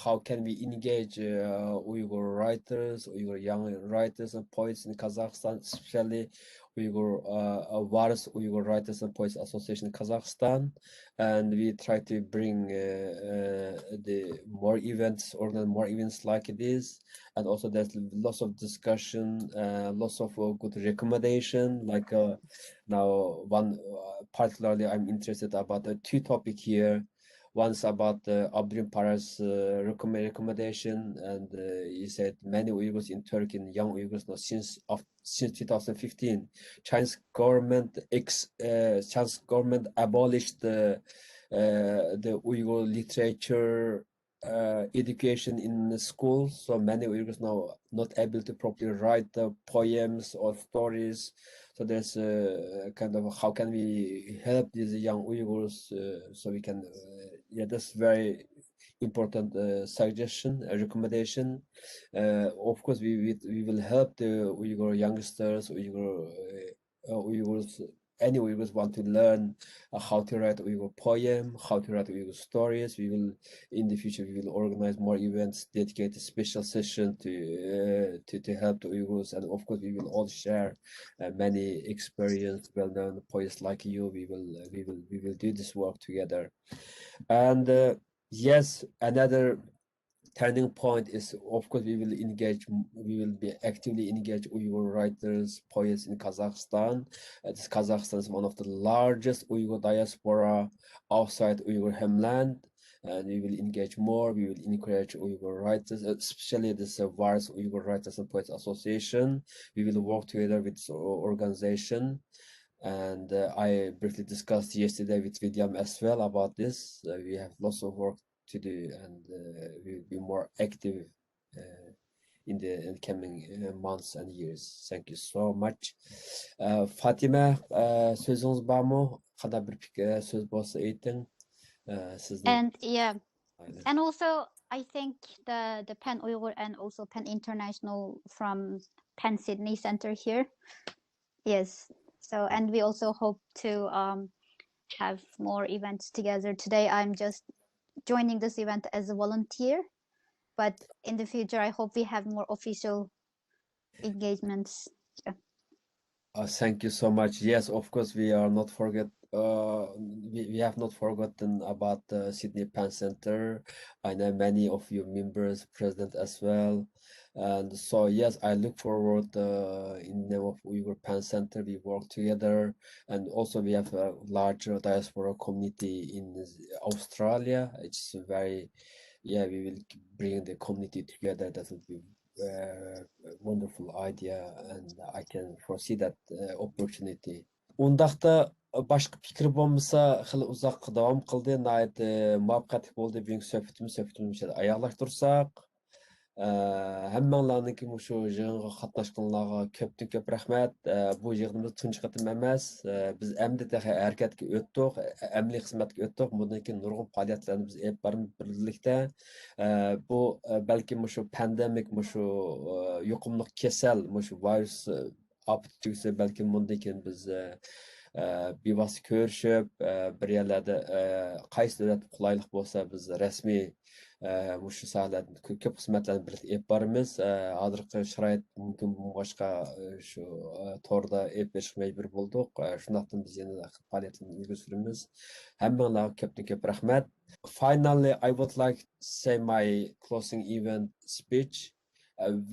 how can we engage Uyghur writers, Uyghur young writers and poets in Kazakhstan, especially Uyghur Writers and Poets Association in Kazakhstan. And we try to bring the more events, organize more events like this. And also there's lots of discussion, lots of good recommendation. Like now one particularly I'm interested about the two topic here. One's about Abdurehim Parach's recommendation, and he said many Uyghurs in Turkey, young Uyghurs now since 2015, Chinese government abolished the Uyghur literature education in the school, so many Uyghurs now not able to properly write the poems or stories. So there's a kind of how can we help these young Uyghurs so we can that's very important suggestion, recommendation. Of course, we will help the Uyghur youngsters, Uyghurs. Any Uyghurs want to learn how to write Uyghur poem, how to write Uyghur stories. We will, in the future, we will organize more events, dedicate a special session to help the Uyghurs, and of course, we will all share many experienced, well-known poets like you. We will do this work together, and yes, another turning point is, of course, we will be actively engage Uyghur writers, poets in Kazakhstan. Kazakhstan is one of the largest Uyghur diaspora outside Uyghur homeland, and we will engage more. We will encourage Uyghur writers, especially this various Uyghur Writers and Poets Association. We will work together with this organization. And I briefly discussed yesterday with Vilyam as well about this. We have lots of work to do, and we will be more active in the coming months and years. Thank you so much. Fatimah, sözünüz var mı? Qada bir söz bolsa ayting. And yeah, and also I think the PEN Uyghur and also PEN International from PEN Sydney Centre here. Yes. So, and we also hope to have more events together. Today I'm just joining this event as a volunteer, but in the future I hope we have more official engagements. Yeah. Thank you so much. Yes, of course, we are not we have not forgotten about the Sydney PEN Centre. I know many of you members, president as well. And so, yes, I look forward in name of Uyghur PEN Centre, we work together. And also we have a larger diaspora community in Australia. It's very, yeah, we will bring the community together. That will be wonderful idea, and I can foresee that opportunity. Undaqda başqa fikir bolmasa, xil uzaq davam qildi, nayt muvaffaqiyatli bo'ldi. Bugun söhbetimizni аяqlashtirsak, hammanglarniki shu yig'inga qatnashganlarga ko'p rahmat. Bu yig'inimiz tunji qatim emas. Biz endi harakatga o'tdik, amaliy xizmatga o'tdik. Bundan keyin nurg'un faoliyatlarni biz olib boramiz birlikda. Bu balki shu pandemik, shu yuqumli kasal, shu virus olib tugsa, balki bundan keyin biz bevosita ko'rishib, bir yerlarda qaysi davlat qulaylik bo'lsa, biz rasmiy shu sohalarda ko'p xizmatlarni birlikda olib boramiz. Hozirgi sharoit mumkin boshqa shu to'rda olib berish majbur bo'ldik. Shundan biz yana faoliyatlarni ilgari suramiz. Hammanglarga ko'p rahmat. Finally, I would like to say my closing event speech.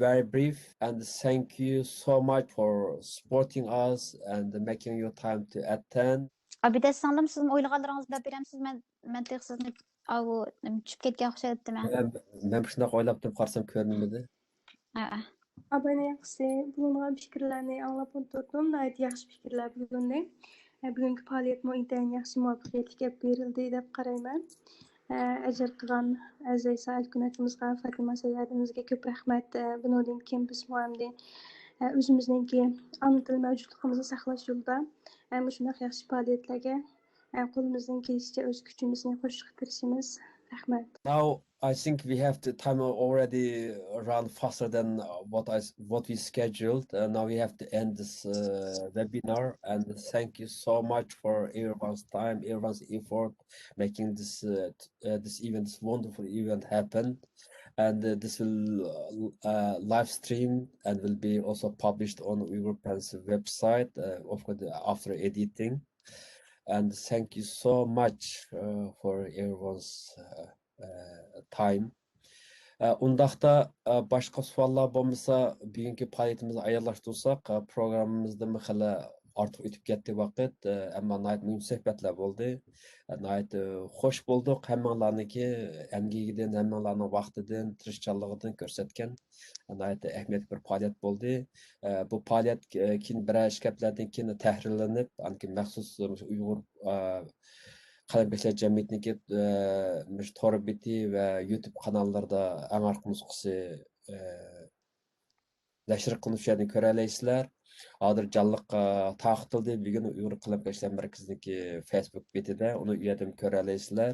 Very brief, and thank you so much for supporting us and making your time to attend. Abide sanırım sizin oylaganlarınızı da beremsiz, men tek sizni au düşüp ketken oxşayaptı men. Men shunday o'ylabdim, qarsam ko'rinmadi. Abone yaxshi bo'lgan fikrlarni anglab o'tirdim. Nayt yaxshi fikrlar bugünde. Bugungi faoliyat intayin yaxshi muvaffaqiyatli olib berildi deb qarayman. Ajr qilgan Aziz Isa Elkun akimizga, Fatimah Seyyahimizga ko'p rahmat. Bundan keyin biz muamdi o'zimizningki ana til mavjudligimizni saqlash yo'lida shunday yaxshi faoliyatlarga qo'limizdan kelishicha o'z kuchimizni qo'shishga tirishamiz. Rahmat. Now I think we have the time already run faster than what we scheduled. Now we have to end this webinar, and thank you so much for everyone's time, everyone's effort, making this event, this wonderful event happen. And this will live stream and will be also published on Uyghur PEN's website, of course, after editing. And thank you so much for everyone's time. Undaqda başqa suallar bo'lmasa, bugungi faoliyatimizni ayarlashtirsak, programmamizda hali ortiq o'tib ketdi vaqt, ammo nihoyat muhim suhbatlar bo'ldi. Nihoyat xush bo'ldik hammalarniki emgigidan, hammalarning vaqtidan, tirishchanligidan ko'rsatgan. Nihoyat ahamiyatli bir faoliyat bo'ldi. Bu faoliyat keyin bir ishkaplardan keyin tahrirlanib, maxsus Uyg'ur qalamkaşlar cəmiyyətiniki tor beti və YouTube kanallarda ən arqa nusxası nəşr qılınıb şeyini görə aleysizlər. Hazır canlıqqa taqıtıldı. Bugün Uyghur Qalamkaşlar Mərkəzindəki Facebook betində onu üyədim görə aleysizlər.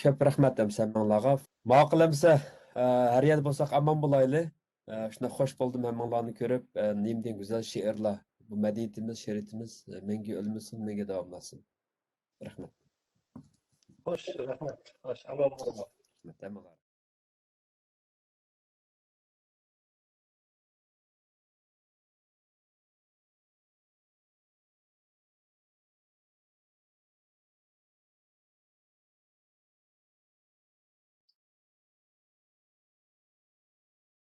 Köp rəhmət əmsəmənlağa. Maqıləmsə, hər yerdə bolsaq aman bulaylı. Şuna xoş buldum əmənlarını görüb, nimdən güzel şiirlər. Bu mədəniyyətimiz, şeritimiz məngə ölməsin, məngə davamlasın. Rəhmət. Hoş, rahmet. Hoş, aman olma. Tamam.